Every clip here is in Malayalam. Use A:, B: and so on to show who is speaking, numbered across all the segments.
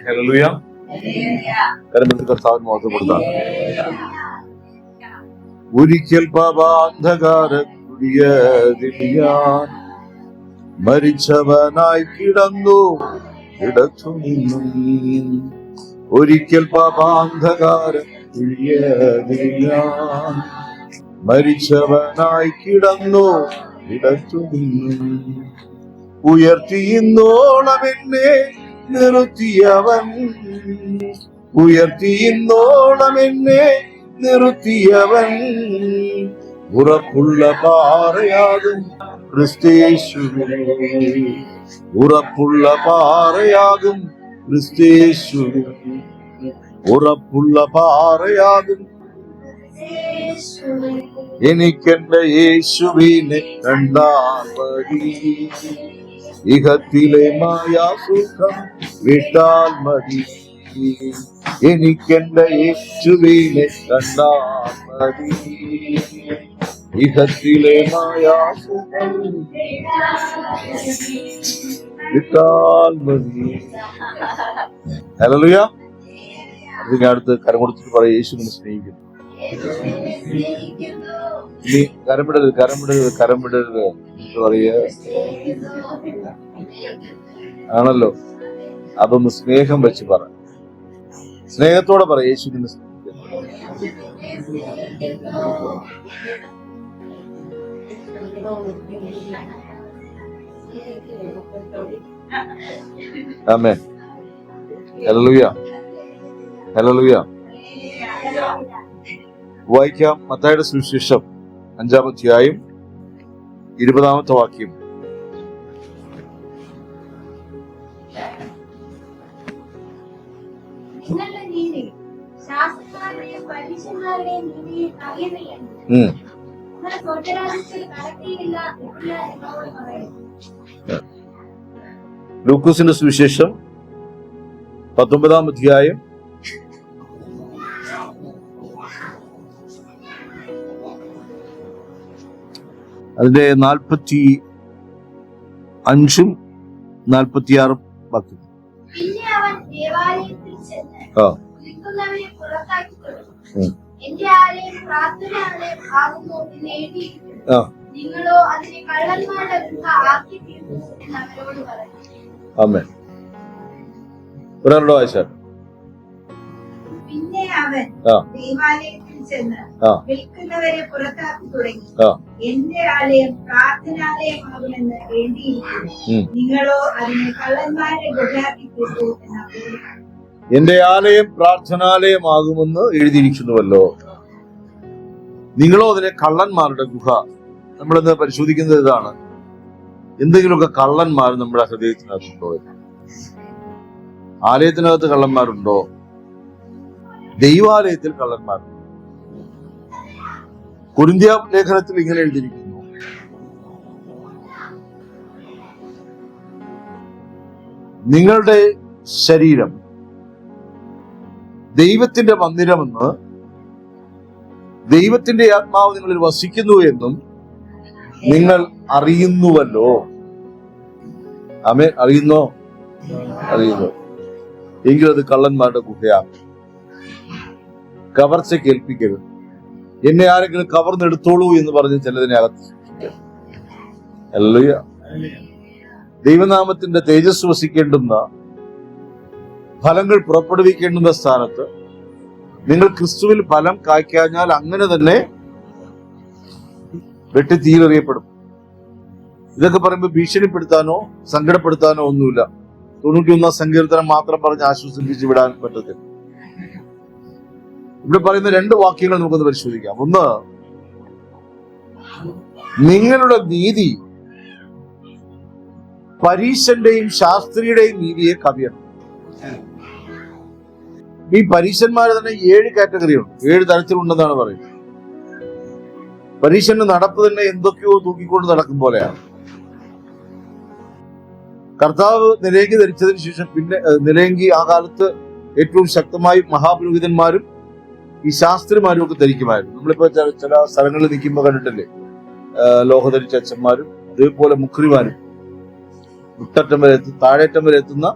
A: ഹല്ലേലൂയ. കരമെടുത്ത് കർത്താവിന് മഹത്വപ്പെടുത്താം. ഒരിക്കൽ പാപാന്ധകാര കുഴിയതിൽ ഞാൻ മരിച്ചവനായി കിടന്നു ഇടത്തു നിന്നും. ഒരിക്കൽ പാപാന്ധകാര കുഴിയതിൽ ഞാൻ മരിച്ചവനായി കിടന്നു ഇടത്തു നിന്നും. ഉയർത്തിയിന്നോളം എന്നെ നിർത്തിയവൻ, ഉയർത്തിയിന്നോളം എന്നെ നിർത്തിയവൻ. ഉറപ്പുള്ള പാറയാകും ക്രിസ്തയേശുവിൽ, ഉറപ്പുള്ള പാറയാകും ക്രിസ്തയേശുവിൽ, ഉറപ്പുള്ള പാറയാകും. എനിക്കെന്റെ യേശുവിനെ കണ്ടാൽ മതി, ഇഹത്തിലെ മായാസുഖം വിട്ടാൽ മതി. എനിക്കെന്റെ യേശുവിനെ കണ്ടാൽ മതി, ഇഹത്തിലെ മായാസുഖം വിട്ടാൽ മതി. ഹല്ലേലൂയ. അതിന് അടുത്ത് കരം കൊടുത്തിട്ട് പറയാം, യേശുവിനെ സ്നേഹിക്കുന്നു. നീ കരമിടരുത്, കരമിടരുത്, കരമിടരുത് എന്ന് പറയ ആണല്ലോ. അതൊന്ന് സ്നേഹം വെച്ച് പറ, സ്നേഹത്തോടെ പറ, യേശുവിനെ സ്നേഹിക്കുന്നു. ആമേൻ. ഹല്ലേലൂയ, ഹല്ലേലൂയ. വായിക്കാം മത്തായിയുടെ സുവിശേഷം 5-ാം അധ്യായം 20-ാമത്തെ വാക്യം. ലൂക്കോസിന്റെ സുവിശേഷം 19-ാം അധ്യായം 45-ഉം 46-ഉം വാക്യം. ആമേൻ. ഒരാളുടെ വായിച്ചാൽ.
B: പിന്നെ അവൻ ദേവാലയത്തിൽ ചെന്ന് വിൽക്കുന്നവരെ പുറത്താക്കി തുടങ്ങി. എന്റെ ആലയം പ്രാർത്ഥനാലയമാകുമെന്ന് എഴുതിയിരിക്കുന്നു, നിങ്ങളോ അതിനെ കള്ളന്മാരെ ഗുഹയാക്കിയിട്ടു എന്നാണ്.
A: എന്റെ ആലയം പ്രാർത്ഥനാലയമാകുമെന്ന് എഴുതിയിരിക്കുന്നുവല്ലോ, നിങ്ങളോ അതിനെ കള്ളന്മാരുടെ ഗുഹ. നമ്മളിന്ന് പരിശോധിക്കുന്നത് ഇതാണ്, എന്തെങ്കിലുമൊക്കെ കള്ളന്മാർ നമ്മുടെ ഹൃദയത്തിനകത്തുണ്ടോ? ആലയത്തിനകത്ത് കള്ളന്മാരുണ്ടോ? ദൈവാലയത്തിൽ കള്ളന്മാരുണ്ടോ? കൊരിന്ത്യ ലേഖനത്തിൽ ഇങ്ങനെ എഴുതിയിരിക്കുന്നു, നിങ്ങളുടെ ശരീരം ദൈവത്തിന്റെ മന്ദിരമെന്ന്, ദൈവത്തിന്റെ ആത്മാവ് നിങ്ങളിൽ വസിക്കുന്നു എന്നും നിങ്ങൾ അറിയുന്നുവല്ലോ. ആമേൻ. അറിയുന്നോ? അറിയുന്നു. എങ്കിലത് കള്ളന്മാരുടെ ഗുഹയാണ്. കവർച്ച കേൾപ്പിക്കരുത്. എന്നെ ആരെങ്കിലും കവർന്നെടുത്തോളൂ എന്ന് പറഞ്ഞ് ചിലതിനെ അകത്ത്. ഹല്ലേലൂയ. ദൈവനാമത്തിന്റെ തേജസ് വസിക്കേണ്ടുന്ന, ഫലങ്ങൾ പുറപ്പെടുവിക്കേണ്ടുന്ന സ്ഥാനത്ത് നിങ്ങൾ ക്രിസ്തുവിൽ ഫലം കായ്ക്കാഞ്ഞാൽ അങ്ങനെ തന്നെ വെട്ടി തീരെറിയപ്പെടും. ഇതൊക്കെ പറയുമ്പോൾ ഭീഷണിപ്പെടുത്താനോ സങ്കടപ്പെടുത്താനോ ഒന്നുമില്ല. 91-ാം സങ്കീർത്തനം മാത്രം പറഞ്ഞ് ആശ്വസിപ്പിച്ച് വിടാൻ പറ്റത്തില്ല. ഇവിടെ പറയുന്ന 2 വാക്യങ്ങൾ നമുക്കൊന്ന് പരിശോധിക്കാം. ഒന്ന്, നിങ്ങളുടെ നീതി പരീശന്റെയും ശാസ്ത്രിയുടെയും നീതിയെ കവിയണം. ഈ പരീശന്മാര് തന്നെ 7 കാറ്റഗറിയുണ്ട്, 7 തരത്തിലുണ്ടെന്നാണ് പറയുന്നത്. പരീശന്റെ നടപ്പ് തന്നെ എന്തൊക്കെയോ തൂക്കിക്കൊണ്ട് നടക്കും പോലെയാണ്. കർത്താവ് നിലയങ്കി ധരിച്ചതിന് ശേഷം പിന്നെ നിലയങ്കി ആ കാലത്ത് ഏറ്റവും ശക്തമായി മഹാപുരോഹിതന്മാരും ഈ ശാസ്ത്രിമാരും ഒക്കെ ധരിക്കുമായിരുന്നു. നമ്മളിപ്പോ ചില സ്ഥലങ്ങളിൽ നിൽക്കുമ്പോൾ കണ്ടിട്ടില്ലേ, ലോഹ ധരിച്ച അച്ഛന്മാരും അതേപോലെ മുഖ്രിമാരും, മുട്ടറ്റം വരെ താഴേറ്റം വരെ എത്തുന്ന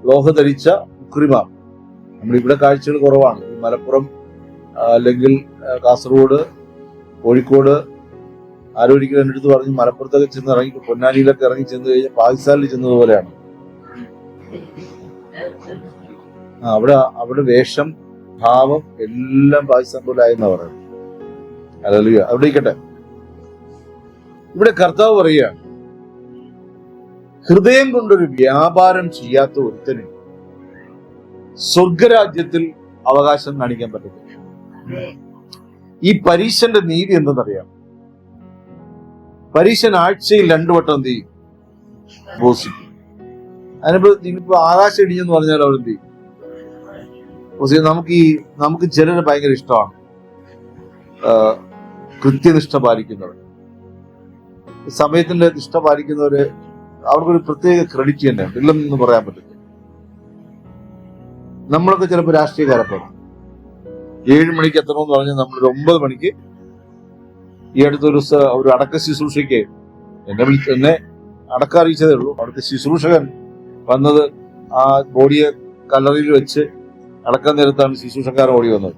A: ലോഹ ധരിച്ച മുക്രിമാർ. നമ്മളിവിടെ കാഴ്ചകൾ കുറവാണ്. ഈ മലപ്പുറം അല്ലെങ്കിൽ കാസർഗോഡ്, കോഴിക്കോട് ആരോഗ്യം എൻ്റെ അടുത്ത് പറഞ്ഞു മലപ്പുറത്തൊക്കെ ചെന്ന് ഇറങ്ങി, പൊന്നാനിയിലൊക്കെ ഇറങ്ങി ചെന്ന് കഴിഞ്ഞാൽ പാകിസ്ഥാനിൽ ചെന്നതുപോലെയാണ്. അവിടെ വേഷം, ഭാവം എല്ലാം പാകിസ്ഥാൻ പോലെ ആയെന്നാ പറയുന്നത്. ഹല്ലേലൂയ. അവിടെ ഇരിക്കട്ടെ. ഇവിടെ കർത്താവ് പറയുകയാണ്, ഹൃദയം കൊണ്ടൊരു വ്യാപാരം ചെയ്യാത്ത ഒരുത്തന് സ്വർഗരാജ്യത്തിൽ അവകാശം കാണിക്കാൻ പറ്റത്തില്ല. ഈ പരീശന്റെ നീതി എന്തെന്നറിയാം? പരീശൻ ആഴ്ചയിൽ 2 വട്ടം എന്ത് ചെയ്യും? ഉപവസിക്കും. അതിനിപ്പോ ആകാശം ഇടിഞ്ഞെന്ന് പറഞ്ഞാൽ അവർ എന്ത് ചെയ്യും? നമുക്ക് ചിലര് ഭയങ്കര ഇഷ്ടമാണ് കൃത്യനിഷ്ഠ പാലിക്കുന്നവർ, സമയത്തിന്റെ നിഷ്ഠ പാലിക്കുന്നവര്. അവർക്കൊരു പ്രത്യേക ക്രെഡിറ്റ് തന്നെ ഉണ്ട്, ഇല്ലെന്ന് പറയാൻ പറ്റില്ല. നമ്മളൊക്കെ ചിലപ്പോൾ രാഷ്ട്രീയക്കാരൊക്കെ 7 മണിക്ക് എത്തണമെന്ന് പറഞ്ഞാൽ നമ്മളൊരു 9 മണിക്ക് ഈ അടുത്തൊരു അടക്ക ശുശ്രൂഷയ്ക്ക് എന്നെ അടക്കം അറിയിച്ചതേ ഉള്ളൂ. അവിടുത്തെ ശുശ്രൂഷകൻ വന്നത് ആ ബോഡിയെ കല്ലറയിൽ വെച്ച് അടക്കാൻ നേരത്താണ് ശുശ്രൂഷക്കാരൻ ഓടി വന്നത്.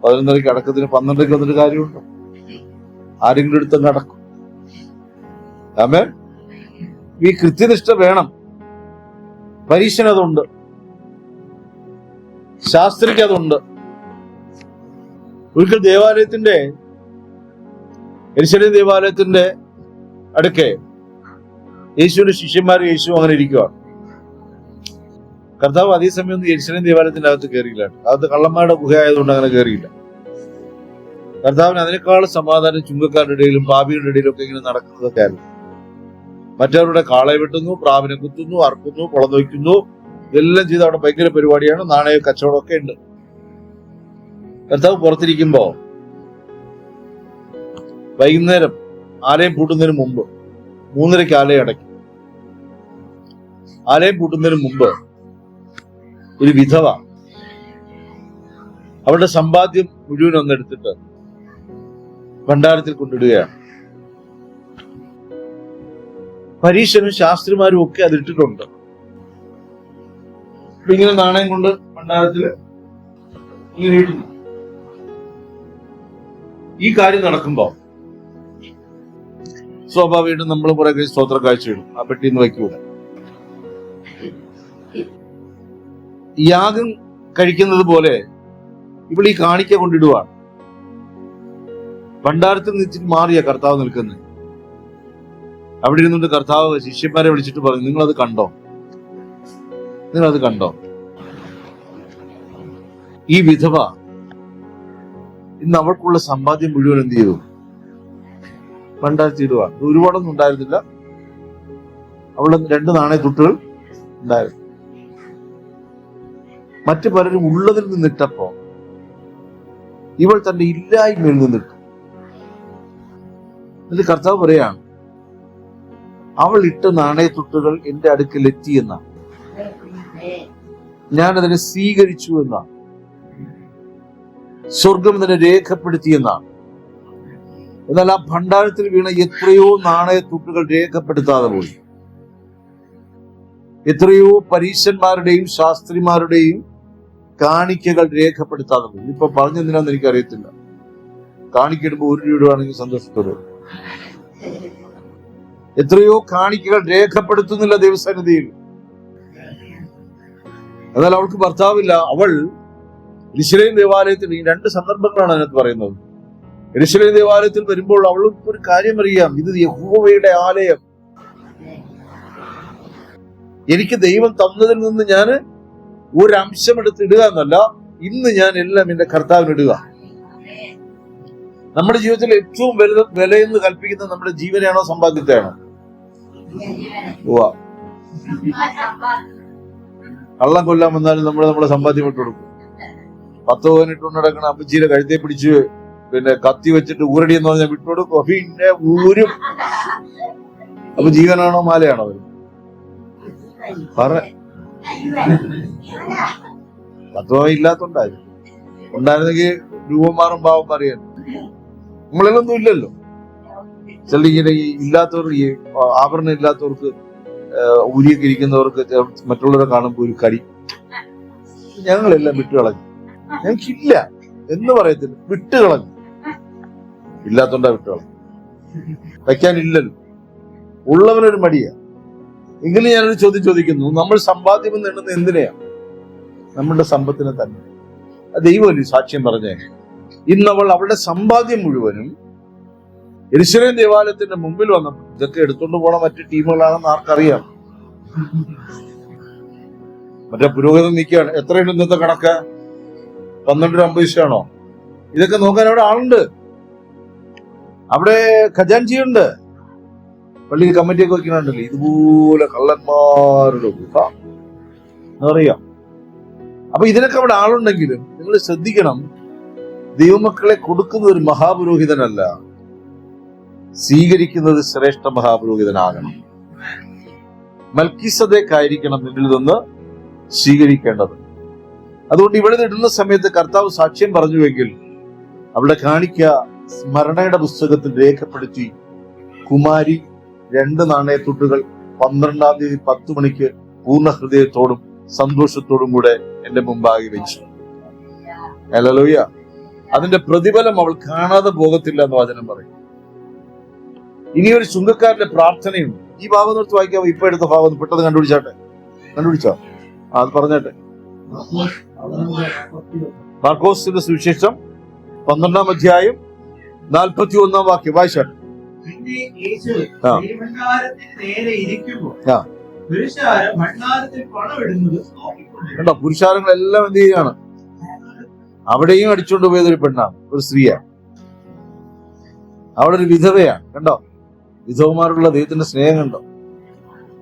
A: 11:30 അടക്കത്തിന് 12:00 വന്നിട്ട് കാര്യമുണ്ടോ? ആരെങ്കിലും എടുത്തങ്ങ് അടക്കും. ആമേൻ. ഈ കൃത്യനിഷ്ഠ വേണം. പരീക്ഷന് അതുണ്ട്, ശാസ്ത്രിക്ക് അതുണ്ട്. ഒരിക്കൽ യെരൂശലേം ദേവാലയത്തിന്റെ അടുക്കെ യേശുവിന്റെ ശിഷ്യന്മാർ യേശു അങ്ങനെ ഇരിക്കുകയാണ്. കർത്താവ് അതേസമയം ഒന്നും യെരൂശലേം ദേവാലയത്തിന്റെ അകത്ത് കയറിയില്ല. അകത്ത് കള്ളന്മാരുടെ ഗുഹയായതുകൊണ്ട് അങ്ങനെ കയറിയില്ല. കർത്താവിന് അതിനേക്കാൾ സമാധാനം ചുങ്കക്കാരുടെ ഇടയിലും പാപികളുടെ ഇടയിലും ഒക്കെ ഇങ്ങനെ നടക്കുന്നതൊക്കെ ആയിരുന്നു. മറ്റവരുടെ കാളയെ വെട്ടുന്നു, പ്രാവിനെ കുത്തുന്നു, അറുക്കുന്നു, കുളം വയ്ക്കുന്നു, ഇതെല്ലാം ചെയ്ത് അവിടെ ഭയങ്കര പരിപാടിയാണ്. നാണയ കച്ചവടമൊക്കെ ഉണ്ട്. കർത്താവ് പുറത്തിരിക്കുമ്പോ വൈകുന്നേരം ആലയം പൂട്ടുന്നതിന് മുമ്പ് 3:30 ആലയം അടയ്ക്കും. ആലയം പൂട്ടുന്നതിന് മുമ്പ് ഒരു വിധവ അവരുടെ സമ്പാദ്യം മുഴുവൻ ഒന്നെടുത്തിട്ട് ഭണ്ഡാരത്തിൽ കൊണ്ടിടുകയാണ്. പരീശനും ശാസ്ത്രിമാരും ഒക്കെ അതിട്ടിട്ടുണ്ട്. ഇങ്ങനെ നാണയം കൊണ്ട് ഭണ്ഡാരത്തിൽ ഇങ്ങനെ ഇടുന്നു. ഈ കാര്യം നടക്കുമ്പോ സ്വാഭാവികമായിട്ടും നമ്മൾ കുറെ സ്തോത്ര കാഴ്ച ഇടും. ആ പെട്ടിന്ന് വയ്ക്കൂല. യാഗം കഴിക്കുന്നത് പോലെ ഇവിടെ ഈ കാണിക്ക കൊണ്ടിടുവാണ്. ഭണ്ഡാരത്തിൽ നിന്നിട്ട് മാറിയ കർത്താവ് നിൽക്കുന്നത്. അവിടെ ഇരുന്നുകൊണ്ട് കർത്താവ് ശിഷ്യന്മാരെ വിളിച്ചിട്ട് പറഞ്ഞു, നിങ്ങളത് കണ്ടോ? ഈ വിധവ ഇന്ന് അവൾക്കുള്ള സമ്പാദ്യം മുഴുവൻ എന്ത് ചെയ്തു? ഭണ്ഡാരത്തിൽ ഇടുക. ഒരുപാടൊന്നും ഉണ്ടായിരുന്നില്ല. അവളുടെ 2 നാണയത്തുട്ടുകൾ ഉണ്ടായിരുന്നു. മറ്റു പലരും ഉള്ളതിൽ നിന്നിട്ടപ്പോ ഇവൾ തന്റെ ഇല്ലായ്മയിൽ നിന്നിട്ടു. എന്നിട്ട് കർത്താവ് പറയാണ്, അവൾ ഇട്ട നാണയത്തുട്ടുകൾ എന്റെ അടുക്കൽ എത്തിയെന്നാണ്, ഞാനതിനെ സ്വീകരിച്ചു എന്നാണ്, സ്വർഗം ഇതിനെ രേഖപ്പെടുത്തിയെന്നാണ്. എന്നാൽ ആ ഭണ്ഡാരത്തിൽ വീണ എത്രയോ നാണയത്തുട്ടുകൾ രേഖപ്പെടുത്താതെ പോയി. എത്രയോ പരീശന്മാരുടെയും ശാസ്ത്രിമാരുടെയും കാണിക്കകൾ രേഖപ്പെടുത്താതെ പോയി. ഇപ്പൊ പറഞ്ഞെന്തിനാന്ന് എനിക്കറിയത്തില്ല. കാണിക്കിടുമ്പോ 1 രൂപ ആണെങ്കിൽ സന്തോഷത്തോടെ. എത്രയോ കാണിക്കകൾ രേഖപ്പെടുത്തുന്നില്ല ദൈവസന്നിധിയിൽ. എന്നാൽ അവൾക്ക് ഭർത്താവില്ല. അവൾ യെരൂശലേം ദേവാലയത്തിൽ, ഈ 2 സന്ദർഭങ്ങളാണ് അതിനകത്ത് പറയുന്നത്. യെരൂശലേം ദേവാലയത്തിൽ വരുമ്പോൾ അവൾക്ക് ഒരു കാര്യം അറിയാം, ഇത് യഹോവയുടെ ആലയം. എനിക്ക് ദൈവം തന്നതിൽ നിന്ന് ഞാൻ ഒരു അംശം എടുത്ത് ഇടുക എന്നല്ല, ഇന്ന് ഞാൻ എല്ലാം എന്റെ കർത്താവിന് ഇടുക. നമ്മുടെ ജീവിതത്തിൽ ഏറ്റവും വിലയെന്ന് കൽപ്പിക്കുന്നത് നമ്മുടെ ജീവനെയാണോ സമ്പാദ്യത്തെയാണോ? കള്ളം കൊല്ലാൻ വന്നാലും നമ്മളെ സമ്പാദ്യം ഇട്ട് കൊടുക്കും. 10 പവനിട്ടുകൊണ്ട് നടക്കണ അമ്മച്ചീരെ കഴുത്തെ പിടിച്ച് പിന്നെ കത്തി വെച്ചിട്ട് ഊരടി എന്ന് പറഞ്ഞാൽ വിട്ടുകൊടുക്കും. പിന്നെ ഊരും. അപ്പൊ ജീവനാണോ മാലയാണോ അവര്? പറ. 10 പവൻ ഇല്ലാത്തോണ്ടായിരുന്നു. ഉണ്ടായിരുന്നെങ്കിൽ രൂപം മാറും ഭാവം അറിയാൻ. നമ്മളിലൊന്നും ഇല്ലല്ലോ. ചില ഇങ്ങനെ ഇല്ലാത്തവർ, ഈ ആഭരണം ഇല്ലാത്തവർക്ക് ഊരിയൊക്കെ ഇരിക്കുന്നവർക്ക് മറ്റുള്ളവരെ കാണുമ്പോൾ ഒരു കടി. ഞങ്ങളെല്ലാം വിട്ടുകളഞ്ഞു. ഞങ്ങൾക്കില്ല എന്ന് പറയത്തില്ല, വിട്ടുകളഞ്ഞു. ഇല്ലാത്തോണ്ടാ വിട്ടുകളഞ്ഞു. വയ്ക്കാനില്ലല്ലോ, ഉള്ളവനൊരു മടിയാ. എങ്കിലും ഞാനൊരു ചോദ്യം ചോദിക്കുന്നു, നമ്മൾ സമ്പാദ്യം നേടുന്നത് എന്തിനെയാ? നമ്മളുടെ സമ്പത്തിനെ തന്നെ. ദൈവമല്ലേ സാക്ഷ്യം പറഞ്ഞേ, ഇന്നവൾ അവളുടെ സമ്പാദ്യം മുഴുവനും യെരൂശലേം ദേവാലയത്തിന്റെ മുമ്പിൽ വന്നപ്പോൾ ഇതൊക്കെ എടുത്തുകൊണ്ട് പോണ മറ്റു ടീമുകളാണെന്ന് ആർക്കറിയാം? മറ്റേ പുരോഹിതൻ നിൽക്കുകയാണ്. എത്രയുണ്ട് ഇന്നത്തെ കണക്ക്? 12.50 ആണോ? ഇതൊക്കെ നോക്കാൻ അവിടെ ആളുണ്ട്, അവിടെ ഖജാൻജിയുണ്ട്, പള്ളിയിൽ കമ്മിറ്റിയൊക്കെ വെക്കുന്നുണ്ടല്ലോ. ഇതുപോലെ കള്ളന്മാരുടെ അറിയാം. അപ്പൊ ഇതിനൊക്കെ അവിടെ ആളുണ്ടെങ്കിലും നിങ്ങൾ ശ്രദ്ധിക്കണം, ദൈവമക്കളെ കൊടുക്കുന്ന ഒരു മഹാപുരോഹിതനല്ല, സ്വീകരിക്കുന്നത് ശ്രേഷ്ഠ മഹാപുരോഹിതനാകണം. മൽക്കീസദേക്കായിരിക്കണം നിന്നിൽ നിന്ന് സ്വീകരിക്കേണ്ടത്. അതുകൊണ്ട് ഇവിടെ ഇടുന്ന സമയത്ത് കർത്താവ് സാക്ഷ്യം പറഞ്ഞുവെങ്കിൽ അവിടെ കാണിക്ക സ്മരണയുടെ പുസ്തകത്തിൽ രേഖപ്പെടുത്തി, കുമാരി 2 നാണയത്തുട്ടുകൾ 12-ാം തീയതി 10 മണിക്ക് പൂർണ്ണ ഹൃദയത്തോടും സന്തോഷത്തോടും കൂടെ എന്റെ മുമ്പാകെ വെച്ചു. ഹല്ലേലൂയ. അതിന്റെ പ്രതിഫലം അവൾ കാണാതെ പോകത്തില്ല എന്ന് വചനം പറയും. ഇനിയൊരു ചുങ്കക്കാരന്റെ പ്രാർത്ഥനയുണ്ട്. ഈ ഭാഗം നിർത്തി വായിക്കാമോ? ഇപ്പൊ എടുത്ത ഭാഗം പെട്ടെന്ന് കണ്ടുപിടിച്ചോ? അത് പറഞ്ഞേട്ടെ. മാർക്കോസിന്റെ സുവിശേഷം 12-ാം അധ്യായം 41-ാം വാക്യം വായിച്ചാട്ടെ. കണ്ടോ, പുരുഷാരങ്ങളെല്ലാം എന്ത് ചെയ്യുകയാണ്? അവിടെയും അടിച്ചുകൊണ്ട് പോയത് ഒരു പെണ്ണാണ്, ഒരു സ്ത്രീയാണ്. അവിടെ ഒരു വിധവയാണ്. കണ്ടോ, വിധവമാരുള്ള ദൈവത്തിന്റെ സ്നേഹം കണ്ടോ?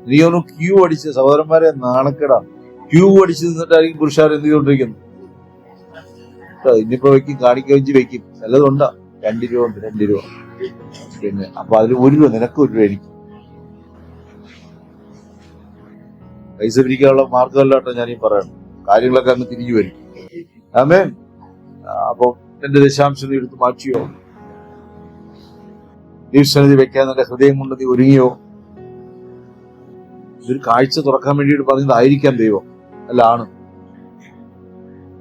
A: നീയൊന്ന് ക്യൂ അടിച്ച്, സഹോദരന്മാരെ നാണക്കേടാണ്. ക്യൂ അടിച്ച് നിന്നിട്ടായിരിക്കും പുരുഷാരം എന്ത് ചെയ്തോണ്ടിരിക്കുന്നത്. ഇനിയിപ്പോ വെക്കും, കാണിക്കവഞ്ചി വെക്കും, നല്ലതുണ്ടാ. 2 രൂപ ഉണ്ട്, 2 രൂപ. പിന്നെ അപ്പൊ അതിൽ 1 രൂപ നിനക്ക്, 1 രൂപ എനിക്ക്. പൈസ പിരിക്കാനുള്ള മാർഗമല്ലാട്ടോ ഞാനീ പറയണം. കാര്യങ്ങളൊക്കെ അങ്ങ് തിരിഞ്ഞു വരും. ആമേൻ. അപ്പൊ എന്റെ ദശാംശം നീ എടുത്ത് മാറ്റിയോ? ദൈവസന്നിധി വെക്കാൻ നിന്റെ ഹൃദയം കൊണ്ട് നീ ഒരുങ്ങിയോ? ഇതൊരു കാഴ്ച തുറക്കാൻ വേണ്ടിയിട്ട് പറഞ്ഞതായിരിക്കാം ദൈവം, അല്ല ആണ്.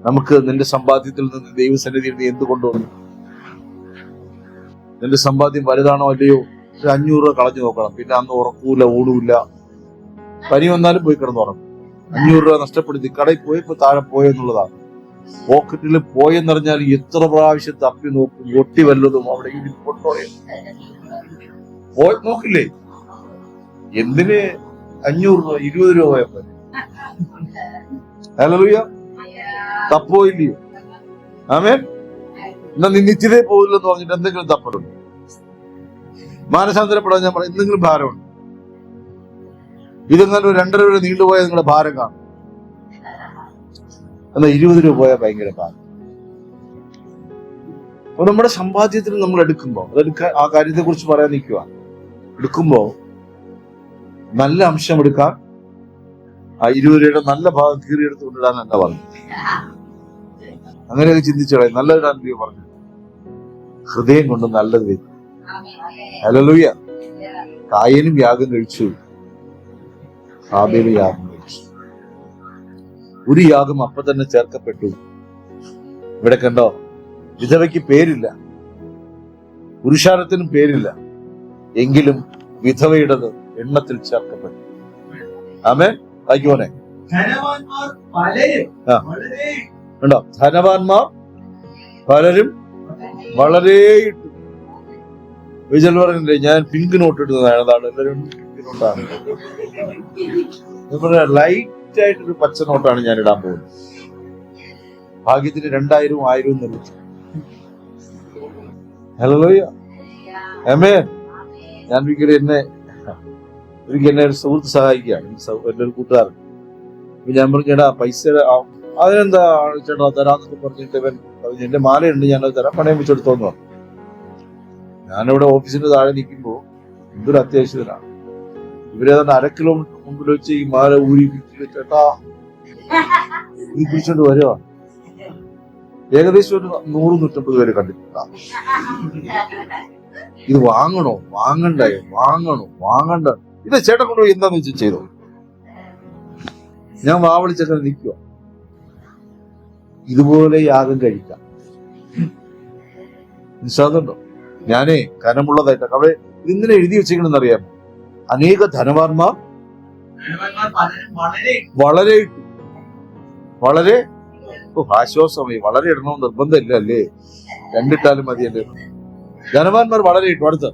A: നമുക്ക് നിന്റെ സമ്പാദ്യത്തിൽ നിന്ന് ദൈവസന്നിധിയിൽ നീ എന്ത് കൊണ്ടുവന്നു? നിന്റെ സമ്പാദ്യം വലുതാണോ അല്ലയോ? 500 രൂപ കളഞ്ഞു നോക്കണം. പിന്നെ അന്ന് ഉറക്കൂല, ഓടൂല, പനി വന്നാലും പോയി കിടന്നുറങ്ങും. 500 രൂപ നഷ്ടപ്പെടുത്തി കടയിൽ പോയപ്പോ താഴെ പോയെന്നുള്ളതാണ്. പോക്കറ്റിൽ പോയെന്നറിഞ്ഞാൽ എത്ര പ്രാവശ്യം തപ്പി നോക്കും, ഒട്ടി വല്ലതും അവിടെ പോയി നോക്കില്ലേ? എന്തിന് 500 രൂപ, 20 രൂപ പോയപ്പോ? ഹല്ലേലൂയ. തപ്പോ ഇല്ലയോ? ആമേൻ. എന്നാ നീ നിത്യതയെ പോകില്ലെന്ന് പറഞ്ഞിട്ട് എന്തെങ്കിലും തപ്പലുണ്ട്? മാനസാന്തരപ്പെടാൻ ഞാൻ പറയാം, എന്തെങ്കിലും ഭാരമുണ്ട്? ഇതെങ്ങനെ 2.5 രൂപ നീണ്ടുപോയാൽ നിങ്ങളുടെ ഭാരം കാണും. എന്നാൽ 20 രൂപ പോയാൽ ഭയങ്കര ഭാരം. അപ്പൊ നമ്മുടെ സമ്പാദ്യത്തിൽ നമ്മൾ എടുക്കുമ്പോ, അതെടുക്കാൻ ആ കാര്യത്തെ കുറിച്ച് പറയാൻ നിൽക്കുക. എടുക്കുമ്പോ നല്ല അംശം എടുക്കാൻ, ആ 20 രൂപയുടെ നല്ല ഭാഗം കീറിയെടുത്ത് കൊണ്ടിടാൻ എന്താ പറഞ്ഞു? അങ്ങനെയൊക്കെ ചിന്തിച്ചോളെ. നല്ലതിടാൻ പറഞ്ഞു, ഹൃദയം കൊണ്ട് നല്ലത് വരും. ഹല്ലേലൂയ. കായനും യാഗം കഴിച്ചു, ഹാബേലും യാഗം കഴിച്ചു. ഒരു യാഗം അപ്പൊ തന്നെ ചേർക്കപ്പെട്ടു. ഇവിടെ കണ്ടോ, വിധവയ്ക്ക് പേരില്ല, പുരുഷാരത്തിനും പേരില്ല, എങ്കിലും വിധവയുടേത് എണ്ണത്തിൽ ചേർക്കപ്പെട്ടു. ആമേൻ. ആയിക്കോനെ. കണ്ടോ, ധനവാന്മാർ പലരും വളരെ ഇട്ടു. വിജൽ പറഞ്ഞില്ലേ, ഞാൻ പിങ്ക് നോട്ട് ഇടുന്നതാണ്. അതാണ് എല്ലാവരും പിങ്ക് നോട്ടാണ്. ലൈറ്റ് ആയിട്ടൊരു പച്ച നോട്ടാണ് ഞാൻ ഇടാൻ പോകുന്നത്. ഭാഗ്യത്തിന് 2000 1000 നിർമ്മിച്ചു. ഹല്ലേലൂയ. ആമേൻ. ഞാൻ ഒരിക്കലും എന്നെ ഒരു സുഹൃത്ത് സഹായിക്കുകയാണ്, എൻ്റെ ഒരു കൂട്ടുകാരൻ. ഞാൻ പറഞ്ഞു, ചേട്ടാ പൈസ അതിനെന്താ ചേട്ടാ തരാന്നൊക്കെ പറഞ്ഞിട്ട് ഇവൻ എന്റെ മാലയുണ്ട്, ഞാനത് തരാം, പണയം വെച്ചെടുത്തോന്ന് പറഞ്ഞു. ഞാനിവിടെ ഓഫീസിന്റെ താഴെ നിൽക്കുമ്പോ എന്തൊരു അത്യാവശ്യത്തിനാണ്. ഇവരേതാണ്ട് 1/2 കിലോമീറ്റർ മുമ്പിൽ വെച്ച് ഈ മാല ഊരി ചേട്ടാ ഈ പിടിച്ചോണ്ട് വരുവാ. ഏകദേശം ഒരു 100-150 പേര് കണ്ടിട്ടുണ്ടാ. ഇത് വാങ്ങണോ വാങ്ങണ്ടേ, വാങ്ങണോ വാങ്ങണ്ട, ഇത് ചേട്ടൻ കൊണ്ടുപോയി എന്താന്ന് വെച്ചാൽ ചെയ്തോ. ഞാൻ വാവളിച്ചങ്ങനെ നിൽക്കുക. ഇതുപോലെ യാഗം കഴിക്കാം. നിസ്സാദുണ്ടോ? ഞാനേ കനമുള്ളതായിട്ട് അവിടെ ഇതിങ്ങനെ എഴുതി വെച്ചേക്കണെന്ന് അറിയാമോ? അനേക ധനവാന്മാർ വളരെ ഇട്ടു. വളരെ ആശ്വാസമായി. വളരെ ഇടണമെന്ന് നിർബന്ധമില്ല അല്ലേ? രണ്ടിട്ടാലും മതിയല്ലേ? ധനവാന്മാർ വളരെ ഇട്ടു. അടുത്ത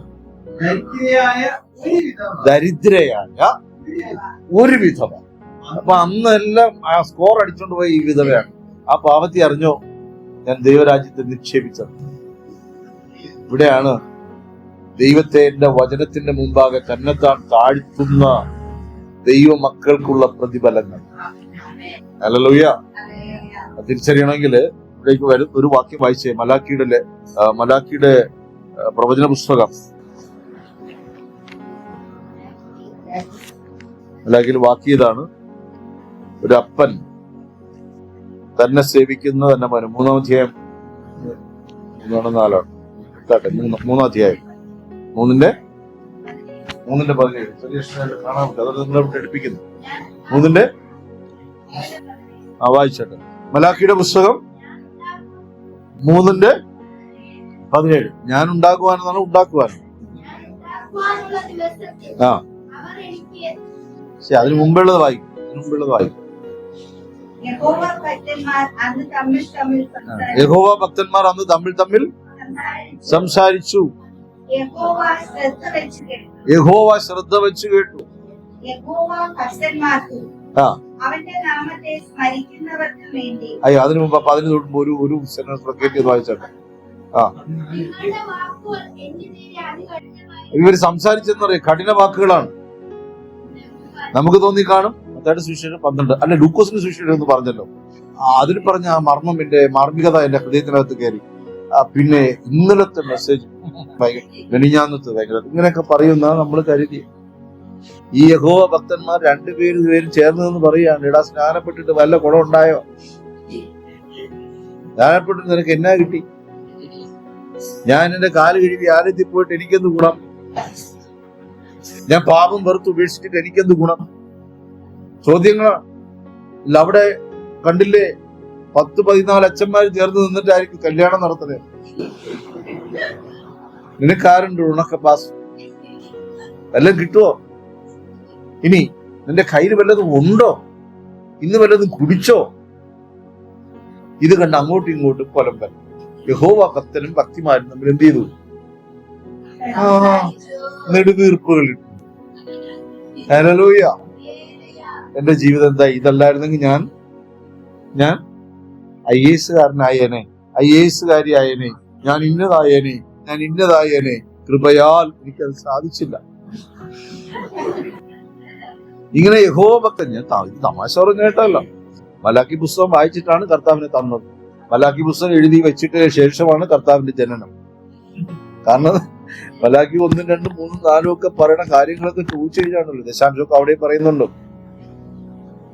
A: ദരിദ്രയായ ഒരു വിധവ. അപ്പൊ അന്നെല്ലാം ആ സ്കോർ അടിച്ചോണ്ട് പോയി ഈ വിധവയാണ്. ആ പാവത്തി അറിഞ്ഞോ ഞാൻ ദൈവരാജ്യത്തെ നിക്ഷേപിച്ചത്. ഇവിടെയാണ് ദൈവത്തെ എന്റെ വചനത്തിന്റെ മുമ്പാകെ തന്നെത്താൻ താഴ്ത്തുന്ന ദൈവമക്കൾക്കുള്ള പ്രതിഫലങ്ങൾ. ഹല്ലേലൂയ. തിരിച്ചറിയണമെങ്കിൽ ഇവിടേക്ക് വരും. ഒരു വാക്യം വായിച്ചേ, മലാക്കിയുടെ പ്രവചന പുസ്തകം. മലാക്കിയിൽ വാക്യതാണ്, ഒരു അപ്പൻ തന്നെ സേവിക്കുന്ന തന്നെ മകന്. 3-ാം അധ്യായം 4 3-ാം അധ്യായം 3-ന്റെ 17 ചെറിയ കാണാൻ പറ്റും. അതൊക്കെ നിങ്ങളെ എടുപ്പിക്കുന്നു. 3-ന്റെ വായിച്ചോട്ടെ. മലാക്കിയുടെ പുസ്തകം 3-ന്റെ 17. ഞാൻ ഉണ്ടാക്കുവാനെന്നാണ് ഉണ്ടാക്കുവാൻ. ആ ശരി, അതിന് മുമ്പുള്ളത് വായിക്കും. യഹോവ ഭക്തന്മാർ അന്ന് തമ്മിൽ സംസാരിച്ചു. യഹോവ ശ്രദ്ധ വെച്ച് കേട്ടു. അയ്യോ, അതിനു മുമ്പ് 10 തൊട്ടുമ്പോ ഒരു കേട്ടി വായിച്ചോട്ടെ. ഇവര് സംസാരിച്ചെന്ന് പറയും കഠിന വാക്കുകളാണ്. നമുക്ക് തോന്നിക്കാണും മത്തായിയുടെ സുവിശേഷം 12 അല്ല ലൂക്കോസിന്റെ സുവിശേഷം എന്ന് പറഞ്ഞല്ലോ. അതിൽ പറഞ്ഞ ആ മർമ്മം, എന്റെ മാർമികത എന്റെ ഹൃദയത്തിനകത്ത് കയറി. പിന്നെ ഇന്നലത്തെ മെസ്സേജ് മെനിഞ്ഞാന്നത്തെ ഭയങ്കര ഇങ്ങനെയൊക്കെ പറയുന്ന നമ്മൾ കരുതി. ഈ യഹോവ ഭക്തന്മാർ രണ്ടുപേരും ചേർന്നതെന്ന് പറയാണ്, എടാ സ്നാനപ്പെട്ടിട്ട് വല്ല കുളം ഉണ്ടായോ? സ്നാനപ്പെട്ടിട്ട് നിനക്ക് എന്നാ കിട്ടി? ഞാൻ എന്റെ കാല് കഴുകി ആലയത്തിൽ പോയിട്ട് എനിക്കെന്ത് ഗുണം? ഞാൻ പാപം വെറുത്ത് ഉപേക്ഷിച്ചിട്ട് എനിക്കെന്ത് ഗുണം? ചോദ്യങ്ങളാണ്. ഇല്ല, അവിടെ കണ്ടില്ലേ 10-14 അച്ഛന്മാർ ചേർന്ന് നിന്നിട്ടായിരിക്കും കല്യാണം നടത്തുന്നത്. നിനക്കാരുണ്ട് ഉണക്ക പാസ്? വല്ലതും കിട്ടുവോ? ഇനി നിന്റെ കയ്യിൽ വല്ലതും ഉണ്ടോ? ഇന്ന് വല്ലതും കുടിച്ചോ? ഇത് കണ്ട് അങ്ങോട്ടും ഇങ്ങോട്ടും കൊലമ്പൻ. യഹോവ ഭക്തനും ഭക്തിമാരും തമ്മിൽ എന്ത് ചെയ്തു? നെടുവീർപ്പുകൾ ഇട്ടു. ഹല്ലേലൂയ. എന്റെ ജീവിതം എന്താ? ഇതല്ലായിരുന്നെങ്കിൽ ഞാൻ IAS കാരനായേനെ, IAS കാരിയായേനെ, ഞാൻ ഇന്നതായേനെ. കൃപയാൽ എനിക്കത് സാധിച്ചില്ല. ഇങ്ങനെ യഹോവ ഭക്തൻ, ഞാൻ തമാശ പറഞ്ഞു കേട്ടല്ല. മലാക്കി പുസ്തകം വായിച്ചിട്ടാണ് കർത്താവിനെ തന്നത്. മലാക്കി പുസ്തകം എഴുതി വെച്ചിട്ട് ശേഷമാണ് കർത്താവിന്റെ ജനനം. കാരണം മലാക്കി 1, 2, 3, 4 ഒക്കെ പറയുന്ന കാര്യങ്ങളൊക്കെ ചോദിച്ചാണല്ലോ. ദശാംശമൊക്കെ അവിടെ പറയുന്നുണ്ടോ?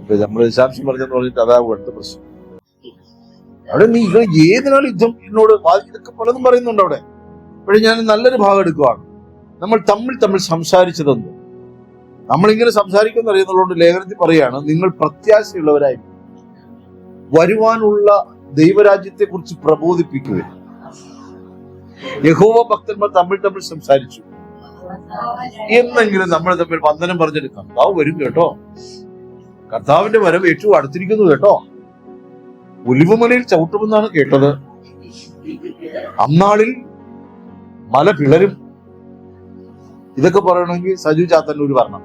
A: ഇപ്പൊ നമ്മൾ ദശാംശം പറഞ്ഞെന്ന് പറഞ്ഞിട്ട് അതാവും അടുത്ത പ്രശ്നം. അവിടെ നീ ഏതിനാണ് യുദ്ധം എന്നോട് ഇതൊക്കെ പലതും പറയുന്നുണ്ട് അവിടെ. പക്ഷെ ഞാൻ നല്ലൊരു ഭാഗം എടുക്കുവാണ്. നമ്മൾ തമ്മിൽ സംസാരിച്ചതെന്ന്. നമ്മളിങ്ങനെ സംസാരിക്കുമെന്ന് അറിയുന്നതുകൊണ്ട് ലേഖനത്തിൽ പറയാണ്, നിങ്ങൾ പ്രത്യാശയുള്ളവരായി വരുവാനുള്ള ദൈവരാജ്യത്തെ കുറിച്ച് പ്രബോധിപ്പിക്കുക. യഹോവ ഭക്തന്മാർ തമ്മിൽ സംസാരിച്ചു. എന്നെങ്കിലും നമ്മൾ തമ്മിൽ വന്ദനം പറഞ്ഞിട്ട് കർത്താവ് വരും കേട്ടോ, കർത്താവിന്റെ വരവ് ഏറ്റവും അടുത്തിരിക്കുന്നു കേട്ടോ, ഒലിവുമലയിൽ ചവിട്ടുമെന്നാണ് കേട്ടത്, അന്നാളിൽ മല പിളരും. ഇതൊക്കെ പറയണമെങ്കിൽ സജു ചാത്തന്നൂർ വരണം.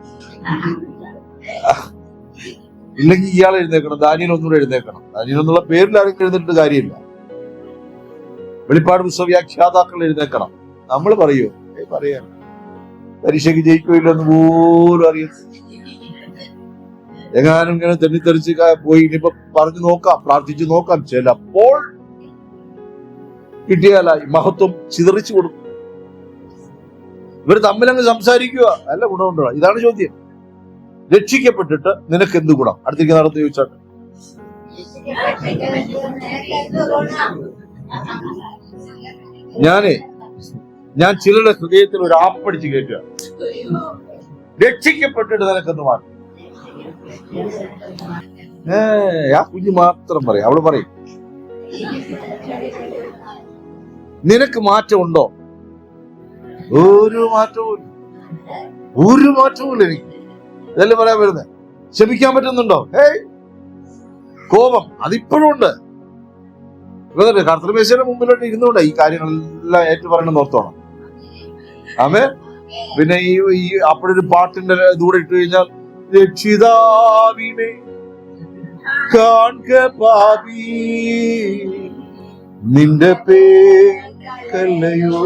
A: ഇല്ലെങ്കിൽ ഇയാൾ എഴുന്നേക്കണം, ദാനിയേൽ ഒന്നുകൂടെ എഴുന്നേക്കണം. ദാനിയേൽ എന്നുള്ള പേരിൽ ആരെങ്കിലും എഴുന്നേറ്റ് കാര്യമില്ല. വെളിപ്പാട് പുസ്തക വ്യാഖ്യാതാക്കൾ എഴുന്നേക്കണം. നമ്മൾ പറയോ? പറയാ പരീക്ഷയ്ക്ക് ജയിക്കില്ലെന്ന് പോലും അറിയുന്നു. എങ്ങാനും ഇങ്ങനെ തെന്നിത്തെറിച്ച് പോയി ഇനിയിപ്പോ പറഞ്ഞു നോക്കാം, പ്രാർത്ഥിച്ചു നോക്കാം. ചിലപ്പോൾ കിട്ടിയാലായി മഹത്വം ചിതറിച്ചു കൊടുക്കും. ഇവർ തമ്മിലങ്ങ് സംസാരിക്കുക, നല്ല ഗുണമുണ്ടോ? ഇതാണ് ചോദ്യം. രക്ഷിക്കപ്പെട്ടിട്ട് നിനക്ക് എന്ത് ഗുണം? അടുത്തേക്ക് നടത്തി ചോദിച്ചാട്ടെ. ഞാൻ ചിലരുടെ ഹൃദയത്തിൽ ഒരു ആപ്പടിച്ച് കയറ്റുക. രക്ഷിക്കപ്പെട്ടിട്ട് നിനക്കൊന്ന് മാറ്റും. ആ കുഞ്ഞ് മാത്രം പറയും. അവള് പറയും, നിനക്ക് മാറ്റമുണ്ടോ? ഒരു മാറ്റവും എനിക്ക്. ഇതല്ലേ പറയാൻ വരുന്നത്. ക്ഷമിക്കാൻ പറ്റുന്നുണ്ടോ? കോപം അതിപ്പോഴും ഉണ്ട്. കർത്തൃമേശയുടെ മുമ്പിലോട്ട് ഇരുന്നുകൊണ്ട് ഈ കാര്യങ്ങളെല്ലാം ഏറ്റു പറയണമെന്ന് ഓർത്തോണം. ആമേൻ. പിന്നെ ഈ അപ്പോഴൊരു പാട്ടിന്റെ ദൂരെ ഇട്ട് കഴിഞ്ഞാൽ, രക്ഷിതാവിനെ കാൺക പാപി നിന്റെ പേക്കല്ലയോ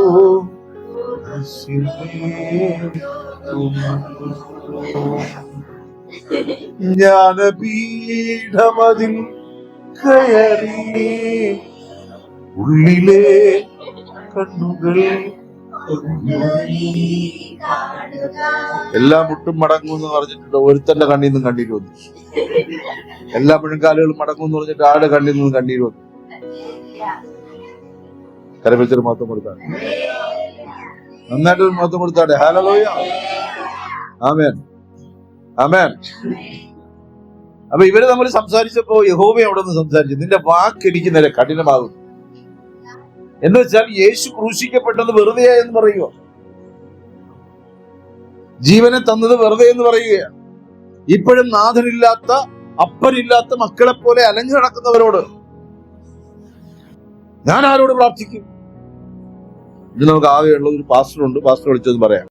A: ജ്ഞാനപീഠമതിൽ കയറി ഉള്ളിലെ കണ്ണുകൾ എല്ലാ മുട്ടും മടങ്ങും എന്ന് പറഞ്ഞിട്ടുണ്ട്. ഒരുത്തന്റെ കണ്ണിൽ നിന്നും കണ്ണീര് വന്നു. എല്ലാ മുഴങ്കാലുകളും മടങ്ങും എന്ന് പറഞ്ഞിട്ട് ആരുടെ കണ്ണിൽ നിന്നും കണ്ണീര് വന്നു. കരപിടിച്ചൊരു മഹത്വം കൊടുത്താണ്. നന്നായിട്ടൊരു മഹത്വം കൊടുത്താടെ. ഹല്ലേലൂയ. ആമേൻ, ആമേൻ. അപ്പൊ ഇവര് തമ്മിൽ സംസാരിച്ചപ്പോ യഹോവ അവിടെ നിന്ന് സംസാരിച്ചു, നിന്റെ വാക്കെനിക്ക് നേരെ കഠിനമാകും. എന്ന് വെച്ചാൽ യേശു ക്രൂശിക്കപ്പെട്ടത് വെറുതെ എന്ന് പറയുക, ജീവനെ തന്നത് വെറുതെ എന്ന് പറയുകയാണ്. ഇപ്പോഴും നാഥനില്ലാത്ത അപ്പനില്ലാത്ത മക്കളെ പോലെ അലഞ്ഞു നടക്കുന്നവരോട് ഞാൻ ആരോട് പ്രാർത്ഥിക്കും? ഇത് നമുക്ക് ആകെയുള്ള ഒരു പാസ്റ്ററുണ്ട്. പാസ്റ്റർ വിളിച്ചതെന്ന് പറയാം.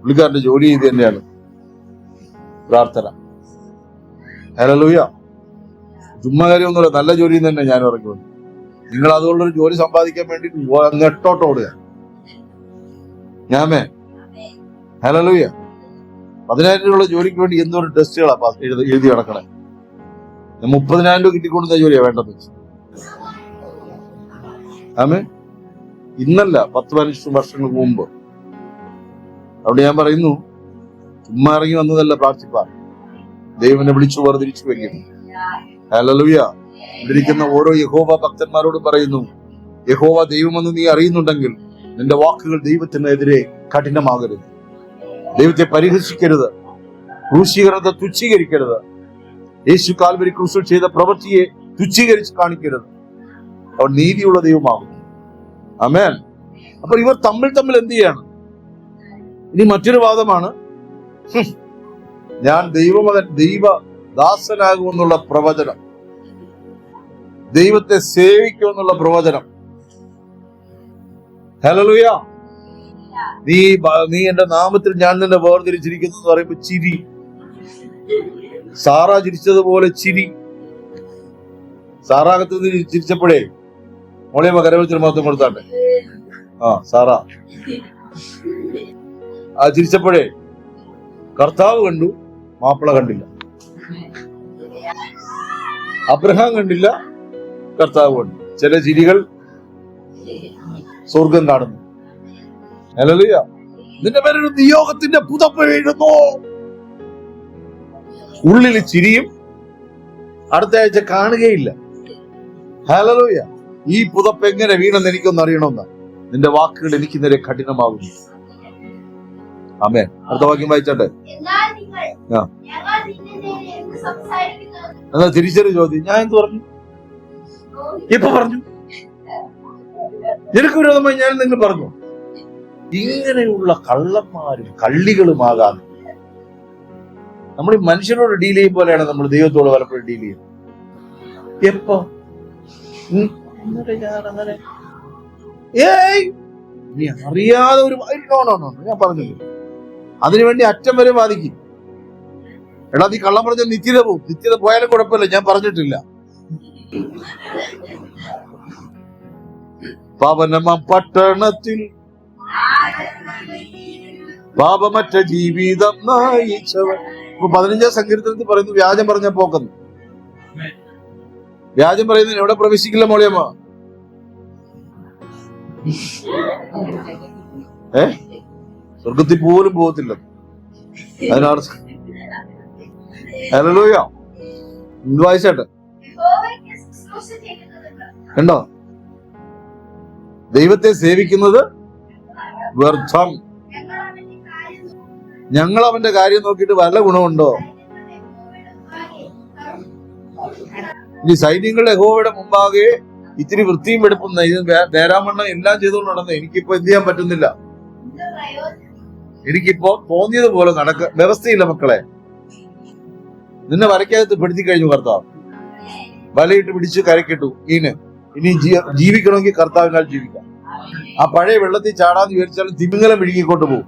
A: പുള്ളിക്കാരന്റെ ജോലി ഇത് തന്നെയാണ് പ്രാർത്ഥന. ഹല്ലേലൂയ. ചുമ്മാ കാര്യമൊന്നുമില്ല, നല്ല ജോലി തന്നെ ഞാൻ ഇറങ്ങി വന്നു. നിങ്ങൾ അതുകൊണ്ടൊരു ജോലി സമ്പാദിക്കാൻ വേണ്ടി നെട്ടോട്ടോടുക. ഞാമേ ഹല്ലേലൂയ. 10,000 രൂപയുള്ള ജോലിക്ക് വേണ്ടി എന്തോരം ടെസ്റ്റുകളാ എഴുതി നടക്കണേ. 30,000 രൂപ കിട്ടിക്കൊണ്ടുന്ന ജോലിയാ വേണ്ടത്. ആമേ. ഇന്നല്ല, 10-15 വർഷങ്ങൾക്ക് മുമ്പ്. അവിടെ ഞാൻ പറയുന്നു, ചുമ്മാ ഇറങ്ങി വന്നതല്ല പ്രാർത്ഥിപ്പാൻ. ദൈവനെ വിളിച്ചു വേർതിരിച്ചു വെക്കും. ഹല്ലേലൂയ. ഇരിക്കുന്ന ഓരോ യഹോവ ഭക്തന്മാരോട് പറയുന്നു, യഹോവ ദൈവമെന്ന് നീ അറിയുന്നുണ്ടെങ്കിൽ നിന്റെ വാക്കുകൾ ദൈവത്തിനെതിരെ കഠിനമാകരുത്. ദൈവത്തെ പരിഹസിക്കരുത്. ക്രൂശീകരണത്തെ തുച്ഛീകരിക്കരുത്. യേശു കാൽവരി ക്രൂശിൽ ചെയ്ത പ്രവൃത്തിയെ തുച്ഛീകരിച്ച് കാണിക്കരുത്. അവർ നീതിയുള്ള ദൈവമാകും. ആമേൻ. അപ്പൊ ഇവർ തമ്മിൽ എന്ത് ചെയ്യാണ്? ഇനി മറ്റൊരു വാദമാണ്, ഞാൻ ദൈവമകൻ ദൈവദാസനാകുമെന്നുള്ള പ്രവചനം, ദൈവത്തെ സേവിക്കുമെന്നുള്ള പ്രവചനം. ഹല്ലേലൂയ. നീ എന്റെ നാമത്തിൽ ഞാൻ നിന്നെ വേർതിരിച്ചിരിക്കുന്നു എന്ന് പറയുമ്പോ ചിരി. സാറ ചിരിച്ചതുപോലെ ചിരി. സാറാകത്ത് ചിരിച്ചപ്പോഴേ മോളെ കരവിളിച്ചൊരു മഹത്വം കൊടുത്താട്ടെ. സാറ ചിരിച്ചപ്പോഴേ കർത്താവ് കണ്ടു, മാപ്പിള കണ്ടില്ല. അബ്രഹാം കണ്ടില്ല, കർത്താവ് കണ്ടു. ചില ചിരികൾ സ്വർഗം കാണുന്നു. ഹല്ലേലൂയ. നിന്റെ പേരൊരു നിയോഗത്തിന്റെ പുതപ്പ് വീഴുന്നു. ഉള്ളിൽ ചിരിയും അടുത്ത ആഴ്ച കാണുകയില്ല. ഹല്ലേലൂയ. ഈ പുതപ്പ് എങ്ങനെ വീണെന്ന് എനിക്കൊന്ന് അറിയണമെന്ന. നിന്റെ വാക്കുകൾ എനിക്ക് നേരെ കഠിനമാകുന്നു. ആമേൻ. അടുത്ത വാക്യം വായിച്ചോട്ടെ. എന്നാ തിരിച്ചൊരു ചോദ്യം, ഞാൻ എന്ത് പറഞ്ഞു? ഇപ്പൊ പറഞ്ഞു. നിനക്ക് വിരോധമായി ഞാൻ നിങ്ങൾ പറഞ്ഞു. ഇങ്ങനെയുള്ള കള്ളന്മാരും കള്ളികളുമാകാതെ നമ്മൾ ഈ മനുഷ്യരോട് ഡീൽ ചെയ്യും പോലെയാണ് നമ്മൾ ദൈവത്തോട് പലപ്പോഴും ഡീൽ ചെയ്യുന്നത്. എപ്പോ നീ അറിയാതെ ഒരു ഞാൻ പറഞ്ഞില്ല. അതിനുവേണ്ടി അറ്റം വരെ വാദിക്കും. എടാ നീ കള്ളം പറഞ്ഞ നിത്യത പോവും. നിത്യത പോയാലും കുഴപ്പമില്ല, ഞാൻ പറഞ്ഞിട്ടില്ല. പാവനമ പട്ടണത്തിൽ പാപമറ്റ ജീവിതം നയിച്ചവൻ. 15-ാം സങ്കീർത്തനത്തിൽ പറയുന്നു, വ്യാജം പറഞ്ഞ പോക്കുന്നു. വ്യാജം പറയുന്നതിന് എവിടെ പ്രവേശിക്കില്ല മോളിയമ്മ. സ്വർഗത്തിൽ പോലും പോകത്തില്ല. അതിനാണ് ഹല്ലേലൂയ. എന്ത് വായിച്ചാട്ടെ കണ്ടോ? ദൈവത്തെ സേവിക്കുന്നത് വ്യർത്ഥം. ഞങ്ങൾ അവന്റെ കാര്യം നോക്കിയിട്ട് വല്ല ഗുണമുണ്ടോ? ഇനി സൈന്യങ്ങളുടെ യഹോവയുടെ മുമ്പാകെ ഇത്തിരി വൃത്തിയും വെടുപ്പും നേരാമണ്ണം എല്ലാം ചെയ്തുകൊണ്ട് നടന്നു. എനിക്കിപ്പോ എന്ത് ചെയ്യാൻ പറ്റുന്നില്ല. എനിക്കിപ്പോ തോന്നിയതുപോലെ വ്യവസ്ഥയില്ല മക്കളെ. നിന്നെ വരയ്ക്കകത്ത് പെടുത്തി കഴിഞ്ഞു കർത്താവ്. വലയിട്ട് പിടിച്ച് കരക്കിട്ടു. ഇനി ജീവിക്കണമെങ്കിൽ കർത്താവിനാൽ ജീവിക്കാം. ആ പഴയ വെള്ളത്തിൽ ചാടാന്ന് വിചാരിച്ചാലും തിമിംഗലം വിഴുങ്ങിക്കൊണ്ട് പോകും.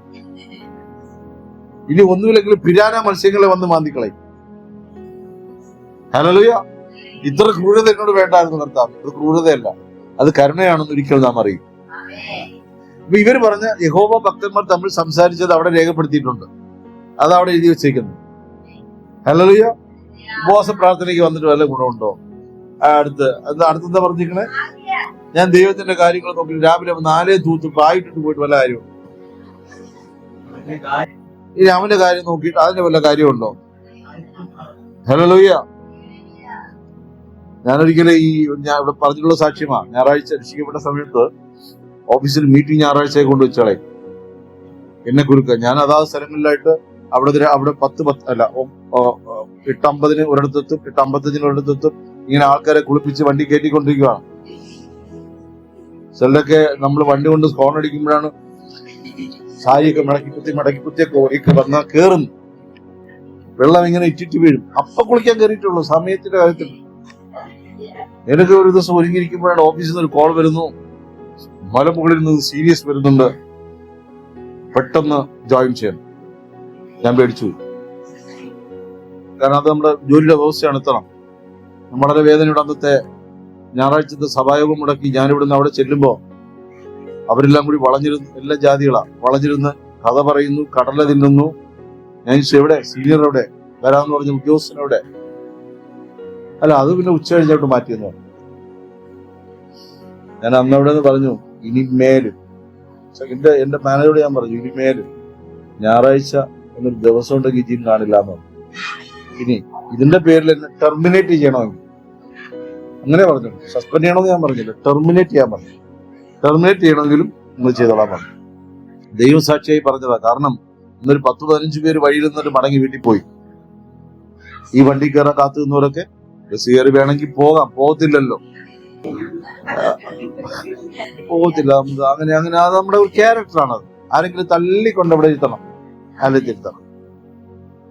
A: ഇനി ഒന്നുമില്ലെങ്കിൽ പിരാന മത്സ്യങ്ങളെ വന്ന് മാന്തിക്കളയും. ഹല്ലേലൂയ. ഇത്ര ക്രൂരത എന്നോട് വേണ്ടായിരുന്നു കർത്താവ്. അത് ക്രൂരതയല്ല, അത് കരുണയാണെന്ന് ഒരിക്കലും നാം അറിയും. അപ്പൊ ഇവര് പറഞ്ഞ യഹോവ ഭക്തന്മാർ തമ്മിൽ സംസാരിച്ചത് അവിടെ രേഖപ്പെടുത്തിയിട്ടുണ്ട്. അത് അവിടെ എഴുതി വെച്ചേക്കുന്നു. ഹല്ലേലൂയ. ഉപവാസ പ്രാർത്ഥനയ്ക്ക് വന്നിട്ട് വല്ല ഗുണമുണ്ടോ? അടുത്തെന്താ പറഞ്ഞിരിക്കണേ? ഞാൻ ദൈവത്തിന്റെ കാര്യങ്ങൾ നോക്കി രാവിലെ 4 തൂത്ത് പായിട്ടിട്ട് പോയിട്ട് വല്ല കാര്യമുണ്ടോ? ഇനി അവന്റെ കാര്യം നോക്കിയിട്ട് അതിന്റെ വല്ല കാര്യമുണ്ടോ? ഹല്ലേലൂയ. ഞാനൊരിക്കലും ഞാൻ ഇവിടെ പറഞ്ഞിട്ടുള്ള സാക്ഷ്യമാ. ഞായറാഴ്ച രക്ഷിക്കപ്പെട്ട സമയത്ത് ഓഫീസിൽ മീറ്റിംഗ് ഞായറാഴ്ചയെ കൊണ്ടുവച്ചാളെ എന്നെ കുരുക്ക. ഞാൻ അതാത് സ്ഥലങ്ങളിലായിട്ട് അവിടെ 8:50 ഒരിടത്തെത്തും, 8:55 ഒരിടത്തെത്തും. ഇങ്ങനെ ആൾക്കാരെ കുളിപ്പിച്ച് വണ്ടി കയറ്റിക്കൊണ്ടിരിക്കുകയാണ്. ചിലരൊക്കെ നമ്മൾ വണ്ടി കൊണ്ട് ഹോൺ അടിക്കുമ്പോഴാണ് സാരിയൊക്കെ മടക്കി വന്നാൽ കേറുന്നു. വെള്ളം ഇങ്ങനെ ഇറ്റിറ്റ് വീഴും. അപ്പൊ കുളിക്കാൻ കയറിയിട്ടുള്ളൂ. സമയത്തിന്റെ കാര്യത്തിൽ എനിക്ക് ഒരു ദിവസം ഒരുങ്ങിയിരിക്കുമ്പോഴാണ് ഓഫീസിൽ നിന്ന് ഒരു കോൾ വരുന്നു. മലമുകളിൽ നിന്ന് സീരിയസ് വരുന്നുണ്ട്, പെട്ടെന്ന് ജോയിൻ ചെയ്യണം. ഞാൻ പേടിച്ചു. കാരണം അത് നമ്മുടെ ജോലിയുടെ വ്യവസ്ഥയാണ്. എത്തണം. വളരെ വേദനയുടെ അന്നത്തെ ഞായറാഴ്ചത്തെ സഭായോഗം മുടക്കി ഞാനിവിടുന്ന് അവിടെ ചെല്ലുമ്പോ അവരെല്ലാം കൂടി വളഞ്ഞിരുന്ന്, എല്ലാ ജാതികളാ വളഞ്ഞിരുന്ന് കഥ പറയുന്നു, കടല തിന്നുന്നു. ഞാൻ എവിടെ സീനിയർ എവിടെ വരാമെന്ന് പറഞ്ഞ ഉദ്യോഗസ്ഥനവിടെ? അല്ല, അത് പിന്നെ ഉച്ച കഴിഞ്ഞോട്ട് മാറ്റിയെന്ന് പറഞ്ഞു. ഞാൻ അന്നവിടെ നിന്ന് പറഞ്ഞു, ഇനിമേലും എന്റെ മാനേജറോട് ഞാൻ പറഞ്ഞു, ഇനിമേലും ഞായറാഴ്ച എന്നൊരു ദിവസം ഉണ്ടെങ്കിൽ ജിം കാണില്ല എന്ന് പറഞ്ഞു. ഇനി ഇതിന്റെ പേരിൽ എന്നെ ടെർമിനേറ്റ് ചെയ്യണമെങ്കിൽ അങ്ങനെ പറഞ്ഞു. സസ്പെൻഡ് ചെയ്യണമെന്ന് ഞാൻ പറഞ്ഞില്ല, ടെർമിനേറ്റ് ചെയ്യാൻ പറഞ്ഞു. ടെർമിനേറ്റ് ചെയ്യണമെങ്കിലും നിങ്ങൾ ചെയ്തോളാൻ പറഞ്ഞു. ദൈവസാക്ഷിയായി പറഞ്ഞതാ. കാരണം ഇന്നൊരു 10-15 പേര് വഴിയിൽ നിന്നിട്ട് മടങ്ങി വീട്ടിൽ പോയി. ഈ വണ്ടി കയറാൻ കാത്തു നിന്നവരൊക്കെ ബസ് കയറി വേണമെങ്കിൽ പോകാം, പോകത്തില്ലല്ലോ, പോകത്തില്ല. അങ്ങനെ അത് നമ്മുടെ ഒരു ക്യാരക്ടറാണത്. ആരെങ്കിലും തള്ളിക്കൊണ്ട് അവിടെ ഇരുത്തണം, അല്ലെങ്കിൽ ഇരുത്തണം.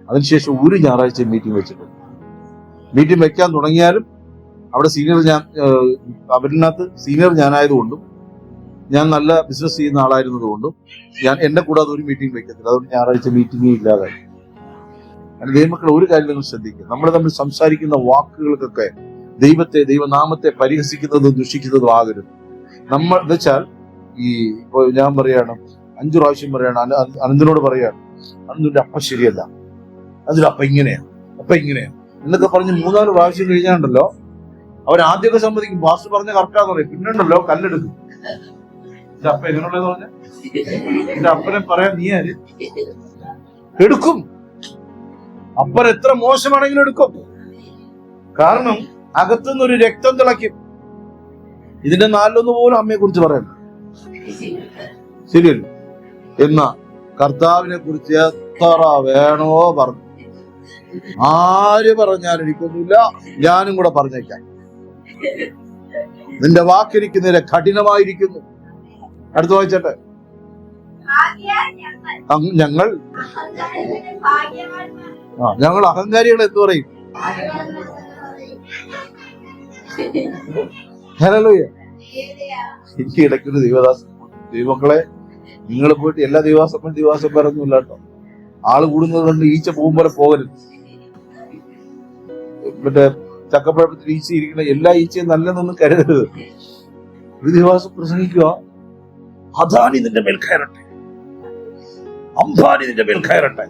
A: അതിനുശേഷം ഒരു ഞായറാഴ്ച മീറ്റിംഗ് വെച്ചിട്ടുണ്ട്. മീറ്റിംഗ് വെക്കാൻ തുടങ്ങിയാലും അവിടെ അവരിനകത്ത് സീനിയർ ഞാനായതുകൊണ്ടും ഞാൻ നല്ല ബിസിനസ് ചെയ്യുന്ന ആളായിരുന്നതുകൊണ്ടും എന്നെ കൂടാതെ ഒരു മീറ്റിംഗ് വെക്കത്തില്ല. അതുകൊണ്ട് ഞായറാഴ്ച മീറ്റിംഗേ ഇല്ലാതായി. ദൈവമക്കൾ ഒരു കാര്യം നിങ്ങൾ ശ്രദ്ധിക്കുക. നമ്മൾ തമ്മിൽ സംസാരിക്കുന്ന വാക്കുകൾക്കൊക്കെ ദൈവനാമത്തെ പരിഹസിക്കുന്നതും ദുഷിക്കുന്നതും ആകരുത്. നമ്മൾ എന്നുവെച്ചാൽ ഇപ്പൊ ഞാൻ പറയാണ് 5 പ്രാവശ്യം പറയാണ്, അനന്തിനോട് പറയാണ്, അനന്തിന്റെ അപ്പ ശരിയല്ല, അതിന്റെ അപ്പ ഇങ്ങനെയാ എന്നൊക്കെ പറഞ്ഞ് 3-4 പ്രാവശ്യം കഴിഞ്ഞാണ്ടല്ലോ അവരാദ്യമൊക്കെ സമ്മതിക്കും. പാസ്റ്റർ പറഞ്ഞ കറക്റ്റാന്ന് പറയും. പിന്നുണ്ടല്ലോ കല്ലെടുക്കും. എന്റെ അപ്പ എങ്ങനെയുള്ളത് പറഞ്ഞ എന്റെ അപ്പനെ പറയാൻ നീ ആര്? എടുക്കും. അപ്പൻ എത്ര മോശമാണെങ്കിലും എടുക്കും. കാരണം അകത്തുനിന്നൊരു രക്തം തിളയ്ക്കും. ഇതിന്റെ 4-1 പോലും അമ്മയെ കുറിച്ച് പറയണ്ട. ശരിയല്ലോ? എന്നാ കർത്താവിനെ കുറിച്ച് എത്ര വേണോ പറഞ്ഞു. ആര് പറഞ്ഞാലും എനിക്കൊന്നുമില്ല, ഞാനും കൂടെ പറഞ്ഞേക്കാം. നിന്റെ വാക്കെനിക്ക് നേരെ കഠിനമായിരിക്കുന്നു. അടുത്ത വായിച്ചട്ടെ. ഞങ്ങൾ അഹങ്കാരികൾ എന്ന് പറയും. ഹല്ലേലൂയ. എനിക്ക് ഇടയ്ക്കൊരു ദൈവമക്കളെ, നിങ്ങൾ പോയിട്ട് എല്ലാ ദിവസം പറഞ്ഞില്ല കേട്ടോ. ആള് കൂടുന്നത് കൊണ്ട് ഈച്ച പോകും പോലെ പോകരുത്. മറ്റേ ചക്കപ്പഴത്തിൽ ഈച്ച ഇരിക്കുന്ന എല്ലാ ഈച്ചയും നല്ലതൊന്നും കരുതരുത്. ഒരു ദിവസം പ്രസംഗിക്കുക, അദാനി നിന്റെ മേൽ കയറട്ടെ, അംബാനി നിന്റെ മേൽ കയറട്ടെ.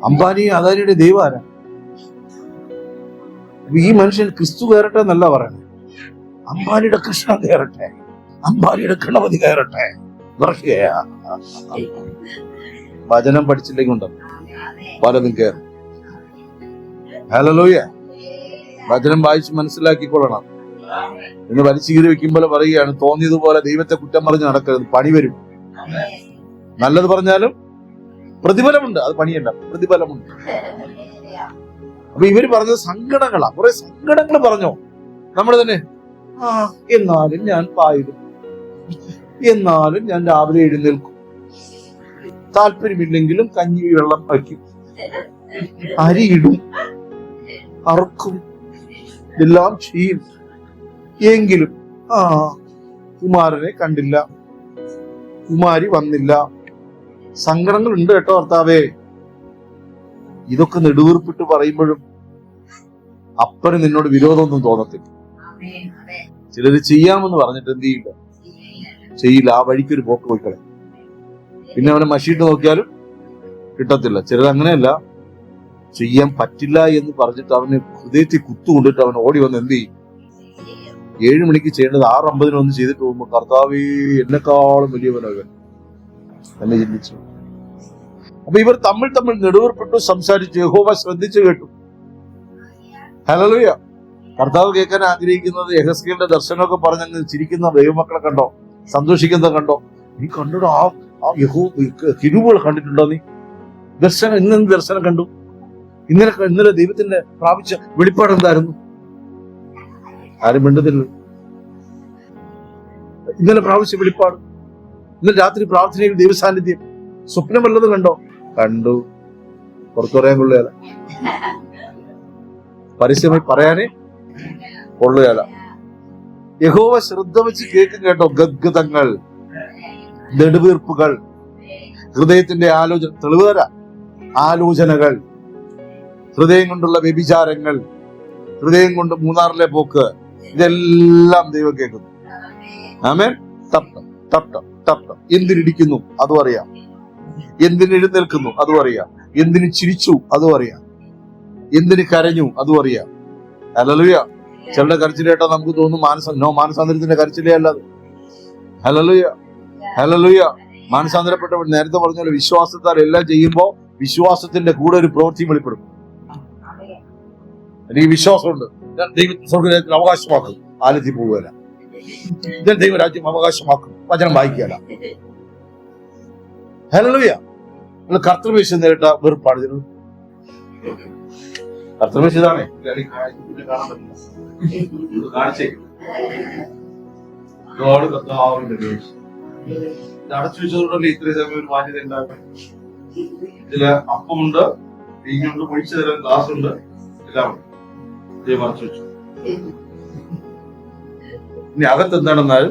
A: അംബാനി അദാനിയുടെ ദൈവം ആരാ? ഈ മനുഷ്യൻ ക്രിസ്തു കയറട്ടെ എന്നല്ല പറയണേ. അംബാനിയുടെ കൃഷ്ണൻ കയറട്ടെ, അംബാനിയുടെ ഗണപതി കയറട്ടെ. വചനം പഠിച്ചില്ലെങ്കിൽ ഉണ്ടോ പലതും കയറും. ഹല്ലേലൂയ. വചനം വായിച്ച് മനസ്സിലാക്കിക്കൊള്ളണം. ഇന്ന് വലിച്ചു കീറി വെക്കുമ്പോൾ പറയുകയാണ്, തോന്നിയതുപോലെ ദൈവത്തെ കുറ്റം പറഞ്ഞ് നടക്കരുത്, പണി വരും. നല്ലത് പറഞ്ഞാലും പ്രതിഫലമുണ്ട്. അത് പണിയല്ല, പ്രതിഫലമുണ്ട്. അപ്പൊ ഇവര് പറഞ്ഞത് സങ്കടങ്ങളാ. കുറെ സങ്കടങ്ങൾ പറഞ്ഞോ. നമ്മൾ തന്നെ എന്നാലും ഞാൻ പായിടും, എന്നാലും ഞാൻ രാവിലെ എഴുന്നേൽക്കും, താല്പര്യമില്ലെങ്കിലും കഞ്ഞി വെള്ളം വയ്ക്കും, അരിയിടും, അറക്കും, എല്ലാം ചെയ്യും. എങ്കിലും കുമാരനെ കണ്ടില്ല, കുമാരി വന്നില്ല. സങ്കടങ്ങൾ ഉണ്ട് കേട്ടോ കർത്താവേ. ഇതൊക്കെ നെടുവീർപ്പിട്ട് പറയുമ്പോഴും അപ്പന് നിന്നോട് വിരോധമൊന്നും തോന്നത്തില്ല. ചിലര് ചെയ്യാമെന്ന് പറഞ്ഞിട്ട് എന്ത് ചെയ്യില്ല, ചെയ്യില്ല. ആ വഴിക്കൊരു പോക്ക് പോയിക്കളെ. പിന്നെ അവനെ മഷിയിട്ട് നോക്കിയാലും കിട്ടത്തില്ല. ചിലർ അങ്ങനെയല്ല, ചെയ്യാൻ പറ്റില്ല എന്ന് പറഞ്ഞിട്ട് അവന് ഹൃദയത്തിൽ കുത്തുകൊണ്ടിട്ട് അവൻ ഓടി വന്ന് എന്ത് ചെയ്യും? 7 മണിക്ക് ചെയ്യേണ്ടത് 6:50 വന്ന് ചെയ്തിട്ട് പോകുമ്പോ കർത്താവേ എന്നെക്കാളും വലിയവനവൻ എന്നെ ചിന്തിച്ചു. അപ്പൊ ഇവർ തമ്മിൽ നെടുവേർപ്പെട്ടു, സംസാരിച്ചു. യഹോവ ശ്രദ്ധിച്ചു കേട്ടു. ഹല്ലേലൂയ. കർത്താവ് കേൾക്കാൻ ആഗ്രഹിക്കുന്നത് യെഹെസ്കേലിന്റെ ദർശനമൊക്കെ പറഞ്ഞങ്ങ് ചിരിക്കുന്ന ദൈവമക്കളെ കണ്ടോ, സന്തോഷിക്കുന്നത് കണ്ടോ? നീ കണ്ടോ ആ കിരുബുകൾ കണ്ടിട്ടുണ്ടോ? നീ ദർശനം ഇന്ന് ദർശനം കണ്ടു. ഇന്നലെ ദൈവത്തിന്റെ പ്രാപിച്ച വെളിപ്പാട് എന്തായിരുന്നു? ആരും മിണ്ടുന്നില്ല. ഇന്നലെ പ്രാപിച്ച വെളിപ്പാട്, ഇന്നലെ രാത്രി പ്രാർത്ഥനയിൽ ദൈവസാന്നിധ്യം, സ്വപ്നം വല്ലതും കണ്ടോ? കണ്ടു. പുറത്തു പറയാൻ കൊള്ളുകയല്ല, പരസ്യമായി പറയാനേ കൊള്ളുകയല്ല. യഹോവ ശ്രദ്ധ വെച്ച് കേൾക്കും കേട്ടോ. ഗദ്ഗതങ്ങൾ, നെടുവീർപ്പുകൾ, ഹൃദയത്തിന്റെ ആലോചന, തെളിവുതര ആലോചനകൾ, ഹൃദയം കൊണ്ടുള്ള വ്യഭിചാരങ്ങൾ, ഹൃദയം കൊണ്ട് മൂന്നാറിലെ പോക്ക്, ഇതെല്ലാം ദൈവം കേൾക്കുന്നു. ആമേൻ. തപ്തം തപ്തം തപ്തം. എന്തിനിടിക്കുന്നു അതും അറിയാം, എന്തിന് എഴുന്നേൽക്കുന്നു അതും അറിയാം, എന്തിന് ചിരിച്ചു അതും അറിയാം, എന്തിന് കരഞ്ഞു അതും അറിയാം. ഹല്ലേലൂയ. ചിലരുടെ കരച്ചിൽ കേട്ടാൽ നമുക്ക് തോന്നും മാനസാന്തരത്തിന്റെ കരച്ചിലേ അല്ലാതെ. Hallelujah hallelujah. മാനസാന്തരപ്പെട്ടവർ നേരത്തെ പറഞ്ഞ പോലെ വിശ്വാസത്താൽ എല്ലാം ചെയ്യുമ്പോൾ വിശ്വാസത്തിന്റെ കൂടെ ഒരു പ്രവൃത്തി വെളിപ്പെടും. എനിക്ക് വിശ്വാസമുണ്ട്, ഞാൻ ദൈവത്തിൽ അവകാശമാക്കും, ആലത്തിൽ പോവുകയല്ല. ഞാൻ ദൈവരാജ്യം അവകാശമാക്കും, വചനം വായിക്കുകയല്ല. ഹല്ലേലൂയ. നിങ്ങൾ കർത്തൃമേശ നേരിട്ട വെറുപ്പാട്. കർത്തൃമേശ ഇതാണേ, അടച്ചു വെച്ചതുകൊണ്ടല്ലേ ഇത്രയും സമയം ഒരു മാന്യത ഉണ്ടാക്കാൻ. ഇതില് അപ്പമുണ്ട്, തീങ്ങുണ്ട്, ഒഴിച്ചു തരാൻ ഗ്ലാസ് ഉണ്ട്, എല്ലാം മറച്ചു വെച്ചു. ഇനി അകത്ത് എന്താണെന്നാൽ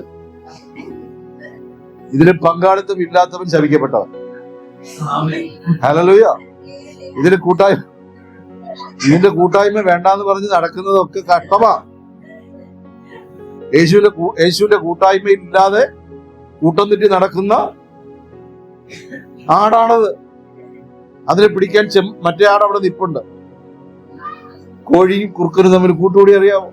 A: ഇതിന് പങ്കാളിത്തം ഇല്ലാത്തവൻ ശപിക്കപ്പെട്ടവൻ. ഹല്ലേലൂയ. ഇതിന്റെ കൂട്ടായ്മ വേണ്ടാന്ന് പറഞ്ഞ് നടക്കുന്നതൊക്കെ കഷ്ടമാ. യേശുവിന്റെ കൂട്ടായ്മ ഇല്ലാതെ കൂട്ടം തെറ്റി നടക്കുന്ന ആടാണത്. അതിനെ പിടിക്കാൻ മറ്റേ ആട് അവിടെ നിപ്പുണ്ട്. കോഴിയും കുറുക്കനും തമ്മിൽ കൂട്ടുകൂടി അറിയാമോ?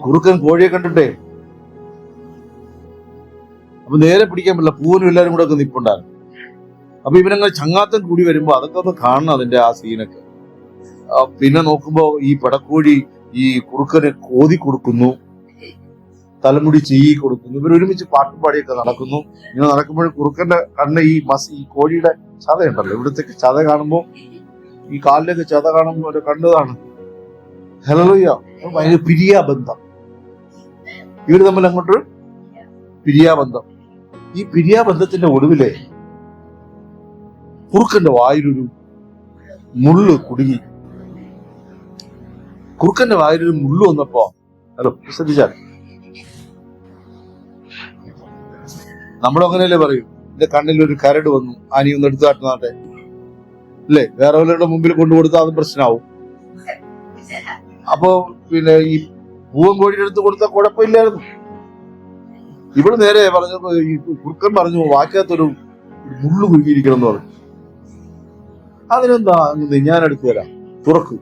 A: കുറുക്കൻ കോഴിയെ കണ്ടിട്ടേ അപ്പൊ നേരെ പിടിക്കാൻ പറ്റില്ല. പൂവനും എല്ലാരും കൂടെ ഒക്കെ നിപ്പുണ്ടാകും. അപ്പൊ ഇവനങ്ങൾ ചങ്ങാത്തം കൂടി വരുമ്പോ അതൊക്കെ ഒന്ന് കാണണം, അതിന്റെ ആ സീനൊക്കെ. പിന്നെ നോക്കുമ്പോ ഈ പടക്കോഴി ഈ കുറുക്കന് കോതി കൊടുക്കുന്നു, തലമുടി ചെയ്യി കൊടുക്കുന്നു. ഇവരൊരുമിച്ച് പാട്ടും പാടിയൊക്കെ നടക്കുന്നു. ഇങ്ങനെ നടക്കുമ്പോഴും കുറുക്കന്റെ കണ്ണ് ഈ കോഴിയുടെ ചതയുണ്ടല്ലോ, ഇവിടുത്തെ ചത കാണുമ്പോ, ഈ കാലിലൊക്കെ ചത കാണുമ്പോ ഒരു കണ്ണതാണ്. ഹല്ലേലൂയ. ഭയങ്കര പിരിയാബന്ധം. ഇവര് തമ്മിൽ അങ്ങോട്ടൊരു പിരിയാബന്ധം. ഈ പിരിയാബന്ധത്തിന്റെ ഒടുവിലെ കുറുക്കന്റെ വായിലൊരു മുള്ളു കുടുങ്ങി. കുറുക്കന്റെ വായിലൊരു മുള്ളു വന്നപ്പോ, ഹലോ ശ്രദ്ധിച്ചാൽ, നമ്മളും അങ്ങനെയല്ലേ പറയും, എന്റെ കണ്ണിൽ ഒരു കരട് വന്നു, ആനി ഒന്ന് എടുത്തു കാട്ടുന്നാട്ടെ അല്ലേ? വേറെ വല്ലവരുടെ മുമ്പിൽ കൊണ്ടുകൊടുത്താൽ അതും പ്രശ്നമാവും. അപ്പൊ പിന്നെ ഈ പൂവൻ കോഴിയുടെ അടുത്ത് കൊടുത്താൽ കുഴപ്പമില്ലായിരുന്നു. ഇവിടെ നേരെ പറഞ്ഞപ്പോ ഈ കുറുക്കൻ പറഞ്ഞു, വാക്കകത്തൊരു മുള്ളു കുരുങ്ങിയിരിക്കണം എന്ന് പറഞ്ഞു. അതിനെന്താ, ഞാൻ എടുത്തു തരാം, തുറക്കൂ.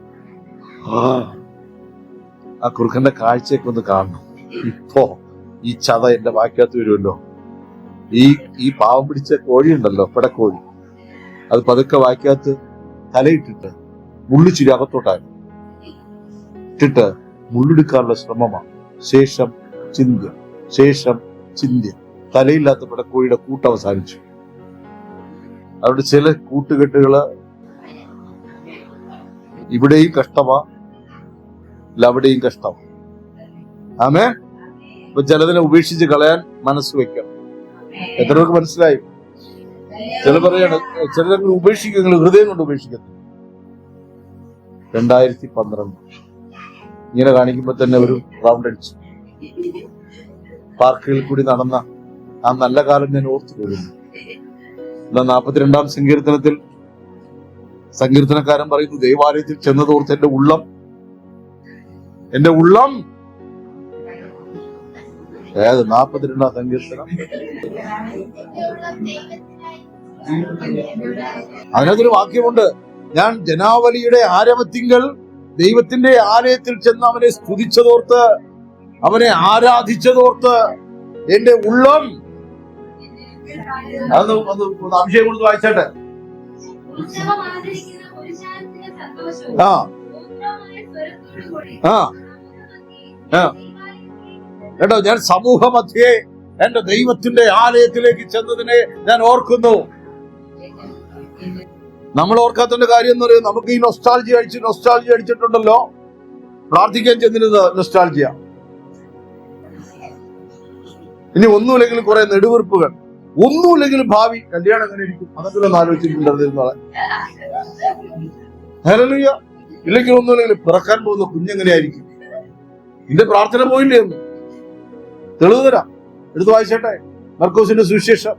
A: ആ കുറുക്കന്റെ കാഴ്ചയൊക്കെ ഒന്ന് കാണണം. ഇപ്പോ ഈ ചത എന്റെ വാക്കകത്ത് വരുമല്ലോ. ഈ പാവം പിടിച്ച കോഴിയുണ്ടല്ലോ, പിടക്കോഴി, അത് പതുക്കെ വാക്കകത്ത് തലയിട്ടിട്ട് മുള്ളിച്ചിരി അകത്തോട്ടായിരുന്നു ഇട്ടിട്ട് മുള്ളെടുക്കാനുള്ള ശ്രമമാണ്. ശേഷം ചിന്ത. തലയില്ലാത്ത പിടക്കോഴിയുടെ കൂട്ട് അവസാനിച്ചു. അവിടെ ചില കൂട്ടുകെട്ടുകള് ഇവിടെയും കഷ്ടമാ, അവിടെയും കഷ്ടമാ. ആമേ. അപ്പൊ ചിലതിനെ ഉപേക്ഷിച്ച് കളയാൻ മനസ്സ് വെക്കണം. എത്ര പേർക്ക് മനസ്സിലായി? ചില പറയാണ്, ചിലരങ്ങനെ ഉപേക്ഷിക്കും, നിങ്ങൾ ഹൃദയം കൊണ്ട് ഉപേക്ഷിക്കുന്നു. 2012 ഇങ്ങനെ കാണിക്കുമ്പോ തന്നെ ഒരു റൗണ്ട് അടിച്ചു. പാർക്കുകളിൽ കൂടി നടന്ന ആ നല്ല കാലം ഞാൻ ഓർത്തു പോകുന്നു. 42-ാം സങ്കീർത്തനത്തിൽ സങ്കീർത്തനക്കാരൻ പറയുന്നു, ദൈവാലയത്തിൽ ചെന്നതോർത്ത് എന്റെ ഉള്ളം ഏത് 42-ാം സങ്കീർത്തനം, അതിനകത്തൊരു വാക്യമുണ്ട്, ഞാൻ ജനാവലിയുടെ ആരവത്തിങ്കൽ ദൈവത്തിന്റെ ആലയത്തിൽ ചെന്ന് അവനെ സ്തുതിച്ചതോർത്ത്, അവനെ ആരാധിച്ചതോർത്ത് എന്റെ ഉള്ളം. അതൊന്ന് അഭിഷേകം കൊടുത്ത് വായിച്ചട്ടെ. ആ ആ ആ കേട്ടോ, ഞാൻ സമൂഹ മധ്യേ എന്റെ ദൈവത്തിന്റെ ആലയത്തിലേക്ക് ചെന്നതിനെ ഞാൻ ഓർക്കുന്നു. നമ്മൾ ഓർക്കാത്തതിന്റെ കാര്യം എന്ന് പറയുന്നത്, നമുക്ക് ഈ നൊസ്റ്റാൾജി അടിച്ചിട്ടുണ്ടല്ലോ, പ്രാർത്ഥിക്കാൻ ചെന്നിരുന്നത് നൊസ്റ്റാൾജിയ. ഇനി ഒന്നുമില്ലെങ്കിലും കുറെ നെടുവീർപ്പുകൾ, ഒന്നുമില്ലെങ്കിലും ഭാവി കല്യാണം എങ്ങനെ ഇരിക്കും, അതൊക്കെ ഒന്ന് ആലോചിച്ചിട്ടുണ്ടായിരുന്ന. ഹല്ലേലൂയ. ഇല്ലെങ്കിൽ ഒന്നുമില്ലെങ്കിലും പിറക്കാൻ പോകുന്ന കുഞ്ഞെങ്ങനെയായിരിക്കും, നിന്റെ പ്രാർത്ഥന പോയില്ലേ എന്ന് തെളിവ് തരാം. എടുത്ത് വായിച്ചട്ടെ. മർക്കോസിന്റെ സുവിശേഷം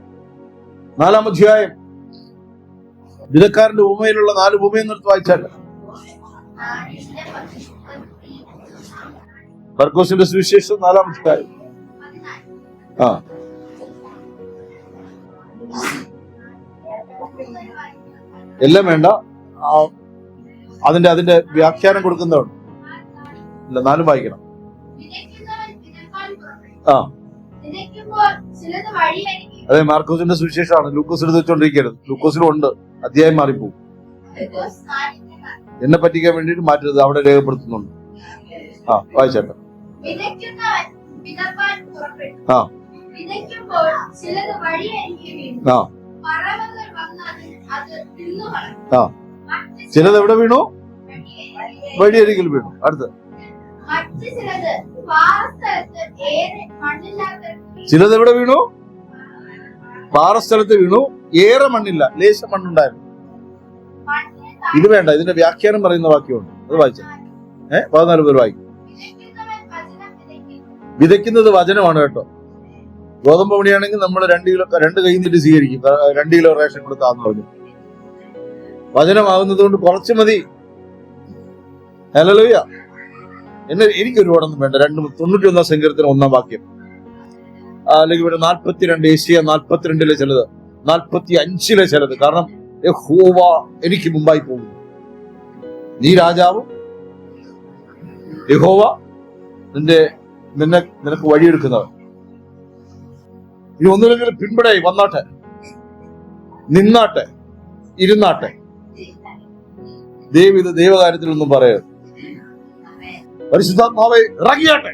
A: 4-ാം അധ്യായം, വിധക്കാരന്റെ ഉപമയിലുള്ള 4 ഉപമയെന്ന് എടുത്ത് വായിച്ചാട്ടെ. മർക്കോസിന്റെ സുവിശേഷം 4-ാം അധ്യായം. ആ എല്ലാം വേണ്ട, അതിന്റെ വ്യാഖ്യാനം കൊടുക്കുന്നതാണ്. ഇല്ല, 4 വായിക്കണം. ആ അതെ, മാർക്കോസിന്റെ സുവിശേഷമാണ്. ലൂക്കോസ് എടുത്ത് വെച്ചോണ്ടിരിക്കരുത്. ലൂക്കോസിലും ഉണ്ട്, അധ്യായം മാറിപ്പോകും. എന്നെ പറ്റിക്കാൻ വേണ്ടിട്ട് മാറ്റരുത്, അവിടെ രേഖപ്പെടുത്തുന്നുണ്ട്. ആ വായിച്ചേട്ടെ. ആ ആ ചിലത് എവിടെ വീണു? വഴിയരികിൽ വീണു. അടുത്ത് ചിലത് എവിടെ വീണു? പാറസ്ഥലത്ത് വീണു, ഏറെ മണ്ണില്ല, ലേശം മണ്ണുണ്ടായിരുന്നു. ഇത് വേണ്ട, ഇതിന്റെ വ്യാഖ്യാനം പറയുന്ന വാക്യമുണ്ട്, അത് വായിച്ച 14 പേർ വായിക്കും. വിതയ്ക്കുന്നത് വചനമാണ് കേട്ടോ. ഗോതമ്പ് മണിയാണെങ്കിൽ നമ്മൾ 2 കൈ നീട്ടി സ്വീകരിക്കും. 2 കിലോ റേഷൻ കൊടുത്താന്ന് പറഞ്ഞു. വചനമാകുന്നത് കൊണ്ട് കുറച്ച് മതി. ഹല്ലേലൂയ. എനിക്ക് ഒരുപാടൊന്നും വേണ്ട. 91-ാം സങ്കീർത്തനം 1-ാം വാക്യം, അല്ലെങ്കിൽ ഇവിടെ 42, ഏശയ്യ 42-ലെ ചിലത്, 45-ലെ ചിലത്. കാരണം യഹോവ എനിക്ക് മുമ്പായി പോകുന്നു, നീ രാജാവും, യഹോവ നിനക്ക് വഴിയെടുക്കുന്നവൻ. ഇനി ഒന്നുമില്ലെങ്കിൽ പിൻപടേ വന്നാട്ടെ, നിന്നാട്ടെ, ഇരുന്നാട്ടെ. ഇത് ദൈവകാര്യത്തിലൊന്നും പറയരുത്. പരിശുദ്ധാത്മാവെ ഇറങ്ങിയാട്ടെ.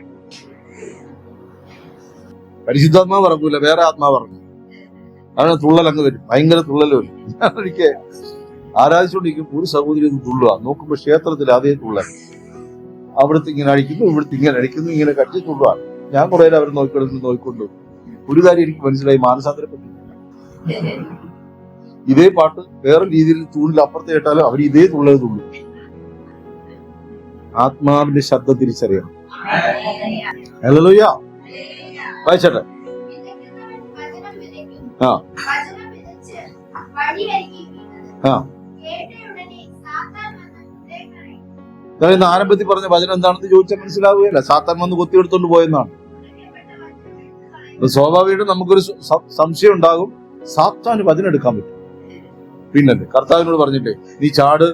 A: പരിശുദ്ധാത്മാവ് പറയൂല, വേറെ ആത്മാവ് പറഞ്ഞു. അങ്ങനെ തുള്ളലങ്ങ് വരും, ഭയങ്കര തുള്ളൽ വരും. എനിക്ക് ആരാധിച്ചുകൊണ്ടിരിക്കും, ഒരു സഹോദരി ഒന്ന് തുള്ളുക, നോക്കുമ്പോ ക്ഷേത്രത്തിൽ അതേ തുള്ളൽ. അവിടുത്തെ ഇങ്ങനെ അടിക്കുന്നു, ഇവിടുത്തെ ഇങ്ങനെ അടിക്കുന്നു, ഇങ്ങനെ കട്ടി തുള്ളുക. ഞാൻ കുറെ അവർ നോക്കിക്കൊണ്ടു ഒരു കാര്യം എനിക്ക് മനസ്സിലായി, മാനസാന്തരപ്പെട്ടില്ല. ഇതേ പാട്ട് വേറെ രീതിയിൽ തൂണിൽ അപ്പുറത്ത് കേട്ടാലും അവർ ഇതേ തുള്ളത് തുള്ളു. ആത്മാവിന്റെ ശബ്ദം തിരിച്ചറിയണം. ഹല്ലേലൂയ. വായിച്ചട്ടെ. ആ ആ ആരംഭത്തിൽ പറഞ്ഞ വചനം എന്താണെന്ന് ചോദിച്ചാൽ മനസ്സിലാവുകയല്ല. സാത്താൻ വന്ന് കൊത്തിയെടുത്തോണ്ട് പോയെന്നാണ്. സ്വാഭാവികമായിട്ടും നമുക്കൊരു സംശയം ഉണ്ടാകും, സാത്താന് വചനം എടുക്കാൻ പറ്റും. പിന്നല്ലേ കർത്താവിനോട് പറഞ്ഞിട്ടേ, നീ ചാട്,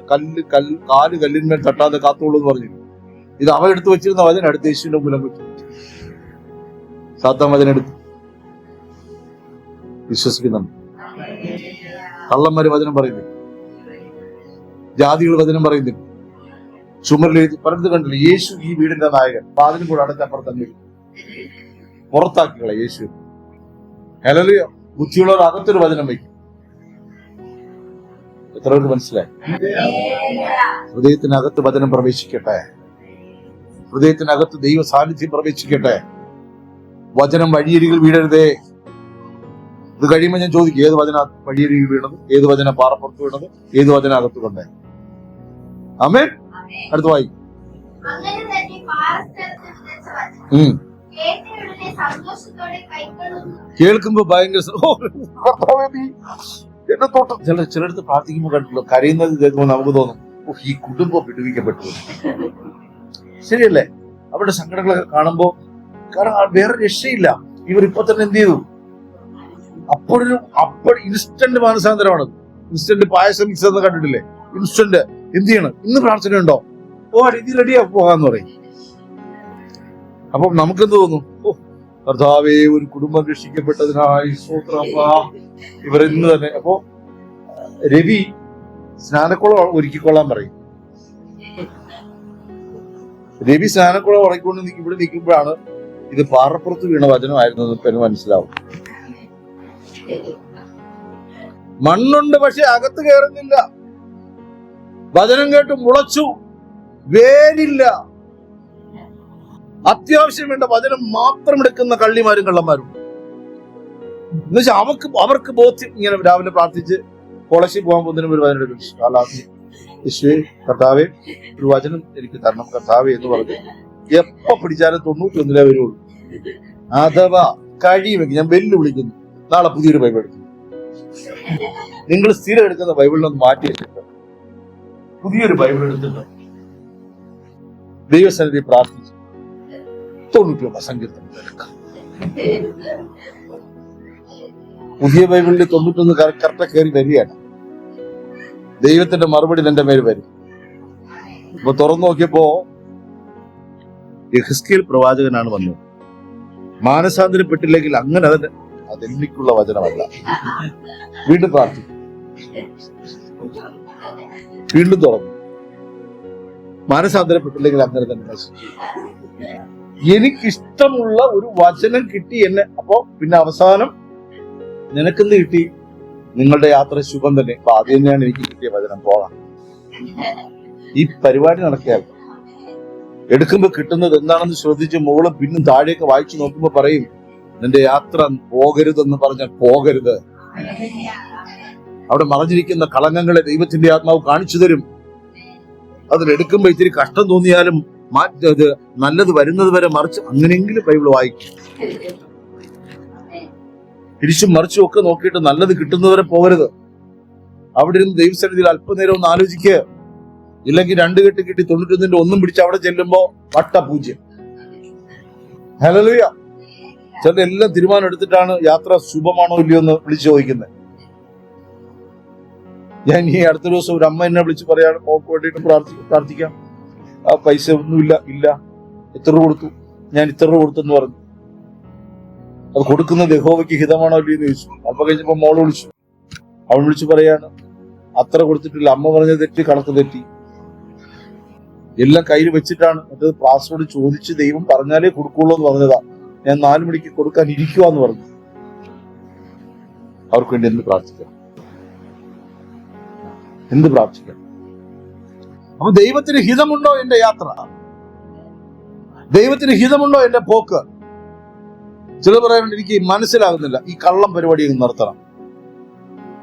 A: കാല് കല്ലിന്മേൽ തട്ടാതെ കാത്തോളൂ എന്ന് പറഞ്ഞിട്ട്. ഇത് അവ എടുത്തു വെച്ചിരുന്ന വചനം അടുത്ത യേശുവിന്റെ മുമ്പിൽ വെച്ചു. സാത്താൻ വചനം എടുത്തു. വിശ്വസിക്കുന്നുണ്ട്. കള്ളന്മാര് വചനം പറയുന്നില്ല, ജാതികൾ വചനം പറയുന്നില്ല. ചുമരിൽ പറഞ്ഞത് കണ്ടില്ല, യേശു ഈ വീടിന്റെ നായകൻ. അപ്പൊ അതിനും കൂടെ അടച്ചപ്പുറത്തന്നെ പുറത്താക്കികളെ യേശു. ഹല്ലേലൂയ. ബുദ്ധിയുള്ളവർ അകത്തൊരു വചനം വയ്ക്കും. എത്ര പേർക്ക് മനസ്സിലായി? ഹൃദയത്തിനകത്ത് വചനം പ്രവേശിക്കട്ടെ. ഹൃദയത്തിനകത്ത് ദൈവ സാന്നിധ്യം പ്രവേശിക്കട്ടെ. വചനം വഴിയരികിൽ വീഴരുതേ. ഇത് കഴിയുമ്പോൾ ഞാൻ ചോദിക്കും, ഏത് വചന വഴിയരികിൽ വീണത്, ഏത് വചന പാറപ്പുറത്ത് വീണത്, ഏത് വചന അകത്ത് കൊണ്ടേ? ആമേൻ. അടുത്ത് വായിക്കും. കേൾക്കുമ്പോ ഭയങ്കര എന്നെ തോട്ടം ചിലടത്ത് പ്രാർത്ഥിക്കുമ്പോ കണ്ടല്ലോ, കരയുന്നത് കേൾക്കുമ്പോൾ നമുക്ക് തോന്നും, ഈ കുടുംബം വിടുവിക്കപ്പെട്ടു. ശരിയല്ലേ? അവരുടെ സങ്കടങ്ങളൊക്കെ കാണുമ്പോ, കാരണം വേറെ രക്ഷയില്ല. ഇവർ ഇപ്പൊ തന്നെ എന്ത് ചെയ്തു? അപ്പോൾ ഇൻസ്റ്റന്റ് മാനസാന്തരമാണ്. ഇൻസ്റ്റന്റ് പായസം മിക്സ് എന്ന് കണ്ടിട്ടില്ലേ? ഇൻസ്റ്റന്റ് എന്ത് ചെയ്യണം? ഇന്ന് പ്രാർത്ഥന ഉണ്ടോ? ഇത് റെഡിയാ പോകാന്ന് പറയും. അപ്പം നമുക്കെന്ത് തോന്നും? കർത്താവേ, ഒരു കുടുംബം രക്ഷിക്കപ്പെട്ടതിനായി സ്തോത്രപ്പാ. ഇവരിന്ന് തന്നെ. അപ്പോ രവി സ്നാനക്കുളം ഒരുക്കിക്കൊള്ളാൻ പറയും. രവി സ്നാനക്കുളം ഉറക്കിക്കൊണ്ട് ഇവിടെ നിൽക്കുമ്പോഴാണ് ഇത് പാറപ്പുറത്ത് വീണ വചനമായിരുന്നു എന്ന് മനസ്സിലാവും. മണ്ണുണ്ട്, പക്ഷെ അകത്ത് കയറുന്നില്ല. വചനം കേട്ട് മുളച്ചു, വേരില്ല. അത്യാവശ്യം വേണ്ട വചനം മാത്രം എടുക്കുന്ന കള്ളിമാരും കള്ളന്മാരും. എന്നുവെച്ചാൽ അവർക്ക് ബോധ്യം. ഇങ്ങനെ രാവിലെ പ്രാർത്ഥിച്ച് കോളേജിൽ പോകാൻ പോകുന്നതിനും ഒരു വചനം എടുക്കും. യേശുവേ, കർത്താവേ, ഒരു വചനം എനിക്ക് തരണം കർത്താവേ എന്ന് പറഞ്ഞ് എപ്പോ പിടിച്ചാലും 91 വരുള്ളൂ. അഥവാ കഴിയുമെങ്കിൽ ഞാൻ വെല്ലുവിളിക്കുന്നു, നാളെ പുതിയൊരു ബൈബിൾ എടുക്കും. നിങ്ങൾ സ്ഥിരം എടുക്കുന്ന ബൈബിളിനൊന്ന് മാറ്റി വെച്ചിട്ട് പുതിയൊരു ബൈബിൾ എടുത്തിട്ട് ദൈവസന്നിധി പ്രാർത്ഥിച്ചു 91 സങ്കീർത്തനം എടുക്കാം. പുതിയ ബൈബിളിൽ 91 കറക്റ്റ് കയറി വരികയാണ്. ദൈവത്തിന്റെ മറുപടി നിന്റെ മേൽ വരും. ഇപ്പൊ തുറന്നു നോക്കിയപ്പോ യെഹെസ്കേൽ പ്രവാചകനാണ് വന്നത്. മാനസാന്തരപ്പെട്ടില്ലെങ്കിൽ അങ്ങനെ അതെനിക്കുള്ള വചനമല്ല. വീണ്ടും പ്രാർത്ഥിക്കും, വീണ്ടും തുറന്നു. മാനസാന്തരപ്പെട്ടില്ലെങ്കിൽ അങ്ങനെ തന്നെ നശിച്ചു. എനിക്കിഷ്ടമുള്ള ഒരു വചനം കിട്ടി എന്നെ. അപ്പോ പിന്നെ അവസാനം നിനക്കെന്ത് കിട്ടി? നിങ്ങളുടെ യാത്ര ശുഭം തന്നെ. അപ്പൊ അത് തന്നെയാണ് എനിക്ക് കിട്ടിയ വചനം. പോകാം. ഈ പരിപാടി നടക്കുകയാണ്. എടുക്കുമ്പോ കിട്ടുന്നത് എന്താണെന്ന് ശ്രദ്ധിച്ച് മുകളും പിന്നും താഴെയൊക്കെ വായിച്ചു നോക്കുമ്പോ പറയും, നിന്റെ യാത്ര പോകരുതെന്ന് പറഞ്ഞാൽ പോകരുത്. അവിടെ മറഞ്ഞിരിക്കുന്ന കളങ്കങ്ങളെ ദൈവത്തിന്റെ ആത്മാവ് കാണിച്ചു തരും. അതിലെടുക്കുമ്പോ ഇത്തിരി കഷ്ടം തോന്നിയാലും മാറ്റത് നല്ലത് വരുന്നത് വരെ മറിച്ച് അങ്ങനെയെങ്കിലും ബൈബിൾ വായിക്കും. തിരിച്ചും മറിച്ചും ഒക്കെ നോക്കിയിട്ട് നല്ലത് കിട്ടുന്നവരെ പോകരുത്. അവിടെ ഇരുന്ന് ദൈവസന്നിധിയിൽ അല്പനേരം ഒന്ന് ആലോചിക്കുക. ഇല്ലെങ്കിൽ 2 കെട്ട് കിട്ടി 91 ഒന്നും പിടിച്ച് അവിടെ ചെല്ലുമ്പോ വട്ട പൂജ്യം. ഹല്ലേലൂയ. ചില എല്ലാം തീരുമാനം എടുത്തിട്ടാണ് യാത്ര ശുഭമാണോ ഇല്ലയോ എന്ന് വിളിച്ചു ചോദിക്കുന്നത്. ഞാൻ ഈ അടുത്ത ദിവസം ഒരു അമ്മ എന്നെ വിളിച്ച് പറയാണ്, മോൾക്ക് വേണ്ടിയിട്ട് പ്രാർത്ഥിക്കാം. ആ പൈസ ഒന്നുമില്ല. ഇല്ല. എത്ര രൂപ കൊടുത്തു? ഞാൻ ഇത്ര രൂപ കൊടുത്തെന്ന് പറഞ്ഞു. അത് കൊടുക്കുന്നത് യഹോവയ്ക്ക് ഹിതമാണോ ഇല്ലയോ എന്ന് ചോദിച്ചു. അപ്പൊ കഴിഞ്ഞപ്പോ മോള് വിളിച്ചു. അവൾ വിളിച്ചു പറയാണ്, അത്ര കൊടുത്തിട്ടില്ല. അമ്മ പറഞ്ഞത് തെറ്റി, കണക്ക് തെറ്റി. എല്ലാം കയ്യിൽ വെച്ചിട്ടാണ്. മറ്റേത് പാസ്വേഡ് ചോദിച്ച് ദൈവം പറഞ്ഞാലേ കൊടുക്കുള്ളൂ എന്ന് പറഞ്ഞതാ. ഞാൻ 4 മണിക്ക് കൊടുക്കാൻ ഇരിക്കുവാന്ന് പറഞ്ഞു. അവർക്ക് വേണ്ടി എന്ത് പ്രാർത്ഥിക്കാം? എന്ത് പ്രാർത്ഥിക്കാം? അപ്പൊ ദൈവത്തിന് ഹിതമുണ്ടോ എന്റെ യാത്ര? ദൈവത്തിന് ഹിതമുണ്ടോ എന്റെ പോക്ക്? ചില പറയാനുണ്ട്, എനിക്ക് മനസ്സിലാകുന്നില്ല, ഈ കള്ളം പരിപാടി നിർത്തണം.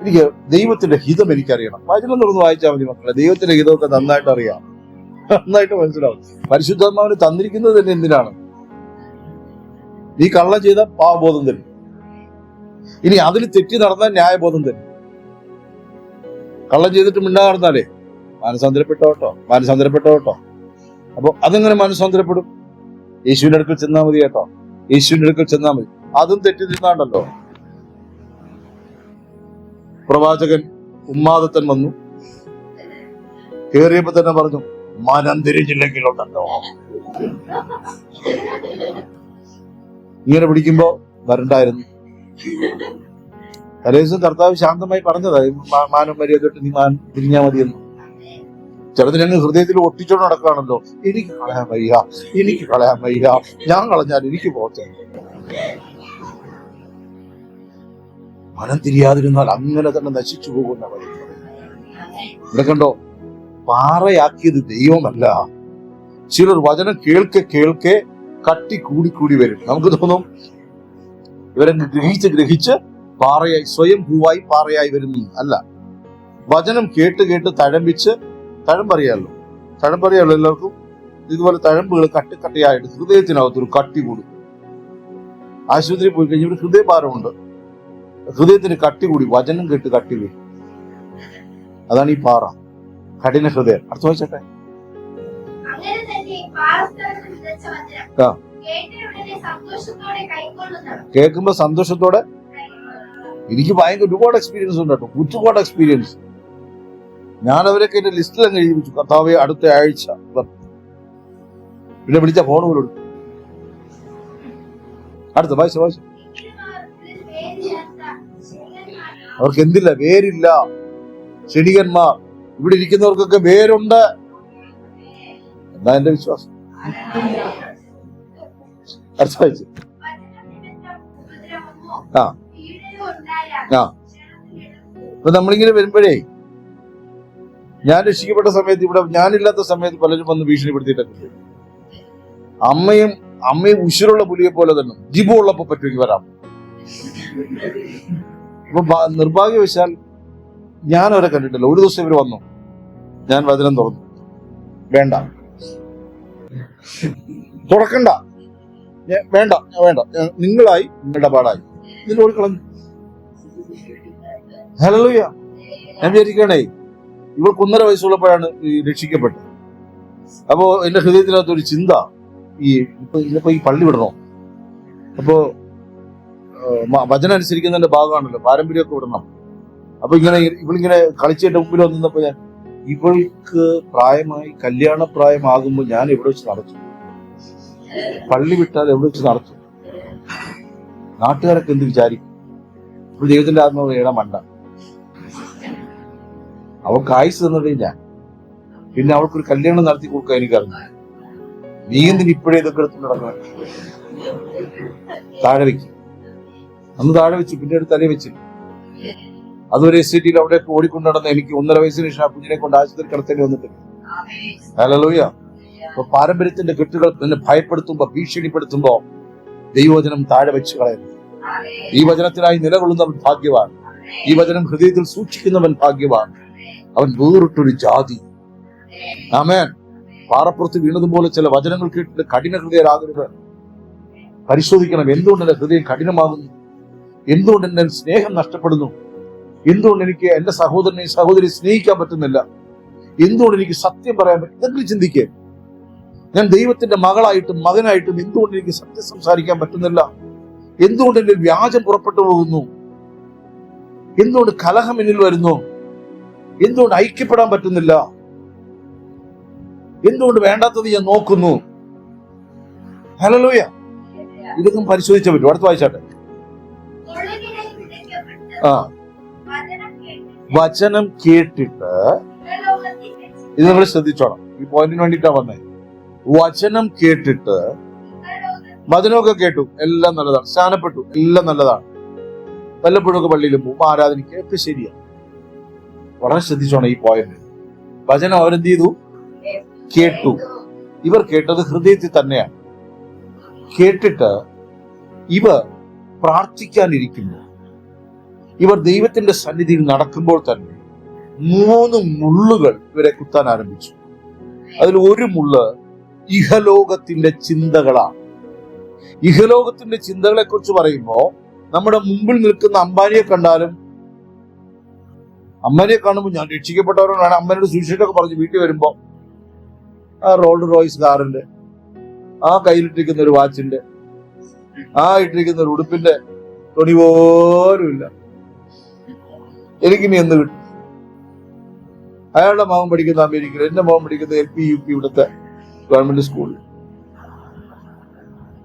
A: എനിക്ക് ദൈവത്തിന്റെ ഹിതം എനിക്കറിയണം. വചനം തുറന്ന് വായിച്ചാൽ മതി മക്കളെ. ദൈവത്തിന്റെ ഹിതമൊക്കെ നന്നായിട്ട് അറിയാം, നന്നായിട്ട് മനസ്സിലാവും. പരിശുദ്ധാത്മാവിന് തന്നിരിക്കുന്നത് തന്നെ എന്തിനാണ്? നീ കള്ളം ചെയ്ത പാവബോധം തരും. ഇനി അതിൽ തെറ്റി നടന്നാൽ ന്യായബോധം തരും. കള്ളം ചെയ്തിട്ട് മിണ്ടാ നടന്നാലേ മാനസാന്തരപ്പെട്ടോ. അപ്പൊ അതെങ്ങനെ മാനസാന്തരപ്പെടും? യേശുവിന്റെ അടുക്കൽ ചെന്നാൽ മതി കേട്ടോ. യേശുവിന്റെ അടുക്കൽ ചെന്നാൽ മതി. അതും തെറ്റി നിന്നാണ്ടല്ലോ. പ്രവാചകൻ ഉമ്മാദത്തൻ വന്നു, കേറിയപ്പോ തന്നെ പറഞ്ഞു, മനം തിരിഞ്ഞില്ലെങ്കിലുണ്ടല്ലോ. ഇങ്ങനെ പിടിക്കുമ്പോ വരണ്ടായിരുന്നു. തലേദിവസം കർത്താവ് ശാന്തമായി പറഞ്ഞതാ, മാനം മര്യാദയിട്ട് നീ തിരിഞ്ഞാ മതിയെന്ന്. ചിലതിനങ്ങ് ഹൃദയത്തിൽ ഒട്ടിച്ചോണ്ട് നടക്കുകയാണല്ലോ. എനിക്ക് കളയാൻ വയ്യ, ഞാൻ കളഞ്ഞാൽ എനിക്ക് പോകട്ടെ. മനം തിരിയാതിരുന്നാൽ അങ്ങനെ തന്നെ നശിച്ചു പോകുന്ന വഴി. ഇവിടെ കണ്ടോ, പാറയാക്കിയത് ദൈവമല്ല. ചിലർ വചനം കേൾക്കെ കേൾക്കെ കട്ടി കൂടി വരും. നമുക്ക് തോന്നും ഇവരങ്ങ് ഗ്രഹിച്ച് പാറയായി, സ്വയം ഭൂവായി പാറയായി വരുന്നു. അല്ല, വചനം കേട്ട് തഴമ്പറിയാലോ എല്ലാവർക്കും. ഇതുപോലെ തഴമ്പുകൾ കട്ടിയായിട്ട് ഹൃദയത്തിനകത്തൊരു കട്ടി കൂടും. ആശുപത്രിയിൽ പോയി കഴിഞ്ഞാൽ ഒരു ഹൃദയഭാരമുണ്ട്, ഹൃദയത്തിന് കട്ടി കൂടി, വചനം കേട്ട് കട്ടി വരും. അതാണ് ഈ പാറ, കഠിന ഹൃദയം. അടുത്ത വായിച്ചട്ടെ. കേൾക്കുമ്പോ സന്തോഷത്തോടെ. എനിക്ക് ഭയങ്കര ഒരുപാട് എക്സ്പീരിയൻസ് ഉണ്ട് കേട്ടോ, ഒരുപാട് എക്സ്പീരിയൻസ്. ഞാൻ അവരൊക്കെ എന്റെ ലിസ്റ്റിലങ്ങ് എഴുതി വെച്ചു, കർത്താവേ അടുത്ത ആഴ്ച. പിന്നെ വിളിച്ച ഫോൺ പോലും എടുക്കും. അടുത്ത വായിച്ചു. അവർക്ക് എന്തില്ല? വേരില്ല. ക്ഷണികന്മാർ. ഇവിടെ ഇരിക്കുന്നവർക്കൊക്കെ വേരുണ്ട്. എന്താ എന്റെ വിശ്വാസം? അടുത്ത വായിച്ചു. അപ്പൊ നമ്മളിങ്ങനെ വരുമ്പോഴേ, ഞാൻ രക്ഷിക്കപ്പെട്ട സമയത്ത് ഇവിടെ ഞാനില്ലാത്ത സമയത്ത് പലരും വന്ന് ഭീഷണിപ്പെടുത്തിയിട്ടൊക്കെ, അമ്മയും ഉശിരുള്ള പുലിയെ പോലെ തന്നെ ജിബു ഉള്ളപ്പോ പറ്റുമെങ്കിൽ വരാം. അപ്പൊ നിർഭാഗ്യവശാൽ ഞാൻ അവരെ കണ്ടിട്ടില്ല. ഒരു ദിവസം ഇവര് വന്നു, ഞാൻ വചനം തുറന്നു, വേണ്ട തുറക്കണ്ട, വേണ്ട നിങ്ങളായി, നിങ്ങളുടെ പാടായി, ഇതിൽ ഓടിക്കളഞ്ഞു. ഹല്ലേലൂയ. ഞാൻ വിചാരിക്കണേ, ഇവൾക്ക് 1.5 വയസ്സുള്ളപ്പോഴാണ് രക്ഷിക്കപ്പെട്ടത്. അപ്പോ എന്റെ ഹൃദയത്തിനകത്തൊരു ചിന്ത, ഇന്നിപ്പോ ഈ പള്ളി വിടണോ? അപ്പോ വചനം അനുസരിക്കുന്നതിന്റെ ഭാഗമാണല്ലോ, പാരമ്പര്യമൊക്കെ വിടണം. അപ്പൊ ഇവളിങ്ങനെ കളിച്ചതിന്റെ മുമ്പിൽ വന്നപ്പോ ഇവൾക്ക് പ്രായമായി, കല്യാണ പ്രായമാകുമ്പോൾ ഞാൻ എവിടെ വെച്ച് നടത്തും? പള്ളി വിട്ടാൽ എവിടെ വെച്ച് നടത്തും? നാട്ടുകാരൊക്കെ എന്ത് വിചാരിക്കും? ഇപ്പോൾ ദൈവത്തിന്റെ ആത്മാവ് ഏടാ മണ്ട. അവൾക്ക് ആയുസ് തന്നതേ ഞാൻ. പിന്നെ അവൾക്കൊരു കല്യാണം നടത്തി കൊടുക്കാൻ എനിക്കറിഞ്ഞു. നീ എന്തിന് ഇപ്പോഴേ ഇതൊക്കെ എടുത്ത് നടക്കണം? താഴെ വെക്കും. അന്ന് താഴെ വെച്ചു, പിന്നെ എടുത്ത് തലേ വെച്ചില്ല. അതൊരു എസ്റ്റേറ്റിൽ അവിടെയൊക്കെ ഓടിക്കൊണ്ട് നടന്ന എനിക്ക് 1.5 വയസ്സിന് ശേഷം ആ കുഞ്ഞിനെ കൊണ്ട് ആശുപത്രി കിടത്തേണ്ടി വന്നിട്ടില്ല. ഹല്ലേലൂയ. അപ്പൊ പാരമ്പര്യത്തിന്റെ കെട്ടുകൾ നിന്നെ ഭയപ്പെടുത്തുമ്പോ, ഭീഷണിപ്പെടുത്തുമ്പോ ദൈവവചനം താഴെ വെച്ച് കളയുന്നു. ഈ വചനത്തിനായി നിലകൊള്ളുന്നവൻ ഭാഗ്യവാൻ. ഈ വചനം ഹൃദയത്തിൽ സൂക്ഷിക്കുന്നവൻ ഭാഗ്യവാൻ. അവൻ വേറിട്ടൊരു ജാതി. ആമേൻ. പാറപ്പുറത്ത് വീണതുപോലെ ചില വചനങ്ങൾ കേട്ടിട്ട് കഠിന ഹൃദയരാകരുത്. പരിശോധിക്കണം, എന്തുകൊണ്ട് എന്റെ ഹൃദയം കഠിനമാകുന്നു? എന്തുകൊണ്ട് എന്റെ സ്നേഹം നഷ്ടപ്പെടുന്നു? എന്തുകൊണ്ട് എനിക്ക് എന്റെ സഹോദരനെ സഹോദരി സ്നേഹിക്കാൻ പറ്റുന്നില്ല? എന്തുകൊണ്ട് എനിക്ക് സത്യം പറയാൻ പറ്റും? ഇതൊക്കെ ചിന്തിക്കേ. ഞാൻ ദൈവത്തിന്റെ മകളായിട്ടും മകനായിട്ടും എന്തുകൊണ്ട് എനിക്ക് സത്യം സംസാരിക്കാൻ പറ്റുന്നില്ല? എന്തുകൊണ്ട് എന്റെ വ്യാജം പുറപ്പെട്ടു പോകുന്നു? എന്തുകൊണ്ട് കലഹം എന്നിൽ വരുന്നു? എന്തുകൊണ്ട് ഐക്യപ്പെടാൻ പറ്റുന്നില്ല? എന്തുകൊണ്ട് വേണ്ടാത്തത് ഞാൻ നോക്കുന്നു? ഹല്ലേലൂയ. ഇതൊക്കെ പരിശോധിച്ചാൽ പറ്റും. അടുത്ത വായിച്ചാട്ടെ. വചനം കേട്ടിട്ട്, ഇത് നിങ്ങൾ ശ്രദ്ധിച്ചോണം, ഈ പോയിന്റിന് വേണ്ടിയിട്ടാ വന്നേ. വചനം കേട്ടിട്ട്, വചനമൊക്കെ കേട്ടു, എല്ലാം നല്ലതാണ്, സ്നാനപ്പെട്ടു, എല്ലാം നല്ലതാണ്, വല്ലപ്പോഴൊക്കെ പള്ളിയിലും പോകും, ആരാധനയ്ക്ക് ഒക്കെ ശരിയാണ്. വളരെ ശ്രദ്ധിച്ചോണം ഈ പോയിന്റ്. വചനം അവരെന്ത് ചെയ്തു? കേട്ടു. ഇവർ കേട്ടത് ഹൃദയത്തിൽ തന്നെയാണ്. കേട്ടിട്ട് ഇവർ പ്രാർത്ഥിക്കാനിരിക്കുന്നു. ഇവർ ദൈവത്തിന്റെ സന്നിധിയിൽ നടക്കുമ്പോൾ തന്നെ 3 മുള്ളുകൾ ഇവരെ കുത്താൻ ആരംഭിച്ചു. അതിൽ ഒരു മുള്ള് ഇഹലോകത്തിന്റെ ചിന്തകളാണ്. ഇഹലോകത്തിന്റെ ചിന്തകളെ കുറിച്ച് പറയുമ്പോൾ നമ്മുടെ മുമ്പിൽ നിൽക്കുന്ന അംബാനിയെ കണ്ടാലും, അമ്മനെ കാണുമ്പോൾ ഞാൻ രക്ഷിക്കപ്പെട്ടവരോടാണ് അമ്മയുടെ സുവിശേഷമൊക്കെ പറഞ്ഞ് വീട്ടിൽ വരുമ്പോ ആ റോൾഡ് റോയ്സ് കാറിന്റെ, ആ കയ്യിലിട്ടിരിക്കുന്ന ഒരു വാച്ചിന്റെ, ആ ഇട്ടിരിക്കുന്ന ഒരു ഉടുപ്പിന്റെ തുണി പോലും ഇല്ല. എനിക്കിനി എന്ത് കിട്ടും? അയാളുടെ മകൻ പഠിക്കുന്ന അമേരിക്കയിൽ, എന്റെ മകൻ പഠിക്കുന്ന LP UP ഇവിടുത്തെ ഗവൺമെന്റ് സ്കൂളിൽ.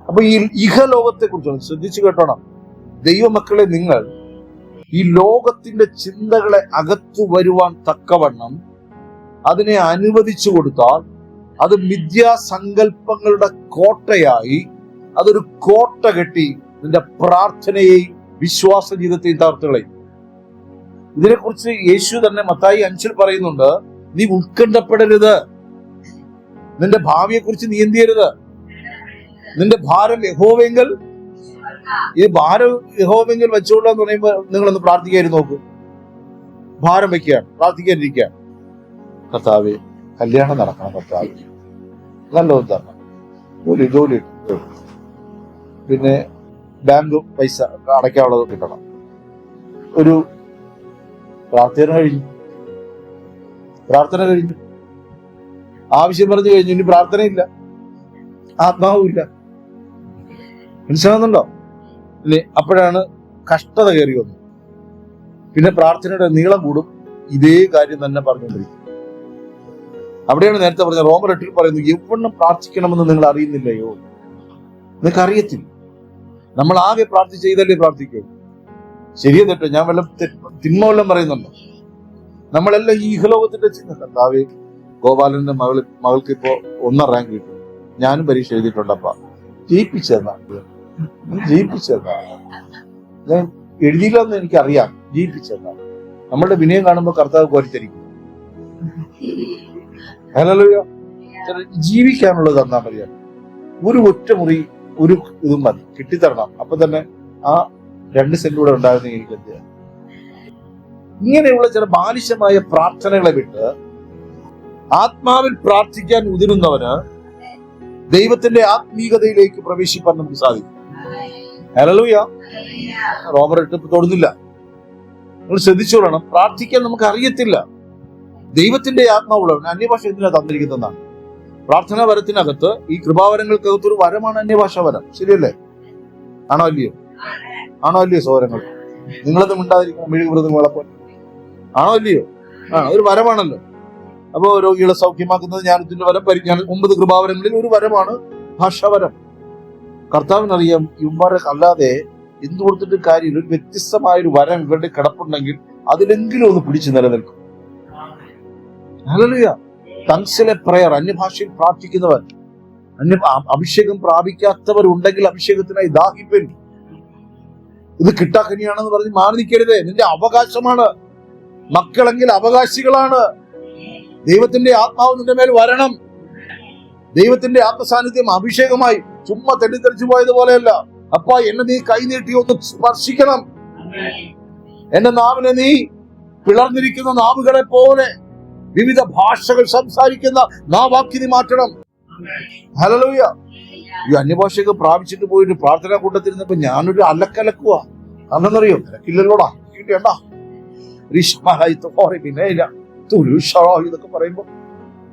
A: അപ്പൊ ഈ ഇഹലോകത്തെ കുറിച്ചാണ്. ശ്രദ്ധിച്ചു കേട്ടോണം ദൈവമക്കളെ, നിങ്ങൾ ഈ ലോകത്തിന്റെ ചിന്തകളെ അകത്തു വരുവാൻ തക്കവണ്ണം അതിനെ അനുവദിച്ചു കൊടുത്താൽ അത് മിഥ്യാസങ്കല്പങ്ങളുടെ കോട്ടയായി, അതൊരു കോട്ട കെട്ടി നിന്റെ പ്രാർത്ഥനയെയും വിശ്വാസ ജീവിതത്തെയും തകർത്തുകളയും. ഇതിനെക്കുറിച്ച് യേശു തന്നെ മത്തായി 5 പറയുന്നുണ്ട്, നീ ഉത്കണ്ഠപ്പെടരുത്, നിന്റെ ഭാവിയെ കുറിച്ച് നീ എന്ത് ചെയ്യരുത്, നിന്റെ ഭാരം യഹോവെങ്കിൽ, ഈ ഭാരം യഹോവെങ്കിൽ വെച്ചോളാന്ന് പറയുമ്പോ നിങ്ങളൊന്ന് പ്രാർത്ഥിക്കാതിരുന്ന് നോക്കൂ. ഭാരം വെക്കുകയാണ്, പ്രാർത്ഥിക്കാതിരിക്കുകയാണ്. കർത്താവേ, കല്യാണം നടക്കണം, കർത്താവ് നല്ലത് തരണം, ജോലി പിന്നെ ബാങ്ക് പൈസ അടയ്ക്കാനുള്ളത് കിട്ടണം. ഒരു പ്രാർത്ഥന കഴിഞ്ഞു, ആവശ്യം പറഞ്ഞു കഴിഞ്ഞു, ഇനി പ്രാർത്ഥനയില്ല, ആത്മാവുമില്ല. മനസ്സിലാകുന്നുണ്ടോ? അല്ലേ? അപ്പോഴാണ് കഷ്ടത കയറി വന്നു. പിന്നെ പ്രാർത്ഥനയുടെ നീളം കൂടും, ഇതേ കാര്യം തന്നെ പറഞ്ഞുകൊണ്ടിരിക്കും. അവിടെയാണ് നേരത്തെ പറഞ്ഞ റോമർ 8 പറയുന്നു, എവണ്ണം പ്രാർത്ഥിക്കണമെന്ന് നിങ്ങൾ അറിയുന്നില്ലയോ? നിങ്ങൾക്ക് അറിയത്തില്ല. നമ്മൾ ആകെ പ്രാർത്ഥിച്ച് ചെയ്തല്ലേ പ്രാർത്ഥിക്കൂ. ശരിയോ തെറ്റോ? ഞാൻ വല്ല തിന്മ വല്ലതും പറയുന്നുണ്ടോ? നമ്മളെല്ലാം ഈ ഇഹലോകത്തിന്റെ ചിന്ത. കർത്താവേ, ഗോപാലന്റെ മകൾക്ക് ഇപ്പോ 1 റാങ്ക് കിട്ടും, ഞാനും പരീക്ഷ എഴുതിയിട്ടുണ്ടപ്പാ, ജയിപ്പിച്ചെന്നാ. ഞാൻ എഴുതിയില്ലെന്ന് എനിക്കറിയാം, ജയിപ്പിച്ചെന്നാ. നമ്മളുടെ വിനയം കാണുമ്പോൾ കർത്താവ് കോരിത്തരിക്കും. ഹല്ലേലൂയ. ജീവിക്കാനുള്ളത് തന്നാ മതിയാണ്. ഒരു ഒറ്റമുറി ഒരു ഇതും മതി, കിട്ടിത്തരണം. അപ്പൊ തന്നെ ആ 2 സെന്റ് കൂടെ ഉണ്ടാകുന്ന എനിക്ക് എന്ത്? ഇങ്ങനെയുള്ള ചില ബാലിശമായ പ്രാർത്ഥനകളെ വിട്ട് ആത്മാവിൽ പ്രാർത്ഥിക്കാൻ ഉതിരുന്നവന് ദൈവത്തിന്റെ ആത്മീയതയിലേക്ക് പ്രവേശിപ്പാൻ നമുക്ക് സാധിക്കും. ഹല്ലേലൂയ. റോമർ 8 തൊടുന്നില്ല. നിങ്ങൾ ശ്രദ്ധിച്ചോളണം, പ്രാർത്ഥിക്കാൻ നമുക്ക് അറിയത്തില്ല. ദൈവത്തിന്റെ ആത്മാവുള്ളവൻ അന്യഭാഷ എന്തിനാ തന്നിരിക്കുന്നതാണ്? പ്രാർത്ഥനാ വരത്തിനകത്ത്, ഈ കൃപാവരങ്ങൾക്കകത്ത് ഒരു വരമാണ് അന്യഭാഷ വരം. ശരിയല്ലേ? ആണോ അല്ലയോ സഹോദരങ്ങൾ? നിങ്ങളത് മിണ്ടാതിരിക്കണം, മെഴുകുമൃതങ്ങളെപ്പോലെ. ആണോ അല്ലയോ? ഒരു വരമാണല്ലോ. അപ്പോ രോഗികളെ സൗഖ്യമാക്കുന്നത് ജ്ഞാനത്തിന്റെ വരം, പരിജ്ഞാനം, 9 കൃപാവരങ്ങളിൽ ഒരു വരമാണ് ഭാഷാവരം. കർത്താവിനറിയാം ഇവന്മാരെ അല്ലാതെ എന്ത് കൊടുത്തിട്ട് കാര്യമില്ല. ഒരു വ്യത്യസ്തമായൊരു വരം ഇവരുടെ കിടപ്പുണ്ടെങ്കിൽ അതിലെങ്കിലും ഒന്ന് പിടിച്ചു നിലനിൽക്കും. ഹല്ലേലൂയ. ടങ്സിലെ പ്രയർ, അന്യഭാഷയിൽ പ്രാർത്ഥിക്കുന്നവർ, അഭിഷേകം പ്രാപിക്കാത്തവരുണ്ടെങ്കിൽ അഭിഷേകത്തിനായി ദാഹിപ്പൻ. ഇത് കിട്ടാക്കനിയാണെന്ന് പറഞ്ഞ് മാറി നിൽക്കരുതേ. നിന്റെ അവകാശമാണ്. മക്കളെങ്കിൽ അവകാശികളാണ്. ദൈവത്തിന്റെ ആത്മാവ് നിന്റെ മേൽ വരണം. ദൈവത്തിന്റെ ആത്മസാന്നിധ്യം അഭിഷേകമായി ചുമ്മാ തെറ്റിദ്ധരിച്ചു പോയതുപോലെയല്ല. അപ്പാ, എന്നെ നീ കൈനീട്ടി ഒന്ന് സ്പർശിക്കണം. എന്റെ നാവിനെ നീ പിളർന്നിരിക്കുന്ന നാവുകളെ പോലെ വിവിധ ഭാഷകൾ സംസാരിക്കുന്ന നാവാക്കി നീ മാറ്റണം. ഹല്ലേലൂയ. ഈ അന്യഭാഷയൊക്കെ പ്രാപിച്ചിട്ട് പോയിട്ട് പ്രാർത്ഥനാ കൂട്ടത്തിരുന്നപ്പോ ഞാനൊരു അലക്കലക്കുവാ. അന്നെന്നറിയോ? ഇല്ലല്ലോടാ, കിട്ടിയണ്ടാ പിന്നെ ഇല്ല ഇതൊക്കെ പറയുമ്പോ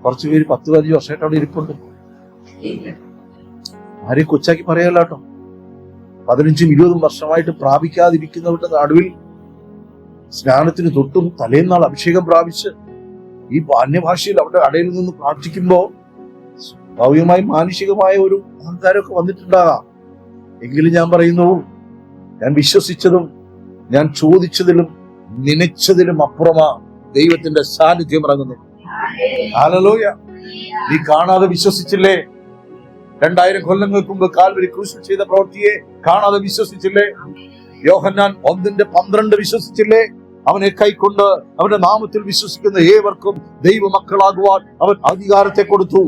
A: കുറച്ചു പേര് 10-15 വർഷമായിട്ട് അവിടെ ഇരിപ്പുണ്ട്. ആരെയും കൊച്ചാക്കി പറയല്ല കേട്ടോ. 15-20 വർഷമായിട്ട് പ്രാപിക്കാതിരിക്കുന്നവരുടെ നടുവിൽ സ്നാനത്തിന് തൊട്ടും തലേന്നാൾ അഭിഷേകം പ്രാപിച്ച് ഈ അന്യഭാഷയിൽ അവിടെ അടയിൽ നിന്ന് പ്രാർത്ഥിക്കുമ്പോ സ്വാഭാവികമായി മാനുഷികമായ ഒരു അഹങ്കാരമൊക്കെ വന്നിട്ടുണ്ടാകാം. എങ്കിലും ഞാൻ പറയുന്നു, ഞാൻ വിശ്വസിച്ചതും ഞാൻ ചോദിച്ചതിലും നനച്ചതിലും അപ്പുറമാ ദൈവത്തിന്റെ സാന്നിധ്യം ഇറങ്ങുന്നു. ഹല്ലേലൂയ. നീ കാണാതെ വിശ്വസിച്ചില്ലേ? 2000 കൊല്ലങ്ങൾക്ക് മുമ്പ് കാൽവരി ക്രൂശിൽ ചെയ്ത പ്രവൃത്തിയെ കാണാതെ വിശ്വസിച്ചില്ലേ? യോഹന്നാൻ 1:12 വിശ്വസിച്ചില്ലേ? അവനെ കൈക്കൊണ്ട് അവന്റെ നാമത്തിൽ വിശ്വസിക്കുന്ന ഏവർക്കും ദൈവമക്കളാകുവാൻ അവൻ അധികാരത്തെ കൊടുത്തു.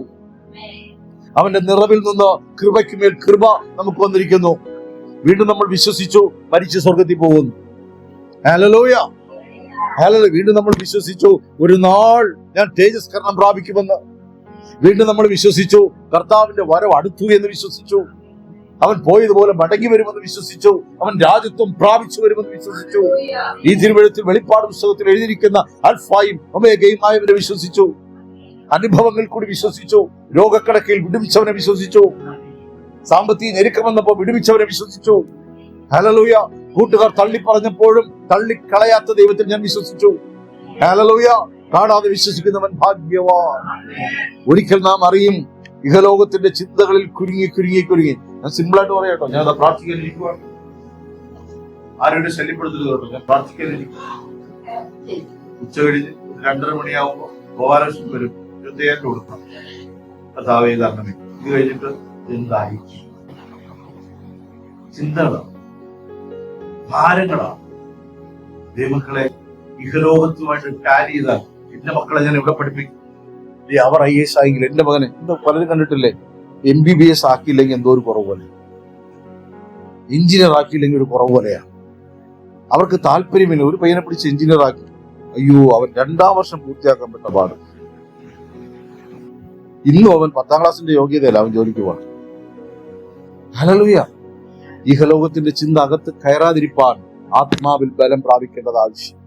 A: അവന്റെ നിറവിൽ നിന്ന് കൃപയ്ക്കുമേൽ കൃപ നമുക്ക് വന്നിരിക്കുന്നു. വീണ്ടും നമ്മൾ വിശ്വസിച്ചു, മരിച്ച് സ്വർഗത്തിൽ പോകുന്നു. ഹല്ലേലൂയ. ഹല്ലേലൂയ. വീണ്ടും നമ്മൾ വിശ്വസിച്ചു, ഒരു നാൾ ഞാൻ തേജസ്കരണം പ്രാപിക്കുമെന്ന്. വീണ്ടും നമ്മൾ വിശ്വസിച്ചു, കർത്താവിന്റെ വരവ് അടുത്തു എന്ന് വിശ്വസിച്ചു. അവൻ പോയതുപോലെ മടങ്ങി വരുമെന്ന് വിശ്വസിച്ചു. അവൻ രാജ്യത്വം പ്രാപിച്ചു വരുമെന്ന് വിശ്വസിച്ചു. ഈ തിരുവെഴുത്തിൽ വെളിപ്പാട് പുസ്തകത്തിൽ എഴുതിയിരിക്കുന്ന അൽഫായും ഒമേഗയും ആയവനെ വിശ്വസിച്ചു. അനുഭവങ്ങൾ കൂടി വിശ്വസിച്ചു. രോഗക്കിടക്കയിൽ വിടുവിച്ചവനെ വിശ്വസിച്ചു. സാമ്പത്തിക ഞെരുക്കം വന്നപ്പോൾ വിടുവിച്ചവനെ വിശ്വസിച്ചു. ഹല്ലേലൂയ. കൂട്ടുകാർ തള്ളി പറഞ്ഞപ്പോഴും തള്ളിക്കളയാത്ത ദൈവത്തിൽ ഞാൻ വിശ്വസിച്ചു. ഹല്ലേലൂയ. കാണാതെ വിശ്വസിക്കുന്നവൻ ഭാഗ്യവാൻ. ഒരിക്കൽ നാം അറിയും, ഇഹലോകത്തിന്റെ ചിന്തകളിൽ കുരുങ്ങി. ഞാൻ സിമ്പിളായിട്ട് പറയാം കേട്ടോ. ഞാൻ പ്രാർത്ഥിക്കാനിരിക്കുവാണ്. ആരോട് ശല്യപ്പെടുത്തരുത് കേട്ടോ. ഞാൻ പ്രാർത്ഥിക്കാനിരിക്കും. ഉച്ച കഴിഞ്ഞ് 2:30 മണിയാവുമ്പോ ഗോപാലകൃഷ്ണൻ വരും. 27 കൊടുക്കണം. കർത്താവേ തരണമേ. ഇത് കഴിഞ്ഞിട്ട് എന്തായി ചിന്തകളാണ്. ഭാരങ്ങളാണ്. ദൈവമക്കളെ, ഇഹലോകത്തുമായിട്ട് ടാലി ചെയ്താൽ എന്റെ മക്കളെ ഞാൻ ഇവിടെ പഠിപ്പിക്കും. അവർ IAS ആയെങ്കിൽ എന്റെ മകനെ എന്തോ പലരും കണ്ടിട്ടില്ലേ, MBBS ആക്കിയില്ലെങ്കിൽ എന്തോ ഒരു കുറവ് പോലെ, എഞ്ചിനീയർ ആക്കിയില്ലെങ്കിൽ ഒരു കുറവ് പോലെയാണ്. അവർക്ക് താല്പര്യമില്ല. ഒരു പയ്യനെ പിടിച്ച് എഞ്ചിനീയർ ആക്കി, അയ്യോ അവൻ 2ാം വർഷം പൂർത്തിയാക്കാൻ പെട്ട പാട്. ഇന്നും അവൻ 10ാം ക്ലാസിന്റെ യോഗ്യതയല്ല, അവൻ ജോലിക്ക് പോകണം. ഹല്ലേലൂയ. ഇഹലോകത്തിന്റെ ചിന്ത അകത്ത് കയറാതിരിപ്പാൻ ആത്മാവിൽ ബലം പ്രാപിക്കേണ്ടത് ആവശ്യം.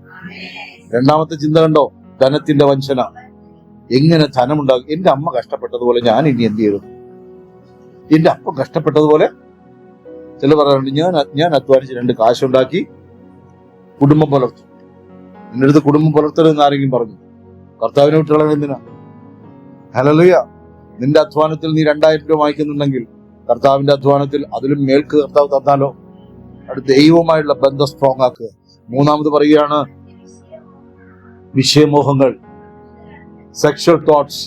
A: 2ാമത്തെ ചിന്ത കണ്ടോ, ധനത്തിന്റെ വഞ്ചന. എങ്ങനെ ധനമുണ്ടാകും? എന്റെ അമ്മ കഷ്ടപ്പെട്ടതുപോലെ ഞാൻ ഇനി എന്ത് ചെയ്തു? എന്റെ അപ്പം കഷ്ടപ്പെട്ടതുപോലെ ചില പറയാറുണ്ട്, ഞാൻ അധ്വാനിച്ച് 2 കാശുണ്ടാക്കി കുടുംബം പുലർത്തും. നിന്റെ അടുത്ത് കുടുംബം പുലർത്തരുതെന്ന് ആരെങ്കിലും പറഞ്ഞു? കർത്താവിനെ വിട്ടുകളെ എന്തിനാ? ഹല്ലേലൂയ. നിന്റെ അധ്വാനത്തിൽ നീ 2000 രൂപ വാങ്ങിക്കുന്നുണ്ടെങ്കിൽ കർത്താവിന്റെ അധ്വാനത്തിൽ അതിലും മേൽക്ക് കർത്താവ് തന്നാലോ? അത് ദൈവവുമായുള്ള ബന്ധം സ്ട്രോങ് ആക്കുക. 3ാമത് പറയുകയാണ് വിഷയമോഹങ്ങൾ, സെക്ഷൽ തോട്ട്സ്,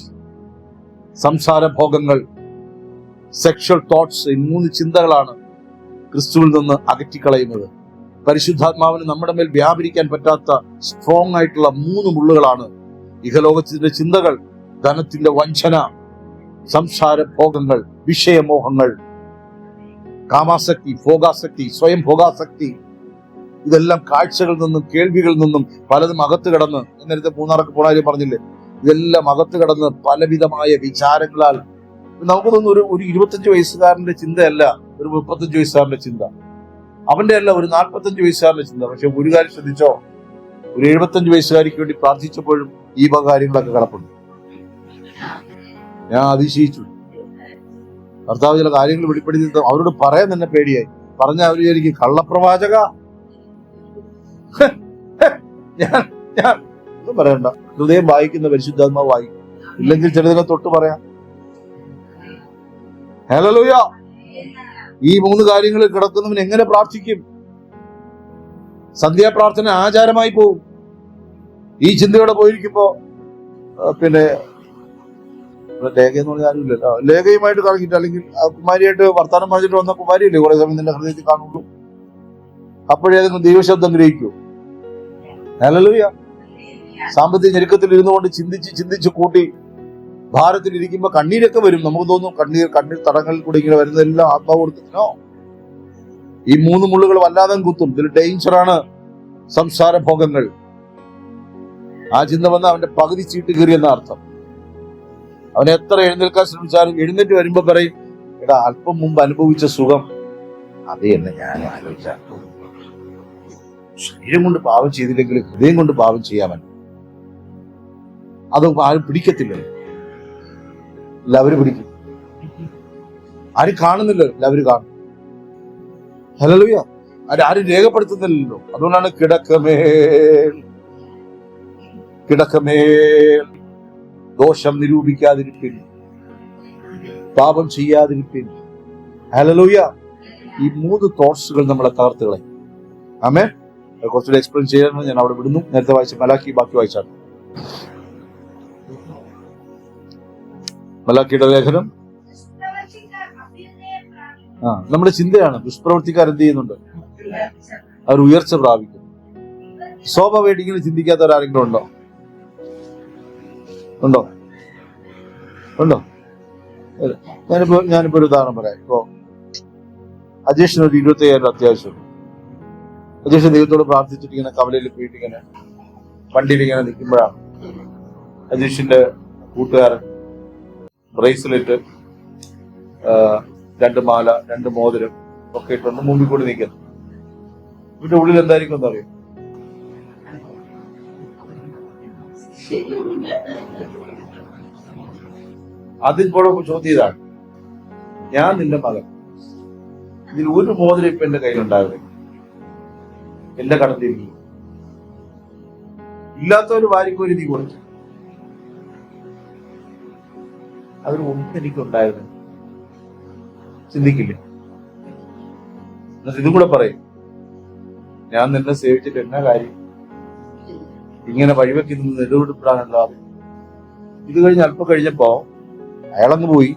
A: സംസാരഭോഗങ്ങൾ, സെക്ഷൽ തോട്ട്സ്. ഈ 3 ചിന്തകളാണ് ക്രിസ്തുവിൽ നിന്ന് അകറ്റിക്കളയുന്നത്. പരിശുദ്ധാത്മാവിന് നമ്മുടെ മേൽ വ്യാപരിക്കാൻ പറ്റാത്ത സ്ട്രോങ് ആയിട്ടുള്ള 3 മുള്ളുകളാണ് ഇഹലോകത്തിന്റെ ചിന്തകൾ, ധനത്തിന്റെ വഞ്ചന, സംസാരഭോഗങ്ങൾ, വിഷയമോഹങ്ങൾ, കാമാസക്തി, ഭോഗാസക്തി, സ്വയം ഭോഗാസക്തി. ഇതെല്ലാം കാഴ്ചകളിൽ നിന്നും കേൾവികളിൽ നിന്നും പലതും അകത്ത് കടന്ന്, നേരത്തെ മൂന്നാർക്ക് പോണാരി പറഞ്ഞില്ലേ, ഇതെല്ലാം അകത്ത് കടന്ന് പലവിധമായ വിചാരങ്ങളാൽ നമുക്ക് തോന്നുന്നു ഒരു 25 വയസ്സുകാരന്റെ ചിന്തയല്ല ഒരു 35 വയസ്സുകാരന്റെ ചിന്ത, അവന്റെ അല്ല ഒരു 45 വയസ്സുകാരന്റെ ചിന്ത. പക്ഷെ ഒരു കാര്യം ശ്രദ്ധിച്ചോ, ഒരു 75 വയസ്സുകാരിക്ക് വേണ്ടി പ്രാർത്ഥിച്ചപ്പോഴും ഈ വക കാര്യങ്ങളൊക്കെ കിടപ്പുണ്ട്. ഞാൻ അതിശയിച്ചു. കർത്താവ് ചില കാര്യങ്ങൾ വെളിപ്പെടുത്തി അവരോട് പറയാൻ തന്നെ പേടിയായി. പറഞ്ഞ അവർ എനിക്ക് കള്ളപ്രവാചക, ഞാൻ ഒന്നും പറയണ്ട. ഹൃദയം വായിക്കുന്ന പരിശുദ്ധാത്മാവ് വായിക്കും. ഇല്ലെങ്കിൽ ചിലതിനെ തൊട്ട് പറയാം. ഹല്ലേലൂയ. ഈ 3 കാര്യങ്ങൾ കിടക്കുന്നവൻ എങ്ങനെ പ്രാർത്ഥിക്കും? സന്ധ്യാപ്രാർത്ഥന ആചാരമായി പോകും. ഈ ചിന്തയോടെ പോയിരിക്കുമ്പോ പിന്നെ ലേഖ എന്ന് പറഞ്ഞാൽ ആരുമില്ലല്ലോ, ലേഖയുമായിട്ട് കളഞ്ഞിട്ട് അല്ലെങ്കിൽ കുമാരിയായിട്ട് വർത്താനം പറഞ്ഞിട്ട് വന്ന കുമാരിയല്ലേ കുറെ സമയം നിന്റെ ഹൃദയത്തിൽ കാണുള്ളൂ. അപ്പോഴേ അതിന് ദൈവശബ്ദം ഗ്രഹിക്കൂ. ഹല്ലേലൂയ. സാമ്പത്തിക ഞെരുക്കത്തിൽ ഇരുന്നുകൊണ്ട് ചിന്തിച്ച് കൂട്ടി ഭാരത്തിലിരിക്കുമ്പോ കണ്ണീരൊക്കെ വരും. നമുക്ക് തോന്നും കണ്ണീർ തടങ്ങളിൽ കൂടി ഇങ്ങനെ വരുന്നതെല്ലാം ആത്മാവ് കൊടുക്കുന്നോ. ഈ 3 മുള്ളുകൾ വല്ലാതെ കുത്തും. ഇതിൽ ഡേഞ്ചറാണ് സംസാരഭോഗങ്ങൾ. ആ ചിന്ത വന്ന അവന്റെ പകുതി ചീട്ട് കീറിയെന്ന അർത്ഥം. അവൻ എത്ര എഴുന്നേൽക്കാൻ ശ്രമിച്ചാലും എഴുന്നേറ്റ് വരുമ്പോ പറയും, എടാ അല്പം മുമ്പ് അനുഭവിച്ച സുഖം അത് തന്നെ ഞാൻ ആലോചിച്ച. ശരീരം കൊണ്ട് പാപം ചെയ്തില്ലെങ്കിൽ ഹൃദയം കൊണ്ട് പാപം ചെയ്യാമൻ. അത് ആരും പിടിക്കത്തില്ലല്ലോ. എല്ലാവരും പിടിക്കും. ആരും കാണുന്നില്ല, എല്ലാവരും കാണും. ഹല്ലേലൂയ. ആരും രേഖപ്പെടുത്തുന്നില്ലല്ലോ. അതുകൊണ്ടാണ് കിടക്കമേൽ ദോഷം നിരൂപിക്കാതിരിപ്പിൻ, പാപം ചെയ്യാതിരിപ്പിൻ. ഹല്ലേലൂയ. ഈ 3 തോട്ട്സുകൾ നമ്മളെ തകർത്ത് കളയും. ആമേൻ. കുറച്ചുകൂടെ എക്സ്പ്ലെയിൻ ചെയ്യാൻ ഞാൻ അവിടെ വിടുന്നു. നേരത്തെ വായിച്ച മലാക്കി ബാക്കി വായിച്ചാണ്. മലാക്കിയുടെ ലേഖനം നമ്മുടെ ചിന്തയാണ്. ദുഷ്പ്രവർത്തിക്കാർ എന്ത് ചെയ്യുന്നുണ്ട്? അവർ ഉയർച്ച പ്രാപിക്കും. സ്വാഭാവികമായിട്ട് ഇങ്ങനെ ചിന്തിക്കാത്തവരാരെങ്കിലും ഉണ്ടോ? ഞാനിപ്പോ ഒരു ഉദാഹരണം പറയാം. ഇപ്പോ അജേഷിന് ഒരു 25,000 അത്യാവശ്യം. അജേഷ് ദൈവത്തോട് പ്രാർത്ഥിച്ചിട്ട് ഇങ്ങനെ കവലയിൽ പോയിട്ട് ഇങ്ങനെ വണ്ടിയിൽ ഇങ്ങനെ നിൽക്കുമ്പോഴാണ് അജേഷിന്റെ കൂട്ടുകാരൻ ബ്രേസ്ലെറ്റ്, 2 മാല, 2 മോതിരം ഒക്കെ ഇട്ടുണ്ട് മുമ്പിൽ കൂടി നിൽക്കുന്നു. ഇതിന്റെ ഉള്ളിൽ എന്തായിരിക്കും എന്നറിയും? അതിപ്പോഴും ചോദ്യം ഇതാണ്, ഞാൻ നിന്റെ മകൻ, ഇതിൽ ഒരു മോതിരം ഇപ്പൊ എന്റെ കയ്യിലുണ്ടാവില്ല, എന്റെ കടത്തിരിക്കും. ഇല്ലാത്തവര് വാരിക്കോരി നീ കൊടുത്തു, അതിൽ ഒന്നും എനിക്കുണ്ടായിരുന്നു. ചിന്തിക്കില്ലേ? എന്നിട്ട് ഇതും കൂടെ പറയും, ഞാൻ നിന്നെ സേവിച്ചിട്ട് എന്നാ കാര്യം, ഇങ്ങനെ വഴിവെക്കുന്നത് നെടുവെടുപ്പിടാനല്ലോ. ഇത് കഴിഞ്ഞ് അല്പം കഴിഞ്ഞപ്പോ അയാളങ്ങ് പോയി.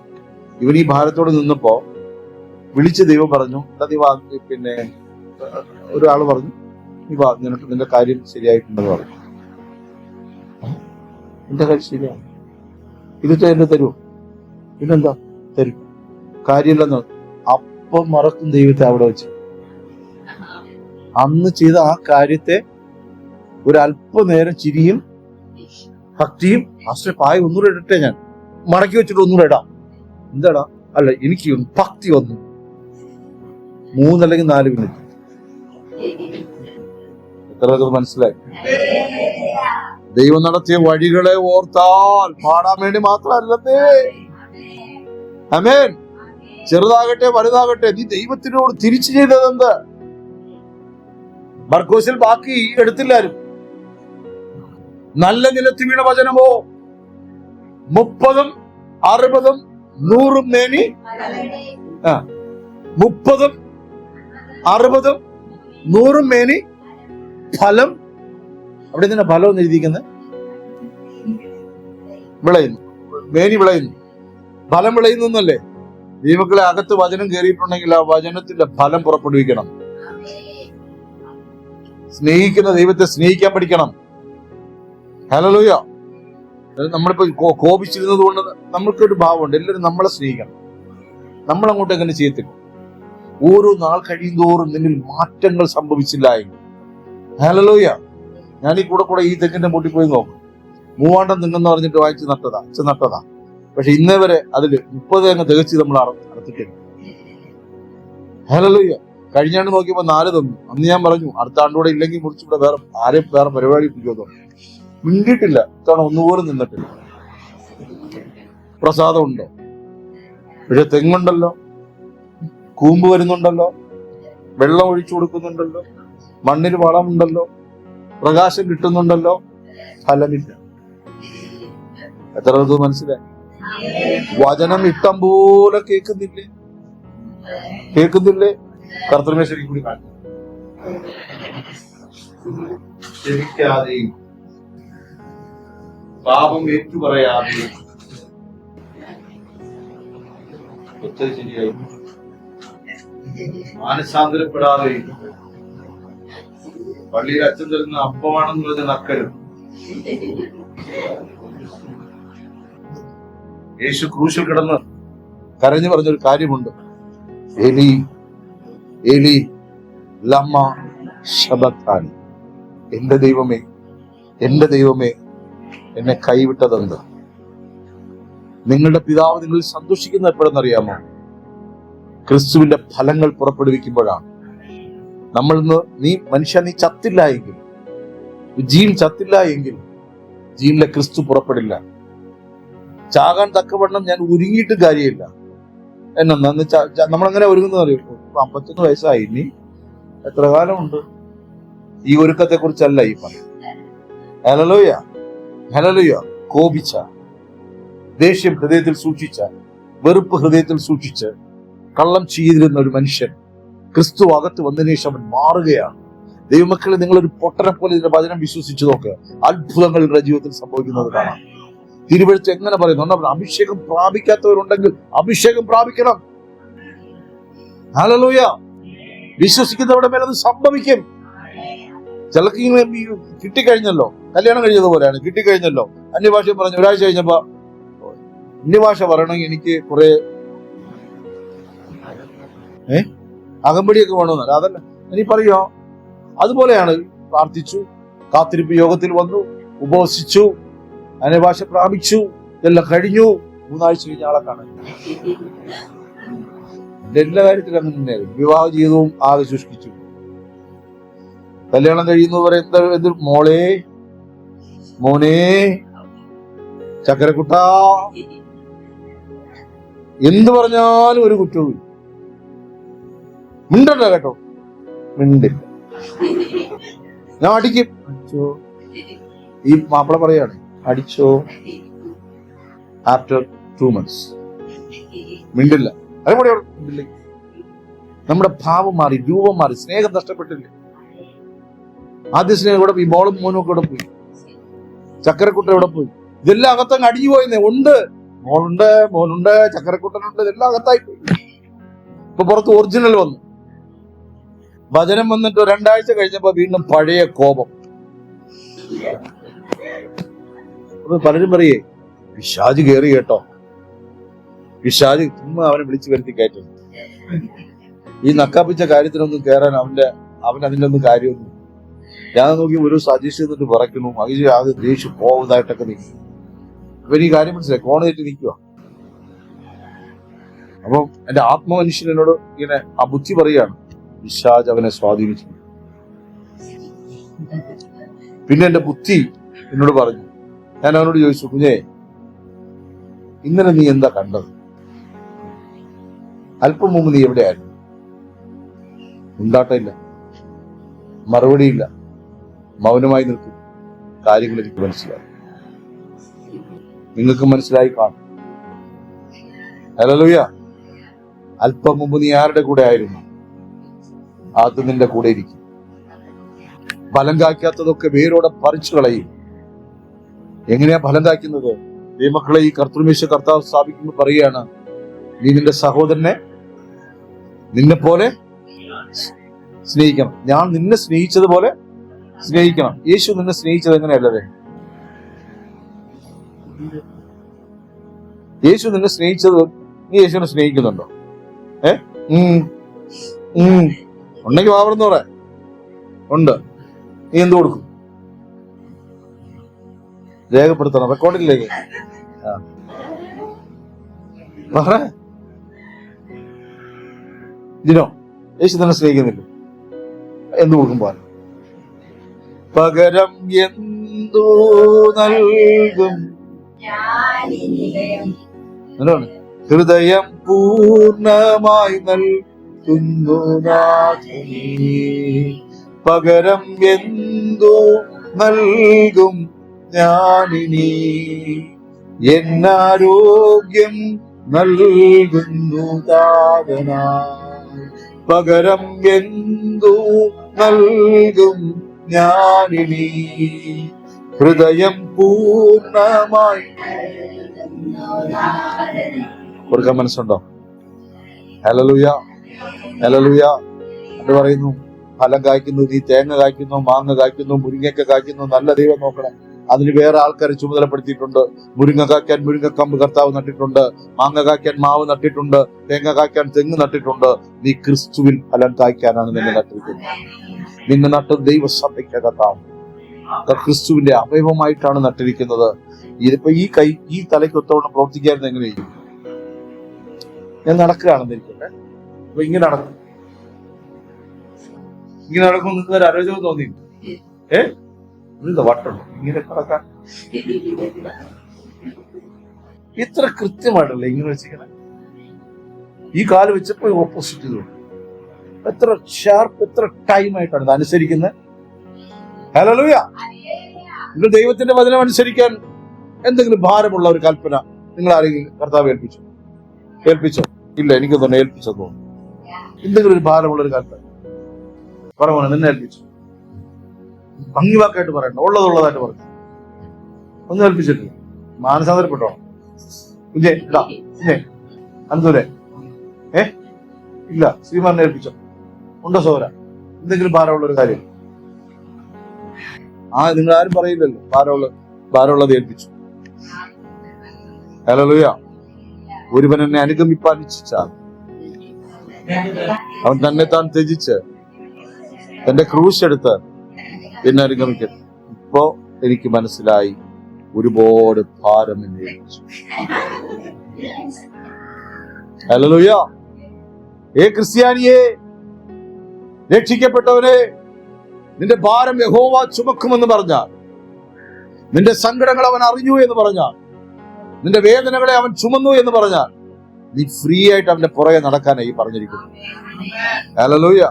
A: ഇവൻ ഈ ഭാരത്തോട് നിന്നപ്പോ വിളിച്ച് ദൈവം പറഞ്ഞു, പിന്നെ ഒരാള് പറഞ്ഞു, നീ വാ, നിനക്ക് നിന്റെ കാര്യം ശരിയായിട്ടുണ്ടെന്ന് പറഞ്ഞു. എന്റെ കാര്യം ശരിയാണ്, ഇത് എന്നെ തരുമോ? പിന്നെന്താ തരും, കാര്യമില്ലെന്ന്. അപ്പം മറക്കും ദൈവത്തെ അവിടെ വെച്ച്. അന്ന് ചെയ്ത ആ കാര്യത്തെ ഒരല്പനേരം ചിരിയും ഭക്തിയും, ആശ്രയ പായ ഒന്നുകൂടെ ഇടട്ടെ, ഞാൻ മടക്കി വെച്ചിട്ട് ഒന്നുകൂടെ ഇടാം. എന്താടാ? അല്ല, എനിക്ക് ഭക്തി വന്നു. 3 അല്ലെങ്കിൽ 4 മിനിറ്റ്. എത്ര മനസ്സിലായി? ദൈവം നടത്തിയ വഴികളെ ഓർത്താൽ പാടാൻ വേണ്ടി മാത്രമല്ലേ. ആമേൻ. ചെറുതാകട്ടെ വലുതാകട്ടെ, നീ ദൈവത്തിനോട് തിരിച്ചു ചെയ്തത് എന്ത്? മർക്കോസിൽ ബാക്കി എടുത്തില്ലാരും. നല്ല നിലത്ത് വീണ വചനമോ 30, 60, 100 മേനി. 30, 60, 100 മേനി ഫലം. അവിടെ നിന്നെ ഫലം എന്ന് എഴുതിയിരിക്കുന്നത് വിളയുന്നു, മേനി വിളയുന്നു, ഫലം വിളയുന്നു എന്നല്ലേ? ദൈവങ്ങളെ അകത്ത് വചനം കയറിയിട്ടുണ്ടെങ്കിൽ ആ വചനത്തിന്റെ ഫലം പുറപ്പെടുവിക്കണം. സ്നേഹിക്കുന്ന ദൈവത്തെ സ്നേഹിക്കാൻ പഠിക്കണം. ഹല്ലേലൂയ. നമ്മളിപ്പോ കോപിച്ചിരുന്നത് കൊണ്ട് നമ്മൾക്കൊരു ഭാവമുണ്ട്, എല്ലാവരും നമ്മളെ സ്നേഹിക്കണം. നമ്മളങ്ങോട്ട് എങ്ങനെ ചെയ്യത്തില്ല. ഓരോ നാൾ കഴിയും തോറും നിന്നിൽ മാറ്റങ്ങൾ സംഭവിച്ചില്ല എങ്കിൽ, ഹല്ലേലൂയ. ഞാൻ ഈ കൂടെ ഈ തെങ്ങിന്റെ മുട്ടി പോയി നോക്കും. 3 തെങ്ങെന്ന് പറഞ്ഞിട്ട് വായിച്ച് നട്ടതാ. പക്ഷെ ഇന്നേ വരെ അതിൽ 30 തെങ്ങ് തികച്ച് നമ്മൾ അറുത്തിട്ടുണ്ട്. ഹല്ലേലൂയ. കഴിഞ്ഞാണ്ട് നോക്കിയപ്പോ 4 തന്നു. അന്ന് ഞാൻ പറഞ്ഞു, അടുത്ത ആണ്ടൂടെ ഇല്ലെങ്കിൽ മുറിച്ചിവിടെ വേറെ പരിപാടി ഇരിക്കുമോ. മിണ്ടിയിട്ടില്ല. ഇത്തവണ ഒന്നുപോലും നിന്നിട്ടില്ല. പ്രസാദമുണ്ടോ? പക്ഷെ തെങ്ങുണ്ടല്ലോ, കൂമ്പ് വരുന്നുണ്ടല്ലോ, വെള്ളം ഒഴിച്ചു കൊടുക്കുന്നുണ്ടല്ലോ, മണ്ണിന് വളമുണ്ടല്ലോ, പ്രകാശം കിട്ടുന്നുണ്ടല്ലോ, ഫലമില്ല. എത്ര പേർക്ക് മനസ്സിലായി? വചനം ഇഷ്ടം പോലെ കേൾക്കുന്നില്ലേ? കർത്തൃമേശ്വരി കൂടി ക്ഷമിക്കാതെയും പാപം ഏറ്റുപറയാതെയും ശരിയായി മാനസാന്തരപ്പെടാതെയും പള്ളിയിൽ അച്ഛൻ തരുന്ന അപ്പമാണെന്ന് പറഞ്ഞ നക്കരുത്. യേശു ക്രൂശിൽ കിടന്ന് കരഞ്ഞു പറഞ്ഞൊരു കാര്യമുണ്ട്, ഏലി ഏലി ലമ്മ ശബക്താനി. എന്റെ ദൈവമേ എന്നെ കൈവിട്ടതെന്ത്? നിങ്ങളുടെ പിതാവ് നിങ്ങളിൽ സന്തോഷിക്കുന്ന എപ്പോഴെന്നറിയാമോ? ക്രിസ്തുവിന്റെ ഫലങ്ങൾ പുറപ്പെടുവിക്കുമ്പോഴാണ്. നീ ചത്തില്ല എങ്കിൽ, ജീൻ ചത്തില്ല എങ്കിൽ ജീനിലെ ക്രിസ്തു പുറപ്പെടില്ല. ചാകാൻ തക്കവണ്ണം ഞാൻ ഒരുങ്ങിയിട്ട് കാര്യമില്ല. നമ്മളെങ്ങനെ ഒരുങ്ങുന്നത് അറിയോ? 51 വയസ്സായി, ഇനി എത്ര കാലമുണ്ട്? ഈ ഒരുക്കത്തെ കുറിച്ചല്ല ഈ പറയും. ഹല്ലേലൂയ. കോപിച്ച, ദേഷ്യം ഹൃദയത്തിൽ സൂക്ഷിച്ച, വെറുപ്പ് ഹൃദയത്തിൽ സൂക്ഷിച്ച് കള്ളം ചെയ്തിരുന്ന ഒരു മനുഷ്യൻ ക്രിസ്തു അകത്ത് വന്നതിന് ശേഷം അവൻ മാറുകയാണ്. ദൈവമക്കളെ, നിങ്ങളൊരു പൊട്ടനെ പോലെ ഇതിന്റെ വചനം വിശ്വസിച്ചു നോക്കുക. അത്ഭുതങ്ങൾ നിങ്ങളുടെ ജീവിതത്തിൽ സംഭവിക്കുന്നത് കാണാം. തിരുവെഴുത്ത് എങ്ങനെ പറയുന്നു? അഭിഷേകം പ്രാപിക്കാത്തവരുണ്ടെങ്കിൽ അഭിഷേകം പ്രാപിക്കണം. ഹല്ലേലൂയ. വിശ്വസിക്കുന്നവരുടെ മേലെ അത് സംഭവിക്കും. ചിലർക്ക് ഇങ്ങനെ കിട്ടിക്കഴിഞ്ഞല്ലോ, കല്യാണം കഴിഞ്ഞതുപോലെയാണ്. കിട്ടിക്കഴിഞ്ഞല്ലോ, അന്യഭാഷ പറഞ്ഞു, ഒരാഴ്ച കഴിഞ്ഞപ്പോ അന്യഭാഷ പറയണമെങ്കിൽ എനിക്ക് കുറെ അകമ്പടിയൊക്കെ വേണമെന്നല്ല. അതല്ല ഇനി പറയോ. അതുപോലെയാണ്. പ്രാർത്ഥിച്ചു, കാത്തിരിപ്പ് യോഗത്തിൽ വന്നു, ഉപവസിച്ചു, അന്യഭാഷ പ്രാപിച്ചു, ഇതെല്ലാം കഴിഞ്ഞു. 3 ആഴ്ച കഴിഞ്ഞ ആളെ കാണാൻ. എല്ലാ കാര്യത്തിലും അങ്ങനെ തന്നെയായിരുന്നു. വിവാഹ ജീവിതവും ആകെ ശുഷ്കിച്ചു. കല്യാണം കഴിയുന്നവരെ എന്ത് മോനെ ചക്കരക്കുട്ട എന്ത് പറഞ്ഞാലും ഒരു കുറ്റവും മിണ്ടണ്ട കേട്ടോ, മിണ്ടില്ല. ഞാൻ അടിക്കും. അടിച്ചോ, ഈ മാപ്പിള പറയാണ്, അടിച്ചോ. ആഫ്റ്റർ 2 months മിണ്ടില്ല. അതേപോലെ മിണ്ടില്ല. നമ്മുടെ ഭാവം മാറി, രൂപം മാറി, സ്നേഹം നഷ്ടപ്പെട്ടില്ല. ആദ്യ സ്നേഹം ഇവിടെ പോയി, മോളും മോനും ഒക്കെ ഇവിടെ പോയി, ചക്കരക്കുട്ട ഇവിടെ പോയി. ഇതെല്ലാം അകത്തങ്ങ് അടിഞ്ഞു പോയെന്നേ. ഉണ്ട്, മോനുണ്ട്, ചക്കരക്കുട്ടനുണ്ട്, ഇതെല്ലാം അകത്തായി പോയി. ഇപ്പൊ പുറത്ത് ഒറിജിനൽ വന്നു. വചനം വന്നിട്ട് 2 ആഴ്ച കഴിഞ്ഞപ്പോ വീണ്ടും പഴയ കോപം. അപ്പൊ പലരും പറയേ പിശാച് കയറി കേട്ടോ, പിശാച് ചുമ്മാ അവനെ വിളിച്ചു വരുത്തി കയറ്റും. ഈ നക്കാപ്പിച്ച കാര്യത്തിനൊന്നും കയറാൻ അവൻ അതിൻ്റെ ഒന്നും കാര്യമൊന്നും. ഞാൻ നോക്കി ഒരു സജീഷ് എന്നിട്ട് പറയ്ക്കുന്നു, അത് ദേഷ്യം പോകുന്നതായിട്ടൊക്കെ നിൽക്കും. അപ്പൊ ഈ കാര്യം മനസ്സിലായി, കോണ തെറ്റി നിൽക്കുക. അപ്പം എന്റെ ആത്മമനുഷ്യൻ എന്നോട് ഇങ്ങനെ ആ ബുദ്ധി പറയുകയാണ്, പിശാച് അവനെ സ്വാധീനിച്ചു. പിന്നെ എന്റെ ബുദ്ധി എന്നോട് പറഞ്ഞു, ഞാൻ അവനോട് ചോദിച്ചു, കുഞ്ഞേ ഇന്നലെ നീ എന്താ കണ്ടത്? അല്പം മുമ്പ് നീ എവിടെയായിരുന്നു? ഉണ്ടാട്ടമില്ല, മറുപടിയില്ല, മൗനമായി നിൽക്കും. കാര്യങ്ങൾ എനിക്ക് മനസ്സിലായി, നിങ്ങൾക്ക് മനസ്സിലായി കാണും. ഹല്ലേലൂയ. അല്പം മുമ്പ് നീ ആരുടെ കൂടെ ആയിരുന്നു? അത് നിന്റെ കൂടെ ഇരിക്കും. ഫലം കായ്ക്കാത്തതൊക്കെ വേരോടെ പറിച്ചു കളയും. എങ്ങനെയാ ഫലം കായ്ക്കുന്നത്? ദൈവമക്കളെ, ഈ കർത്തൃമേശ കർത്താവ് സ്ഥാപിക്കുമ്പോൾ പറയുകയാണ്, നീ നിന്റെ സഹോദരനെ നിന്നെ പോലെ സ്നേഹിക്കണം. ഞാൻ നിന്നെ സ്നേഹിച്ചതുപോലെ സ്നേഹിക്കണം. യേശു നിന്നെ സ്നേഹിച്ചത് എങ്ങനെയല്ലേ? യേശു നിന്നെ സ്നേഹിച്ചത്, നീ യേശുവിനെ സ്നേഹിക്കുന്നുണ്ടോ? ഉണ്ടെങ്കിൽ വാവർന്ന് പറയാ ഉണ്ട്. നീ എന്ത് കൊടുക്കും? രേഖപ്പെടുത്തണം, റെക്കോർഡിലേക്ക്. ഇതിനോ യേശു തന്നെ സ്നേഹിക്കുന്നില്ല, എന്ത് കൊടുക്കും? പോലെ പകരം എന്തു നൽകും? എന്താണ്? ഹൃദയം പൂർണ്ണമായി നൽകുന്നു നാഥനേ. പകരം എന്തു നൽകും ഞാനിനി? എന്നാരോഗ്യം നൽകുന്നു താതനായി. പകരം എന്തു നൽകും ഞാനിനി? ഹൃദയം പൂർണ്ണമായി കൊടുക്കാൻ മനസ്സുണ്ടോ? Hallelujah, hallelujah. അത് പറയുന്നു, ഫലം കായ്ക്കുന്നു, നീ തേങ്ങ കായ്ക്കുന്നു, മാങ്ങ കായ്ക്കുന്നു, മുരിങ്ങയൊക്കെ കായ്ക്കുന്നു. നല്ല ദൈവം നോക്കണം. അതിന് വേറെ ആൾക്കാരെ ചുമതലപ്പെടുത്തിയിട്ടുണ്ട്. മുരിങ്ങ കായ്ക്കാൻ മുരിങ്ങക്കമ്പ് കർത്താവ് നട്ടിട്ടുണ്ട്, മാങ്ങ കായ്ക്കാൻ മാവ് നട്ടിട്ടുണ്ട്, തേങ്ങ കായ്ക്കാൻ തെങ്ങ് നട്ടിട്ടുണ്ട്. നീ ക്രിസ്തുവിൽ ഫലം കായ്ക്കാനാണ് നിന്നെ നട്ടിരിക്കുന്നത്. നിന്നെ നട്ടത് ദൈവസഭയ്ക്കകത്താണ്, ക്രിസ്തുവിന്റെ അവയവമായിട്ടാണ് നട്ടിരിക്കുന്നത്. ഇതിപ്പോ ഈ തലയ്ക്ക് ഒത്തോണം പ്രവർത്തിക്കായിരുന്നു എങ്ങനെയും. ഞാൻ നടക്കുകയാണെന്ന് ഇരിക്കട്ടെ, അപ്പൊ ഇങ്ങനെ നടക്കും, ഇങ്ങനെ നടക്കും. നിങ്ങൾക്ക് ഒരു അരോചകം തോന്നി? വട്ടുണ്ടോ ഇങ്ങനെ നടക്കാൻ? ഇത്ര കൃത്യമായിട്ടല്ലേ ഇങ്ങനെ വെച്ചിരിക്കണേ? ഈ കാല് വെച്ചപ്പോ ഓപ്പോസിറ്റ് ചെയ്തു. എത്ര ഷാർപ്പ്, എത്ര ടൈം ആയിട്ടാണ് ഇത് അനുസരിക്കുന്നത്. ഹല്ലേലൂയ. നിങ്ങൾ ദൈവത്തിന്റെ വചനം അനുസരിക്കാൻ എന്തെങ്കിലും ഭാരമുള്ള ഒരു കൽപ്പന നിങ്ങൾ ആരെങ്കിലും കർത്താവ് ഏൽപ്പിച്ചോ? ഇല്ല, എനിക്ക് തന്നെ ഏൽപ്പിച്ചോ തോന്നുന്നു. എന്തെങ്കിലും ഒരു ഭാരമുള്ള ഒരു കൽപ്പന പറയണോ? നിന്നെ ഏൽപ്പിച്ചു. ഭംഗിവാക്കായിട്ട് പറയണ്ട, ഉള്ളതായിട്ട് പറഞ്ഞു. ഒന്നും ഏൽപ്പിച്ചിട്ടില്ല. മാനസാന്തരപ്പെട്ടോ? കുഞ്ഞേ ഇടാ, കുഞ്ഞേ അനന്തൂരെ ഇല്ല, ശ്രീമാനെ ഏൽപ്പിച്ചോ? ഉണ്ടോ സോര? എന്തെങ്കിലും ഭാരമുള്ള ഒരു കാര്യം നിങ്ങൾ ആരും പറയില്ലല്ലോ. ഭാരമുള്ളത് ഏൽപ്പിച്ചു. ഹല്ലേലൂയ. ഒരുവൻ എന്നെ അനുഗമിപ്പാൻ ഇച്ഛിച്ചാൽ അവൻ തന്നെ താൻ ത്യജിച്ച് തന്റെ ക്രൂശ് എടുത്ത് എന്നെ അനുഗമിക്കട്ടെ. ഇപ്പോ എനിക്ക് മനസ്സിലായി, ഒരുപാട് ഭാരം എന്നെ ഏൽപ്പിച്ചു. ഹല്ലേലൂയ. ക്രിസ്ത്യാനിയെ, രക്ഷിക്കപ്പെട്ടവനെ, നിന്റെ ഭാരം യഹോവ ചുമക്കുമെന്ന് പറഞ്ഞാൽ, നിന്റെ സങ്കടങ്ങൾ അവൻ അറിഞ്ഞു എന്ന് പറഞ്ഞാൽ, നിന്റെ വേദനകളെ അവൻ ചുമന്നു എന്ന് പറഞ്ഞാൽ, നീ ഫ്രീ ആയിട്ട് അവന്റെ പുറകെ നടക്കാനായി പറഞ്ഞിരിക്കുന്നു. ഹല്ലേലൂയ.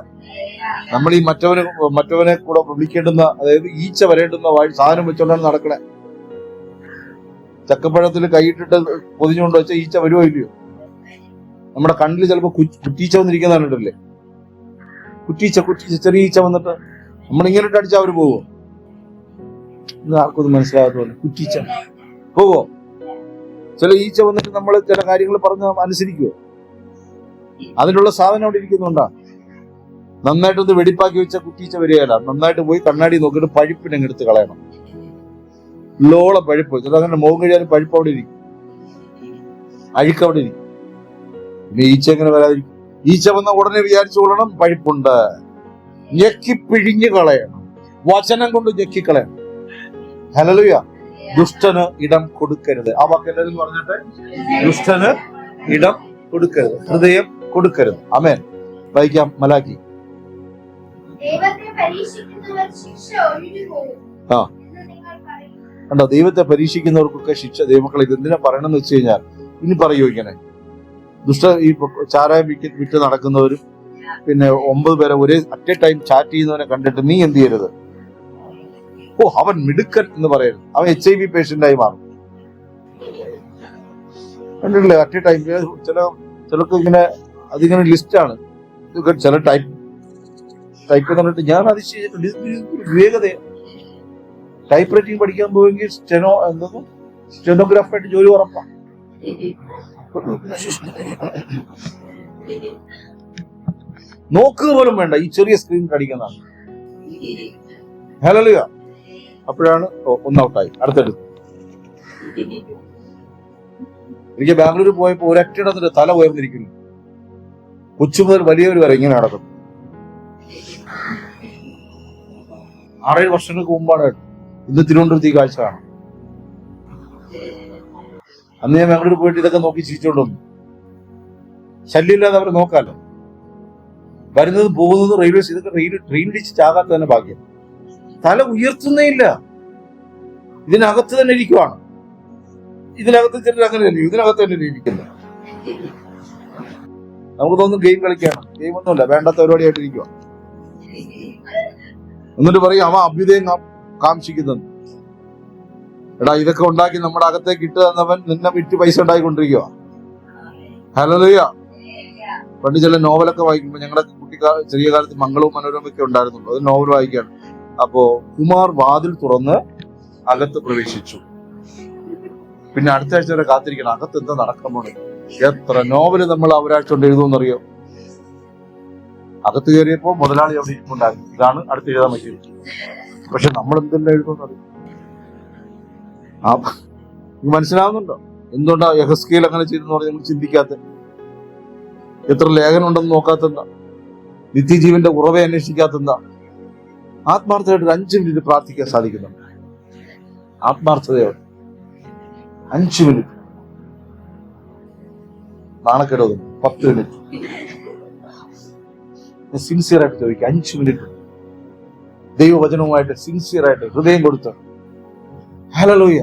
A: നമ്മൾ ഈ മറ്റവനെ കൂടെ വിളിക്കേണ്ടുന്ന, അതായത് ഈച്ച വരേണ്ടുന്ന സാധനം വെച്ചോണ്ടാണ് നടക്കണേ. ചക്കപ്പഴത്തിൽ കൈയിട്ടിട്ട് പൊതിഞ്ഞുകൊണ്ട് വെച്ചാൽ ഈച്ച വരുമോ ഇല്ലയോ? നമ്മുടെ കണ്ണിൽ ചിലപ്പോ കുറ്റീച്ച വന്നിരിക്കുന്നതാണിട്ടല്ലേ? കുറ്റീച്ച ചെറിയ ഈച്ച വന്നിട്ട് നമ്മളിങ്ങനെ അടിച്ചാൽ അവര് പോവോ? ഇത് ആർക്കൊന്നും മനസ്സിലാകാത്ത പോലെ. കുറ്റീച്ച പോവോ? ചില ഈച്ച വന്നിട്ട് നമ്മൾ ചില കാര്യങ്ങൾ പറഞ്ഞ് അനുസരിക്കുവോ? അതിനുള്ള സാധനം അവിടെ ഇരിക്കുന്നുണ്ടാ? നന്നായിട്ടൊന്ന് വെടിപ്പാക്കി വെച്ച കുറ്റീച്ച വരികയല്ല. നന്നായിട്ട് പോയി കണ്ണാടി നോക്കിയിട്ട് പഴുപ്പിനെ എടുത്ത് കളയണം. ലോളം പഴുപ്പ്. ചില അങ്ങനെ മുഖം കഴിയാനും പഴുപ്പ് അവിടെ ഇരിക്കും, അഴുക്ക് അവിടെ ഇരിക്കും. പിന്നെ ഈച്ച എങ്ങനെ വരാതിരിക്കും? ഈച്ച വന്ന ഉടനെ വിചാരിച്ചു കൊള്ളണം പഴുപ്പുണ്ട്. ഞെക്കി പിഴിഞ്ഞു കളയണം, വചനം കൊണ്ട് ഞെക്കിക്കളയണം. ഹല്ലേലൂയ. ദുഷ്ടന് ഇടം കൊടുക്കരുത്. ആ വാക്ക് എല്ലാവരും പറഞ്ഞിട്ട്, ദുഷ്ടന് ഇടം കൊടുക്കരുത്, ഹൃദയം കൊടുക്കരുത്. ആമേൻ. വായിക്കാം മലാക്കി. കണ്ടോ, ദൈവത്തെ പരീക്ഷിക്കുന്നവർക്കൊക്കെ ശിക്ഷ. ദൈവമക്കൾ ഇത് എന്തിനാ പറയണമെന്ന് വെച്ച് കഴിഞ്ഞാൽ, ഇനി പറയൂ ഇങ്ങനെ, ഈ ചാരായം വിറ്റ് നടക്കുന്നവരും പിന്നെ 9 പേരെ ഒരേ അറ്റ് എ ടൈം ചാറ്റ് ചെയ്യുന്നവനെ കണ്ടിട്ട് നീ എന്ത് ചെയ്യരുത്, ഓ അവൻ മിടുക്കൻ എന്ന് പറയരുത്. അവൻ HIV പേഷ്യന്റായി മാറും. കണ്ടിട്ടില്ലേ? അറ്റ് എ ടൈം ചിലർക്ക് ഇങ്ങനെ അതിങ്ങനെ ലിസ്റ്റാണ്. ചില ടൈപ്പ് എന്നിട്ട് ഞാൻ അതിശയിച്ചിട്ടുണ്ട്. വിവേകതയാണ്. ടൈപ്പ് റൈറ്റിംഗ് പഠിക്കാൻ പോയെങ്കിൽ സ്റ്റെനോഗ്രാഫറായിട്ട് ജോലി ഉറപ്പാണ്. നോക്കുക പോലും വേണ്ട, ഈ ചെറിയ സ്ക്രീൻ അടിക്കുന്നതാണ്. ഹല്ലേലൂയ. അപ്പോഴാണ് ഒന്നൗട്ടായി. അടുത്തെടുത്ത് എനിക്ക് ബാംഗ്ലൂർ പോയപ്പോ ഒരൊറ്റയിടത്തിന്റെ തല ഉയർന്നിരിക്കുന്നു. കൊച്ചു മുതൽ വലിയവർ വരെ ഇങ്ങനെ നടക്കുന്നു. 6-7 വർഷങ്ങൾക്ക് മുമ്പാണ് ഇന്ന് തിരുവനന്തപുരത്ത് ഈ കാഴ്ച കാണാം. അന്ന് ഞാൻ ബാംഗ്ലൂർ പോയിട്ട് ഇതൊക്കെ നോക്കി ചിരിച്ചോണ്ട് വന്നു. ശല്യമില്ലാതെ അവരെ നോക്കാമല്ലോ. വരുന്നത് പോകുന്നത് റെയിൽവേസ്, ഇതൊക്കെ ട്രെയിൻ ഇടിച്ച് ചാകാത്ത തന്നെ ഭാഗ്യം. തല ഉയർത്തുന്നേ ഇല്ല. ഇതിനകത്ത് തന്നെ ഇരിക്കുവാണ്. ഇതിനകത്ത് ചിലർ അങ്ങനെയല്ലേ, ഇതിനകത്ത് തന്നെ ഇരിക്കുന്നത്. നമുക്ക് തോന്നുന്നു ഗെയിം കളിക്കുകയാണ്. ഗെയിം ഒന്നുമില്ല, വേണ്ടാത്ത പരിപാടിയായിട്ട് ഇരിക്കുക. എന്നിട്ട് പറയും അവൻ അഭ്യുദയം കാംക്ഷിക്കുന്നത്. എടാ, ഇതൊക്കെ ഉണ്ടാക്കി നമ്മുടെ അകത്തേക്ക് ഇട്ട് തന്നവൻ നിന്നെ വിറ്റ് പൈസ ഉണ്ടായിക്കൊണ്ടിരിക്കുക. ഹല്ലേലൂയ. പണ്ട് ചില നോവലൊക്കെ വായിക്കുമ്പോൾ, ഞങ്ങളുടെ ചെറിയ കാലത്ത് മംഗളവും മനോരമയൊക്കെ ഉണ്ടായിരുന്നുള്ളൂ. അത് നോവൽ വായിക്കുകയാണ്. അപ്പോ കുമാർ വാതിൽ തുറന്ന് അകത്ത് പ്രവേശിച്ചു. പിന്നെ അടുത്ത ആഴ്ച വരെ കാത്തിരിക്കണം, അകത്ത് എന്താ നടക്കണമോ. എത്ര നോവല് നമ്മൾ ഒരാഴ്ച കൊണ്ട് എഴുതുമെന്നറിയോ. അകത്ത് കയറിയപ്പോ മുതലാളി അവിടെ ഇരിപ്പുണ്ടായിരുന്നു. ഇതാണ് അടുത്ത് എഴുതാൻ പറ്റിയത്. പക്ഷെ നമ്മൾ എന്തെല്ലാം എഴുതുമെന്നറിയും. മനസ്സിലാവുന്നുണ്ടോ എന്തുകൊണ്ടാ യെഹെസ്കേൽ അങ്ങനെ ചെയ്തെന്ന് പറഞ്ഞ് നമ്മൾ ചിന്തിക്കാത്ത? എത്ര ലേഖനം ഉണ്ടെന്ന് നോക്കാത്തെന്താ? നിത്യജീവന്റെ ഉറവെ അന്വേഷിക്കാത്തെന്താ? ആത്മാർത്ഥമായിട്ട് 5 മിനിറ്റ് പ്രാർത്ഥിക്കാൻ സാധിക്കുന്നുണ്ട്. ആത്മാർത്ഥതയോടെ 5 മിനിറ്റ്. നാണക്കേടൊന്നും 10 മിനിറ്റ്. സിൻസിയർ ആയിട്ട് ചോദിക്കുക. 5 മിനിറ്റ് ദൈവവചനവുമായിട്ട് സിൻസിയറായിട്ട് ഹൃദയം കൊടുത്ത്. ഹല്ലേലൂയ.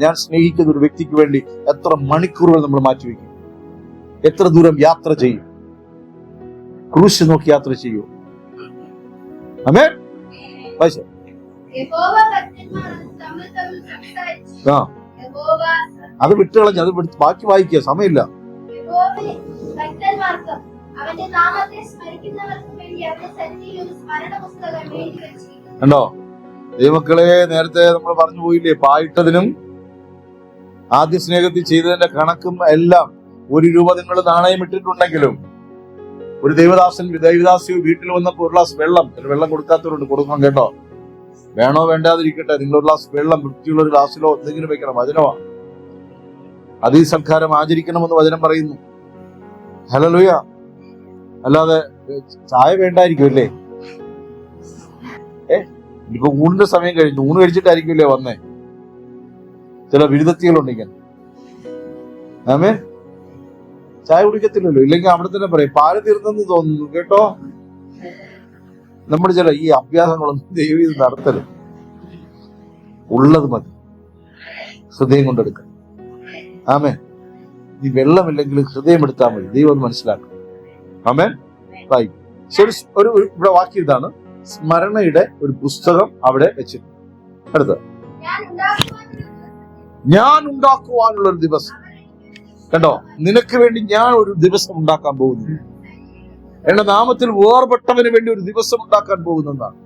A: ഞാൻ സ്നേഹിക്കുന്ന ഒരു വ്യക്തിക്ക് വേണ്ടി എത്ര മണിക്കൂറുകൾ നമ്മൾ മാറ്റിവെക്കും, എത്ര ദൂരം യാത്ര ചെയ്യും, ക്രൂശ് നോക്കി യാത്ര ചെയ്യൂ. ആമേൻ. അത് വിട്ടുകളഞ്ഞ് അത് ബാക്കി വായിക്കുക, സമയമില്ല. കണ്ടോ ദൈവമക്കളെ, നേരത്തെ നമ്മൾ പറഞ്ഞു പോയില്ലേ, പായിട്ടതിനും ആദ്യ സ്നേഹത്തിൽ ചെയ്തതിന്റെ കണക്കും എല്ലാം 1 രൂപ നിങ്ങൾ നാണയം ഇട്ടിട്ടുണ്ടെങ്കിലും ഒരു ദൈവദാസിയോ വീട്ടിൽ വന്നപ്പോൾ 1 ഗ്ലാസ് വെള്ളം, വെള്ളം കൊടുക്കാത്തവരുണ്ട്, കൊടുക്കണം കേട്ടോ. വേണോ വേണ്ടാതിരിക്കട്ടെ, നിങ്ങൾ 1 ഗ്ലാസ് വെള്ളം വൃത്തിയുള്ള ഒരു ഗ്ലാസ്സിലോ എന്തെങ്കിലും വെക്കണം. വചനമാണ്. അത് ഈ സൽക്കാരം ആചരിക്കണമെന്ന് വചനം പറയുന്നു. ഹല്ലേലൂയ. അല്ലാതെ ചായ വേണ്ടായിരിക്കും അല്ലേ? ഇപ്പൊ ഊണിന്റെ സമയം കഴിഞ്ഞു, ഊണ് കഴിച്ചിട്ടായിരിക്കില്ലേ വന്നേ. ചില വിരുദ്ധത്തികളുണ്ടെങ്കിൽ ആമേൻ, ചായ കുടിക്കത്തില്ലല്ലോ. ഇല്ലെങ്കിൽ അവിടെ തന്നെ പറയും പാല് തീർന്നെന്ന് തോന്നുന്നു കേട്ടോ. നമ്മുടെ ചില ഈ അഭ്യാസങ്ങളൊന്നും ദൈവം ഇത് നടത്തരുത്. ഉള്ളത് മതി, ഹൃദയം കൊണ്ടെടുക്കുക. ആമേൻ. ഈ വെള്ളമില്ലെങ്കിൽ ഹൃദയം എടുത്താൽ മതി. ദൈവം അത് മനസ്സിലാക്കും. ആമേൻ. ഒരു ഇവിടെ വാക്യം ഇതാണ്, സ്മരണയുടെ ഒരു പുസ്തകം അവിടെ വെച്ചിട്ടുണ്ട്. അടുത്ത, ഞാൻ ഉണ്ടാക്കുവാനുള്ള ഒരു ദിവസം. കണ്ടോ, നിനക്ക് വേണ്ടി ഞാൻ ഒരു ദിവസം ഉണ്ടാക്കാൻ പോകുന്നു. എന്റെ നാമത്തിൽ വേർപെട്ടവന് വേണ്ടി ഒരു ദിവസം ഉണ്ടാക്കാൻ പോകുന്നതാണ്.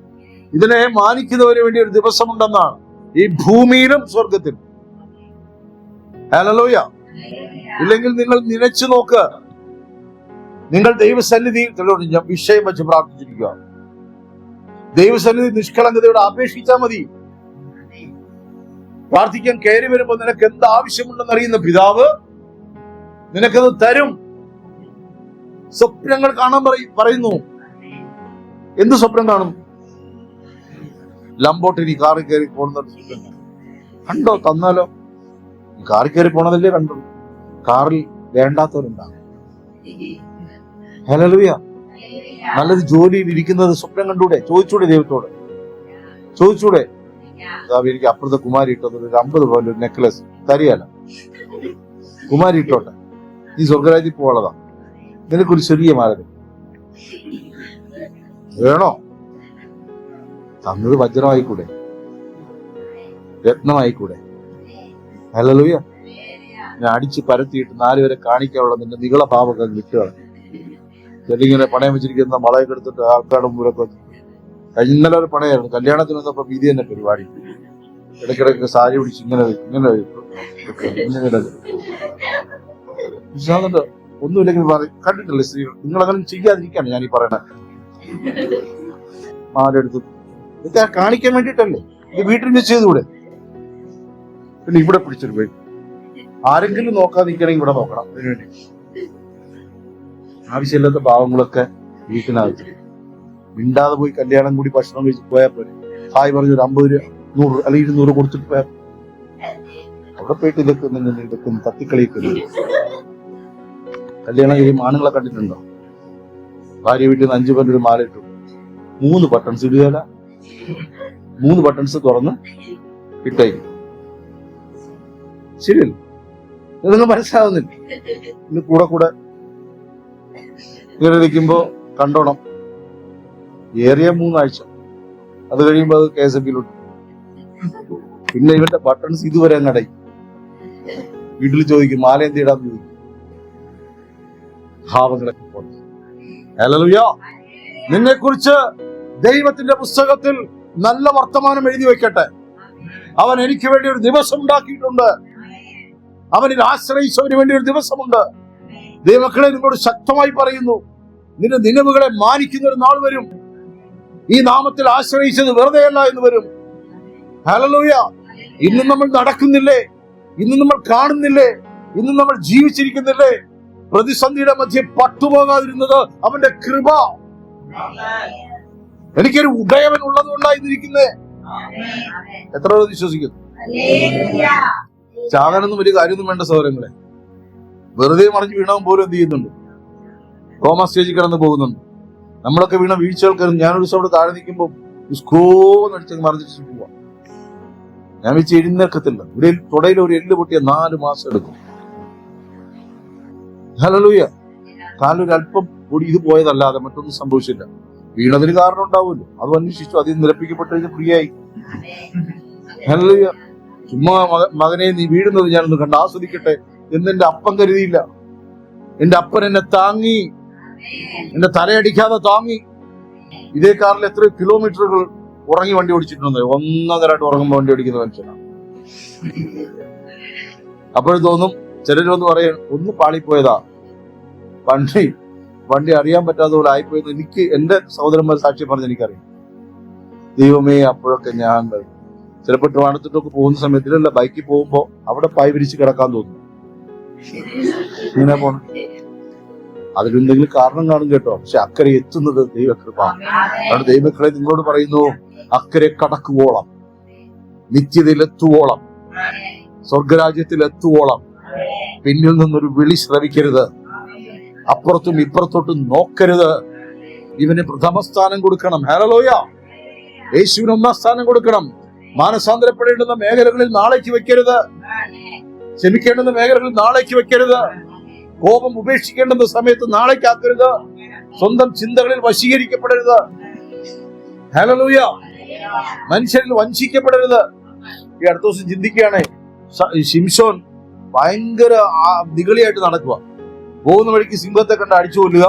A: ഇതിനെ മാനിക്കുന്നവന് വേണ്ടി ഒരു ദിവസമുണ്ടെന്നാണ്, ഈ ഭൂമിയിലും സ്വർഗത്തിലും. ഹല്ലേലൂയ. ഇല്ലെങ്കിൽ നിങ്ങൾ നനച്ചു നോക്ക്. നിങ്ങൾ ദൈവസന്നിധിയിൽ ഞാൻ വിഷയം വെച്ച് പ്രാർത്ഥിച്ചിരിക്കുക. ദൈവസന്നിധി നിഷ്കളങ്കതയോടെ അപേക്ഷിച്ചാൽ മതി. പ്രാർത്ഥിക്കാൻ കയറി വരുമ്പോ നിനക്ക് എന്ത് ആവശ്യമുണ്ടെന്ന് അറിയുന്ന പിതാവ് നിനക്കത് തരും. സ്വപ്നങ്ങൾ കാണാൻ പറയുന്നു. എന്ത് സ്വപ്നം കാണും? ലംബോട്ടിനി കാറിൽ കയറി പോകുന്ന സ്വപ്നം കണ്ടോ? തന്നാലോ? കാറിൽ കയറി പോണതല്ലേ കണ്ടു. കാറിൽ വേണ്ടാത്തവരുണ്ടാകും. ഹല്ലേലൂയ. നല്ലൊരു ജോലിയിൽ ഇരിക്കുന്നത് സ്വപ്നം കണ്ടൂടെ? ചോദിച്ചൂടെ? ദൈവത്തോട് ചോദിച്ചൂടെ? എനിക്ക് അപ്പുറത്തെ കുമാരി ഇട്ടത് ഒരു 50 പോലെ ഒരു നെക്ലസ് തരികയല്ല. കുമാരി ഇട്ടോട്ടെ, ഈ സ്വർഗരാജ്യത്തിൽ പോളതാ. നിനക്കൊരു ചെറിയ മാല വേണോ? തന്നത് വജ്രമായിക്കൂടെ? രത്നമായിക്കൂടെ? ഹല്ലേലൂയ. ഞാൻ അടിച്ച് പരത്തിയിട്ട് 4 വരെ കാണിക്കാനുള്ള നിന്റെ നികള പാപങ്ങൾ വിട്ടുകള. ചെല്ലിങ്ങനെ പണയം വെച്ചിരിക്കുന്ന വളയൊക്കെ എടുത്തിട്ട് ആൾക്കാരുടെ മുമ്പിലൊക്കെ. ഇന്നലെ ഒരു പണയായിരുന്നു. കല്യാണത്തിന് വന്നപ്പോ വീതി തന്നെ പരിപാടി. ഇടയ്ക്കിടയ്ക്ക് സാരി പിടിച്ച് ഇങ്ങനെ ഒന്നുമില്ലെങ്കിൽ പറയും. കണ്ടിട്ടില്ലേ സ്ത്രീകൾ? നിങ്ങളങ്ങനെ ചെയ്യാതിരിക്കാണ് ഞാൻ ഈ പറയണത്. മാലെടുത്ത് ഇതൊക്കെ കാണിക്കാൻ വേണ്ടിയിട്ടല്ലേ. ഇത് വീട്ടിൽ വെച്ച് ചെയ്തുകൂടെ? പിന്നെ ഇവിടെ പിടിച്ചൊരു പോയി ആരെങ്കിലും നോക്കാതെ നിൽക്കണമെങ്കിൽ ഇവിടെ നോക്കണം. അതിനുവേണ്ടി ആവശ്യമില്ലാത്ത പാവങ്ങളൊക്കെ വീട്ടിനകത്ത് മിണ്ടാതെ പോയി കല്യാണം കൂടി ഭക്ഷണം കഴിച്ച് പോയാൽ പോലെ. ഹായ് പറഞ്ഞ ഒരു 50 രൂപ 100 അല്ലെങ്കിൽ 200 കൊടുത്തിട്ട് പോയാൽ അവിടെ പോയിട്ട് ഇതൊക്കെ തത്തിക്കളിയൊക്കെ. കല്യാണം കഴിയും ആണുങ്ങളെ കണ്ടിട്ടുണ്ടോ? ഭാര്യ വീട്ടിൽ നിന്ന് 5 പേരുടെ ഒരു മാല ഇട്ടു. 3 ബട്ടൺസ് ഇടുകയല്ല, 3 ബട്ടൺസ് തുറന്ന് ഇട്ടേക്കും. ശരിയല്ല? ഇതൊന്നും മനസ്സിലാവുന്നില്ല. ഇന്ന് കൂടെ ഇങ്ങനെ ഇരിക്കുമ്പോ കണ്ടോണം. ഏറിയ 3 ആഴ്ച. അത് കഴിയുമ്പോ അത് KSFBയിലോട്ട്. പിന്നെ ഇവന്റെ ബട്ടൺസ് ഇതുവരെ അങ്ങടയും. വീട്ടിൽ ചോദിക്കും മാല എന്ത് ഇടാന്ന് ചോദിക്കും. ഭാവങ്ങളൊക്കെ പോലെ. ഹല്ലേലൂയ. നിന്നെ കുറിച്ച് ദൈവത്തിന്റെ പുസ്തകത്തിൽ നല്ല വർത്തമാനം എഴുതി വെക്കട്ടെ. അവൻ എനിക്ക് വേണ്ടി ഒരു ദിവസം ഉണ്ടാക്കിയിട്ടുണ്ട്. അവനിൽ ആശ്രയിച്ചവന് വേണ്ടി ഒരു ദിവസമുണ്ട്. ദൈവമക്കളെ, നിങ്ങളോട് ശക്തമായി പറയുന്നു, നിന്റെ നിലവുകളെ മാനിക്കുന്ന ഒരു നാൾ വരും. ഈ നാമത്തിൽ ആശ്രയിച്ചത് വെറുതെയല്ല എന്ന് വരും. ഹല്ലേലൂയ. ഇന്ന് നമ്മൾ നടക്കുന്നില്ലേ? ഇന്ന് നമ്മൾ കാണുന്നില്ലേ? ഇന്ന് നമ്മൾ ജീവിച്ചിരിക്കുന്നില്ലേ? പ്രതിസന്ധിയുടെ മധ്യ പട്ടുപോകാതിരുന്നത് അവന്റെ കൃപ. എനിക്കൊരു ഉടയവൻ ഉള്ളത് കൊണ്ടായിരിക്കുന്നേ. എത്ര പേർ വിശ്വസിക്കുന്നു? ചാകാനൊന്നും വലിയ കാര്യമൊന്നും വേണ്ട സഹോദരങ്ങളെ. വെറുതെ മറിഞ്ഞ് വീണവൻ പോലും എന്ത് ചെയ്യുന്നുണ്ട്? കോമ സ്റ്റേജിൽ കിടന്ന് പോകുന്നുണ്ട്. നമ്മളൊക്കെ വീണ വീഴ്ചകൾക്ക് ഞാനൊരു ദിവസം അവിടെ താഴെ നിൽക്കുമ്പോൾ സ്കോന്നടിച്ച് മറിഞ്ഞിട്ട് പോവാം. ഞാൻ വെച്ച് എഴുന്നേൽക്കത്തില്ല. ഇവിടെ തുടയിൽ ഒരു എല്ല് പൊട്ടിയ 4 മാസം എടുക്കും. ഹല്ലേലൂയ. കാലൊരു അല്പം പൊടി ഇത് പോയതല്ലാതെ മറ്റൊന്നും സംഭവിച്ചില്ല. വീണതിന് കാരണം ഉണ്ടാവുമല്ലോ. അത് അന്വേഷിച്ചു. അതിൽ നിരപ്പിക്കപ്പെട്ട് കഴിഞ്ഞ് ഫ്രീ ആയി. ഹല്ലേലൂയ. ചുമ്മാ മകനെ നീ വീഴുന്നത് ഞാനൊന്ന് കണ്ട് ആസ്വദിക്കട്ടെ എന്നെന്റെ അപ്പം കരുതിയില്ല. എന്റെ അപ്പൻ എന്നെ താങ്ങി, എന്റെ തലയടിക്കാതെ താങ്ങി. ഇതേ കാറിൽ എത്ര കിലോമീറ്ററുകൾ ഉറങ്ങി വണ്ടി ഓടിച്ചിട്ടുണ്ട്. 1.5 ഉറങ്ങുമ്പോൾ വണ്ടി ഓടിക്കുന്ന മനുഷ്യനാണ്. അപ്പോഴും തോന്നും, ചിലരൊന്ന് പറയാൻ ഒന്ന് പാളിപ്പോയതാ, വണ്ടി അറിയാൻ പറ്റാത്ത പോലെ ആയിപ്പോയെന്ന് എനിക്ക് എന്റെ സഹോദരന്മാർ സാക്ഷി പറഞ്ഞ് എനിക്കറിയാം. ദൈവമേ, അപ്പോഴൊക്കെ ഞാൻ ചിലപ്പോൾ ട്രിവാൻഡ്രത്തൊക്കെ പോകുന്ന സമയത്തിലല്ല, ബൈക്കിൽ പോകുമ്പോ അവിടെ പായ് വിരിച്ച് കിടക്കാൻ തോന്നുന്നു. ഇങ്ങനെ പോണം. അതിലെന്തെങ്കിലും കാരണം കാണും കേട്ടോ. പക്ഷെ അക്കരെ എത്തുന്നത് ദൈവകൃപ. അതുകൊണ്ട് ദൈവമക്കളെ നിങ്ങളോട് പറയുന്നു, അക്കരെ കടക്കുവോളം, നിത്യതയിലെത്തുവോളം, സ്വർഗരാജ്യത്തിലെത്തുവോളം പിന്നിൽ നിന്നൊരു വിളി ശ്രവിക്കരുത്. അപ്പുറത്തും ഇപ്പുറത്തോട്ടും നോക്കരുത്. ഇവന് പ്രഥമ സ്ഥാനം കൊടുക്കണം. ഹല്ലേലൂയ. യേശുവിന് 1ാം സ്ഥാനം കൊടുക്കണം. മാനസാന്തരപ്പെടേണ്ടുന്ന മേഖലകളിൽ നാളേക്ക് വെക്കരുത്. ക്ഷമിക്കേണ്ടുന്ന മേഖലകളിൽ നാളേക്ക് വെക്കരുത്. കോപം ഉപേക്ഷിക്കേണ്ടുന്ന സമയത്ത് നാളേക്കാക്കരുത്. സ്വന്തം ചിന്തകളിൽ വശീകരിക്കപ്പെടരുത്. ഹല്ലേലൂയ. മനുഷ്യരിൽ വഞ്ചിക്കപ്പെടരുത്. ഈ അടുത്ത ദിവസം ചിന്തിക്കുകയാണ്, ശിംശോൻ ഭയങ്കര നിഗളിയായിട്ട് നടക്കുക. പോകുന്ന വഴിക്ക് സിംഹത്തെ കണ്ട് അടിച്ചു കൊല്ലുക,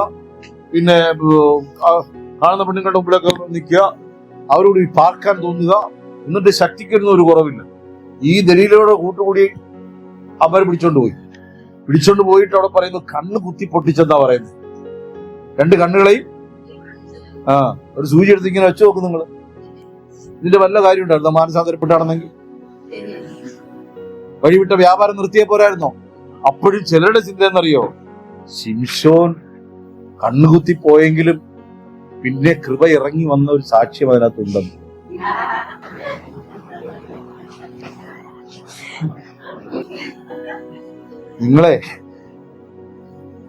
A: പിന്നെ കാണുന്ന പെണ്ണുങ്ങളുടെ മുമ്പിലൊക്കെ നിൽക്കുക, അവരോട് പാർക്കാൻ തോന്നുക, എന്നിട്ട് ശക്തിക്കൊന്നും ഒരു കുറവില്ല. ഈ ദലീലയോടെ കൂട്ടുകൂടി അവർ പിടിച്ചോണ്ട് പോയിട്ട് അവിടെ പറയുന്നു, കണ്ണ് കുത്തി പൊട്ടിച്ചെന്നാ പറയുന്നത്. രണ്ട് കണ്ണുകളെയും ഒരു സൂചി എടുത്ത് ഇങ്ങനെ വെച്ച് നോക്കും നിങ്ങൾ. ഇതിന്റെ വല്ല കാര്യം ഉണ്ടായിരുന്നു മാനസാന്തരപ്പെട്ടാണെന്നെങ്കിൽ? വഴിവിട്ട വ്യാപാരം നിർത്തിയേ പോരായിരുന്നോ? അപ്പോഴും ചിലരുടെ ചിന്ത എന്നറിയോ, ശിംശോൻ കണ്ണുകുത്തി പോയെങ്കിലും പിന്നെ കൃപ ഇറങ്ങി വന്ന ഒരു സാക്ഷ്യം അതിനകത്തുണ്ടെന്ന്. നിങ്ങളെ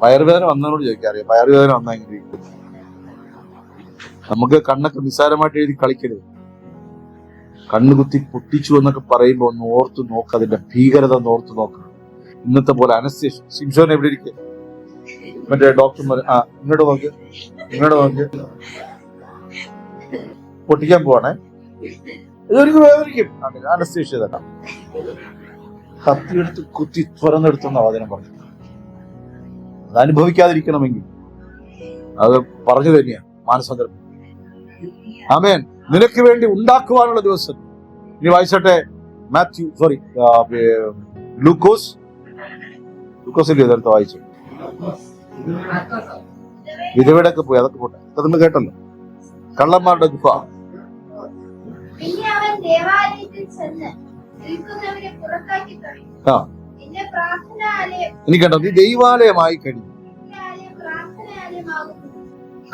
A: വയറുവേദന വന്നതിനോട് ചോദിക്കാറിയാം, വയറുവേദന വന്നെങ്കിൽ നമുക്ക് കണ്ണൊക്കെ നിസ്സാരമായിട്ട് എഴുതി കളിക്കരുത്. കണ്ണുകുത്തി പൊട്ടിച്ചു എന്നൊക്കെ പറയുമ്പോ ഒന്ന് ഓർത്തു നോക്ക്, അതിന്റെ ഭീകരത ഒന്ന് ഓർത്തു നോക്കണം. ഇന്നത്തെ പോലെ അനസ്തേഷ്യ. ശിംശോൻ എവിടെ ഇരിക്കുക? മറ്റേ ഡോക്ടർമാർ ഇങ്ങോട്ട് നോക്ക് പൊട്ടിക്കാൻ പോവാണേ, ഇതൊരിക്കലും വേദനിക്കും. അനസ്തേഷ്യ തന്നെ കത്തിയെടുത്ത് കുത്തി തുറന്നെടുത്തെന്ന വാദനം പറഞ്ഞു. അത് അനുഭവിക്കാതിരിക്കണമെങ്കിൽ അത് പറഞ്ഞു തന്നെയാണ് മാനസാന്തരം. ആമേൻ. നിനക്ക് വേണ്ടി ഉണ്ടാക്കുവാനുള്ള ദിവസം. ഇനി വായിച്ചട്ടെ ലൂക്കോസിന്റെ നേരത്തെ വായിച്ചു. വിധവയുടെ ഒക്കെ പോയി, അതൊക്കെ പോട്ടെ, അതൊക്കെ നിങ്ങൾ കേട്ടല്ലോ. കള്ളന്മാരുടെ ഗുഹ.
B: പിന്നെ അവൻ ദേവാലയത്തിൽ ചെന്ന് നിൽക്കുന്നവരെ പുറത്താക്കി തുടങ്ങി.
A: ഇനി കേട്ടോ, നീ ദൈവാലയമായി കഴിഞ്ഞു.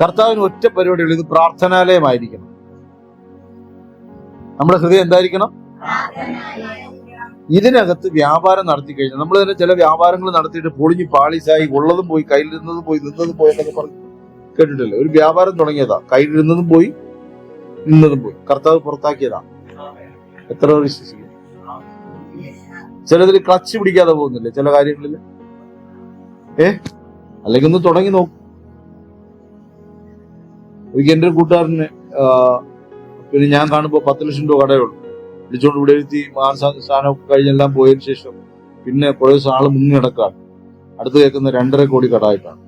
A: കർത്താവിന് ഒറ്റ പരിപാടിയുള്ളൂ, ഇത് പ്രാർത്ഥനാലയമായിരിക്കണം. നമ്മുടെ ഹൃദയം എന്തായിരിക്കണം? ഇതിനകത്ത് വ്യാപാരം നടത്തി കഴിഞ്ഞാൽ നമ്മൾ തന്നെ ചില വ്യാപാരങ്ങൾ നടത്തിയിട്ട് പൊളിഞ്ഞ് പാളീസായി, ഉള്ളതും പോയി, കയ്യിലിരുന്നതും പോയി, നിന്നതും പോയി എന്നൊക്കെ പറഞ്ഞു കേട്ടിട്ടില്ല. ഒരു വ്യാപാരം തുടങ്ങിയതാ, കയ്യിലിരുന്നതും പോയി, നിന്നതും പോയി, കർത്താവ് പുറത്താക്കിയതാ. എത്ര വിശ്വസിക്കും? ചിലതിൽ ക്ലച്ച് പിടിക്കാതെ പോകുന്നില്ലേ ചില കാര്യങ്ങളിൽ? അല്ലെങ്കിൽ ഒന്ന് തുടങ്ങി നോക്കും. ഒരിക്കൽ എൻ്റെ ഒരു കൂട്ടുകാരന് പിന്നെ ഞാൻ കാണുമ്പോൾ 10 ലക്ഷം രൂപ കടയുള്ളൂ, വിളിച്ചോണ്ട് ഇവിടെ എഴുതി സ്ഥാനമൊക്കെ കഴിഞ്ഞെല്ലാം പോയതിനു ശേഷം പിന്നെ കുറെ ദിവസം ആള് മുങ്ങി നടക്കാണ്. അടുത്ത് കേൾക്കുന്ന 2.5 കോടി കടമായിട്ടാണ്.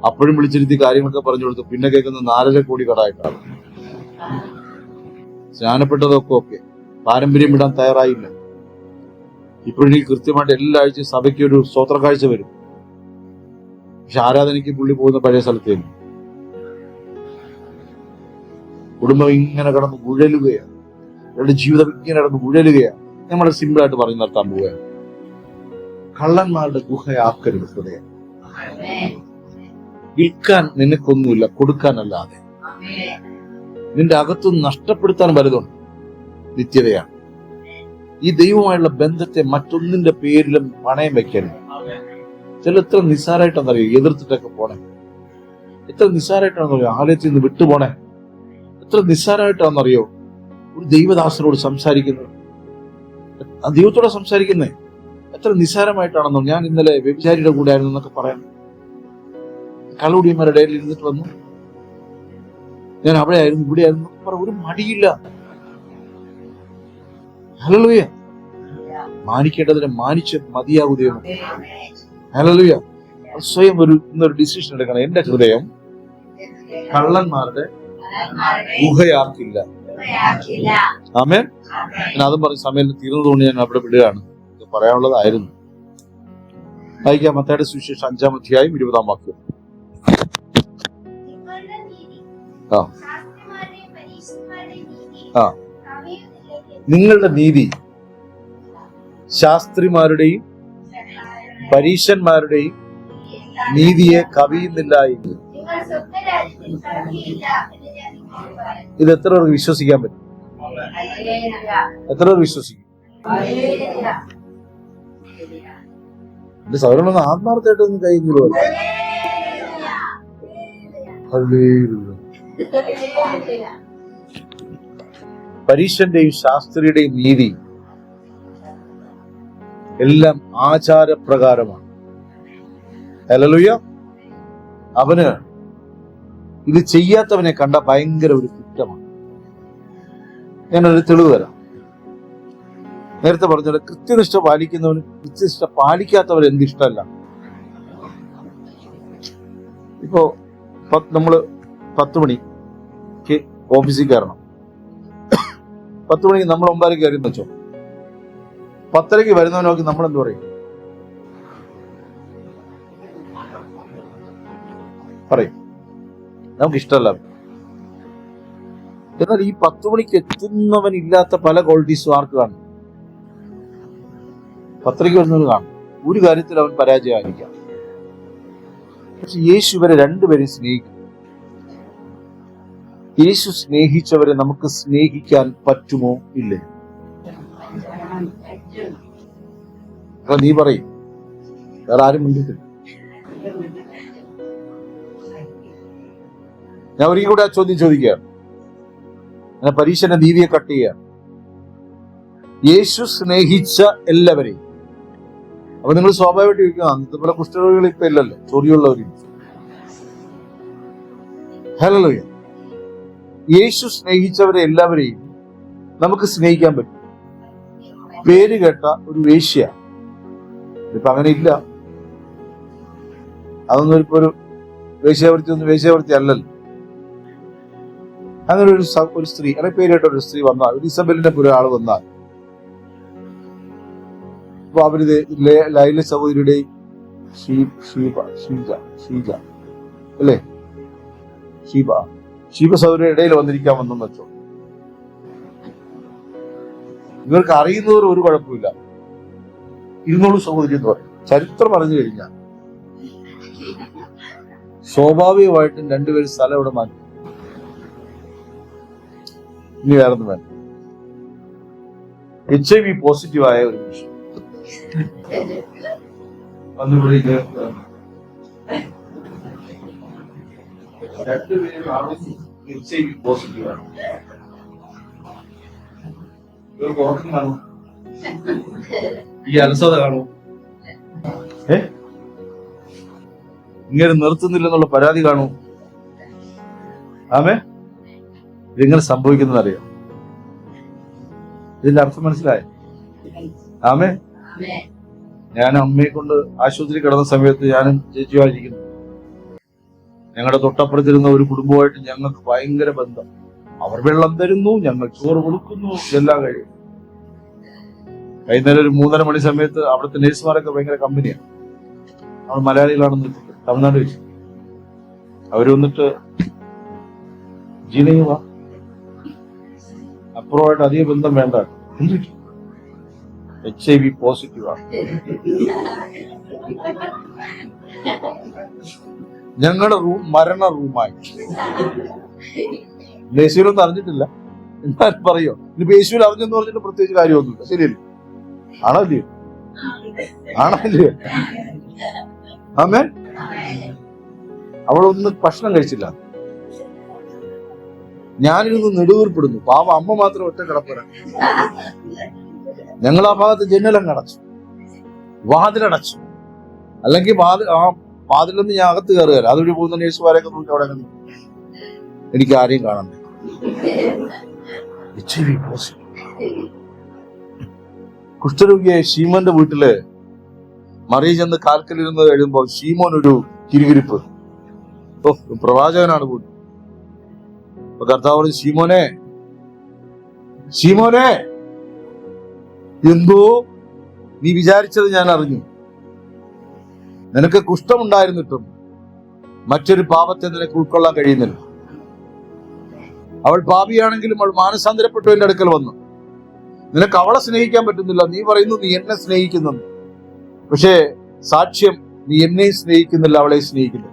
A: അപ്പോഴും വിളിച്ചിരുത്തി കാര്യങ്ങളൊക്കെ പറഞ്ഞു കൊടുത്തു. പിന്നെ കേൾക്കുന്ന 4.5 കോടി കടമായിട്ടാണ്. സ്നാനപ്പെട്ടതൊക്കെ ഓക്കെ, പാരമ്പര്യം വിടാൻ തയ്യാറായില്ല. ഇപ്പോഴെനിക്ക് കൃത്യമായിട്ട് എല്ലാ ആഴ്ചയും സഭയ്ക്ക് ഒരു സ്തോത്ര കാഴ്ച വരും. പക്ഷെ ആരാധനയ്ക്ക് പുള്ളി പോകുന്ന പഴയ സ്ഥലത്തേക്ക്. കുടുംബം ഇങ്ങനെ കിടന്ന് ഉഴലുകയാണ്, അവരുടെ ജീവിതം ഇങ്ങനെ കിടന്ന് ഉഴലുകയാണ്. നമ്മൾ സിമ്പിളായിട്ട് പറഞ്ഞു നിർത്താൻ പോവുകയാണ്. കള്ളന്മാരുടെ ഗുഹയാക്കരുത് ഹൃദയം. വിൽക്കാൻ നിനക്കൊന്നുമില്ല, കൊടുക്കാനല്ലാതെ. നിന്റെ അകത്തുനിന്ന് നഷ്ടപ്പെടുത്താൻ വലുതുണ്ട്, നിത്യതയാണ്. ഈ ദൈവമായുള്ള ബന്ധത്തെ മറ്റൊന്നിന്റെ പേരിലും പണയം വെക്കരുത്. ചില എത്ര നിസ്സാരമായിട്ടാണെന്നറിയോ എതിർത്തിട്ടൊക്കെ പോണേ, എത്ര നിസ്സാരമായിട്ടാണെന്നറിയോ ആലയത്തിൽ നിന്ന് വിട്ടുപോണേ, എത്ര നിസ്സാരമായിട്ടാണെന്നറിയോ ഒരു ദൈവദാസനോട് സംസാരിക്കുന്നത്, ആ ദൈവത്തോടെ സംസാരിക്കുന്നേ എത്ര നിസ്സാരമായിട്ടാണെന്നോ. ഞാൻ ഇന്നലെ വ്യഭിചാരിയുടെ കൂടെ ആയിരുന്നു എന്നൊക്കെ പറയാം. കള്ളുടിയന്മാരുടെ ഇടയിൽ ഇരുന്നിട്ട് വന്നു, ഞാൻ അവിടെ ആയിരുന്നു ഇവിടെ ആയിരുന്നു പറയാം. ഒരു മടിയില്ല. ഹല്ലേലൂയ. മാനിക്കേണ്ടതിനെ മാനിച്ച് മതിയാകൂ ദൈവം. ഹല്ലേലൂയ. സ്വയം ഇന്നൊരു ഡിസിഷൻ എടുക്കണം. എന്റെ ഹൃദയം കള്ളന്മാരുടെ ഗുഹയാക്കില്ല. ആമേൻ. ഞാൻ അതും പറഞ്ഞ സമയം തീർന്നതുകൊണ്ട് ഞാൻ അവിടെ വിടുകയാണ്. പറയാനുള്ളതായിരുന്നു. വായിക്കാം. മത്തായിയുടെ സുവിശേഷം 5-ാം അധ്യായം 20-ാം വാക്യം. നിങ്ങളുടെ നീതി ശാസ്ത്രിമാരുടെയും പരീശന്മാരുടെയും നീതിയെ കവിയുന്നില്ല എങ്കിൽ. ഇത് എത്ര പേർക്ക് വിശ്വസിക്കാൻ പറ്റും? എത്ര പേർ വിശ്വസിക്കും? എന്റെ സൗരങ്ങളൊന്ന് ആത്മാർത്ഥമായിട്ടൊന്നും കഴിയുള്ളൂ. പരീശന്റെയും ശാസ്ത്രിയുടെയും നീതി എല്ലാം ആചാരപ്രകാരമാണ്. ഹല്ലേലൂയ. അവന് ഇത് ചെയ്യാത്തവനെ കണ്ട ഭയങ്കര ഒരു കുറ്റമാണ്. ഞാനൊരു തെളിവ് തരാം. നേരത്തെ പറഞ്ഞത് കൃത്യനിഷ്ഠ പാലിക്കുന്നവന് കൃത്യനിഷ്ഠ പാലിക്കാത്തവന് എന്തിഷ്ടമല്ല. ഇപ്പോ നമ്മള് 10 മണിക്ക് ഓഫീസിൽ കയറണം. 10 മണിക്ക് നമ്മൾ 9 കയറി വെച്ചോ. 10:30 വരുന്നവൻ നോക്കി നമ്മൾ എന്ത് പറയും? പറയും, നമുക്ക് ഇഷ്ടമല്ല. എന്നാൽ ഈ 10 മണിക്ക് എത്തുന്നവൻ ഇല്ലാത്ത പല ക്വാളിറ്റീസും ആർക്ക് കാണും? 10 വരുന്നത് കാണും. ഒരു കാര്യത്തിൽ അവൻ പരാജയമായിരിക്കാം. പക്ഷെ യേശു ഇവരെ രണ്ടുപേരെയും സ്നേഹിക്കും. യേശു സ്നേഹിച്ചവരെ നമുക്ക് സ്നേഹിക്കാൻ പറ്റുമോ? ഇല്ലേ? നീ പറയും, വേറെ ആരും മുന്നിട്ടില്ല. ഞാൻ ഒരിക്കൽ കൂടെ ആ ചോദ്യം ചോദിക്കുകയാണ്. ഞാൻ പരീക്ഷന്റെ നീതിയെ കട്ട് ചെയ്യുകയാണ്. യേശു സ്നേഹിച്ച എല്ലാവരെയും. അപ്പൊ നിങ്ങൾ സ്വാഭാവികമായിട്ട് ചോദിക്കുക, അന്നത്തെ പോലെ കുഷ്ഠരോഗികൾ ഇപ്പൊ ഇല്ലല്ലോ, ചൊറിയുള്ളവരും. ഹല്ലേലൂയ. യേശു സ്നേഹിച്ചവരെ എല്ലാവരെയും നമുക്ക് സ്നേഹിക്കാൻ പറ്റും. പേര് കേട്ട ഒരു വേശ്യ ഇപ്പൊ അങ്ങനെ ഇല്ല. അതൊന്നും ഇപ്പൊ ഒരു വേശ്യാവൃത്തി അല്ലല്ലോ. അങ്ങനെ ഒരു സ്ത്രീ, അല്ലെങ്കിൽ പേര് കേട്ട ഒരു സ്ത്രീ വന്നാൽ, ഒരു ഇസബലിന്റെ പുര ആള് വന്നാൽ, അപ്പൊ അവര് ലൈല സഹോദരിയുടെയും ഷീജ അല്ലേ, ഷീബ സഹോദരിയുടെ ഇടയിൽ വന്നിരിക്കാമെന്നും വെച്ചോ. ഇവർക്ക് അറിയുന്നവർ ഒരു കുഴപ്പമില്ല. 200 സഹോദരി എന്ന് പറയും. ചരിത്രം പറഞ്ഞു കഴിഞ്ഞാൽ സ്വാഭാവികമായിട്ടും രണ്ടുപേരും സ്ഥലം ഇവിടെ മാറ്റി. ഇനി വേറൊന്നും വേണ്ട. HIV പോസിറ്റീവായ ഒരു മനുഷ്യൻ HIV പോസിറ്റീവാണ്. ഇവർക്ക് ഉറക്കം കാണും, ഈ അലസത കാണും, ഇങ്ങനെ നിർത്തുന്നില്ലെന്നുള്ള പരാതി കാണൂ. ആമേ, ഇതെങ്ങനെ സംഭവിക്കുന്നത് അറിയാം? ഇതിന്റെ അർത്ഥം മനസ്സിലായോ? ആമേ. ഞാൻ അമ്മയെ കൊണ്ട് ആശുപത്രി കിടന്ന സമയത്ത് ഞാനും ചേച്ചിയായിരിക്കുന്നു. ഞങ്ങളുടെ തൊട്ടപ്പുറത്തിരുന്ന ഒരു കുടുംബമായിട്ട് ഞങ്ങൾക്ക് ഭയങ്കര ബന്ധം. അവർ വെള്ളം തരുന്നു, ഞങ്ങൾ ചോറ് കൊടുക്കുന്നു, എല്ലാം കഴിയും. വൈകുന്നേരം ഒരു 3:30 മണി സമയത്ത് അവിടുത്തെ നേഴ്സുമാരൊക്കെ ഭയങ്കര കമ്പനിയാണ്. അവർ മലയാളികളാണെന്ന് തമിഴ്നാട് വെച്ചു. അവര് വന്നിട്ട് ജീനയുവാ അപ്പുറമായിട്ട് അധിക ബന്ധം വേണ്ട, HIV പോസിറ്റീവാണ്. ഞങ്ങളുടെ റൂം മരണ റൂമായി. യേശുവിനൊന്നും അറിഞ്ഞിട്ടില്ല, എന്തായാലും പറയോ? ഇനിയിപ്പോ യേശുവിൽ അറിഞ്ഞെന്ന് പറഞ്ഞിട്ട് പ്രത്യേകിച്ച് കാര്യമൊന്നുമില്ല. ശരിയല്ലേ? ആണല്ലേ? ആണല്ലേ? ആമേൻ. അവളൊന്നും ഭക്ഷണം കഴിച്ചില്ല. ഞാനിരുന്ന് നെടുവീർപ്പെടുന്നു. പാവം അമ്മ മാത്രം ഒറ്റ കിടപ്പറ. ഞങ്ങൾ ആ ഭാഗത്ത് ജനലങ്ങ് അടച്ചു, വാതിലടച്ചു. അല്ലെങ്കിൽ വാതിലൊന്നും ഞാൻ അകത്ത് കയറുകയല്ല. അതുവഴി പോകുന്ന നേഴ്സുമാരെയൊക്കെ നോക്കി അവിടെ എനിക്ക് ആരെയും കാണണ്ടേ. കുഷ്ഠരോഗിയായ ശീമോന്റെ വീട്ടില് മറിയ ചെന്ന് കാൽക്കലിരുന്ന് കഴിയുമ്പോൾ ശീമോൻ ഒരു കിരികിരിപ്പ്. പ്രവാചകനാണ് വീട്ടിൽ. അപ്പൊ കർത്താവ്, ശീമോനെ എന്തോ നീ വിചാരിച്ചത് ഞാൻ അറിഞ്ഞു. നിനക്ക് കുഷ്ഠമുണ്ടായിരുന്നിട്ടും മറ്റൊരു പാപത്തെ നിനക്ക് ഉൾക്കൊള്ളാൻ കഴിയുന്നില്ല. അവൾ പാപിയാണെങ്കിലും അവൾ മാനസാന്തരപ്പെട്ടു എന്റെ അടുക്കൽ വന്നു. നിനക്ക് അവളെ സ്നേഹിക്കാൻ പറ്റുന്നില്ല. നീ പറയുന്നു നീ എന്നെ സ്നേഹിക്കുന്നു, പക്ഷേ സാക്ഷ്യം നീ എന്നെ സ്നേഹിക്കുന്നില്ല, അവളെ സ്നേഹിക്കുന്നു.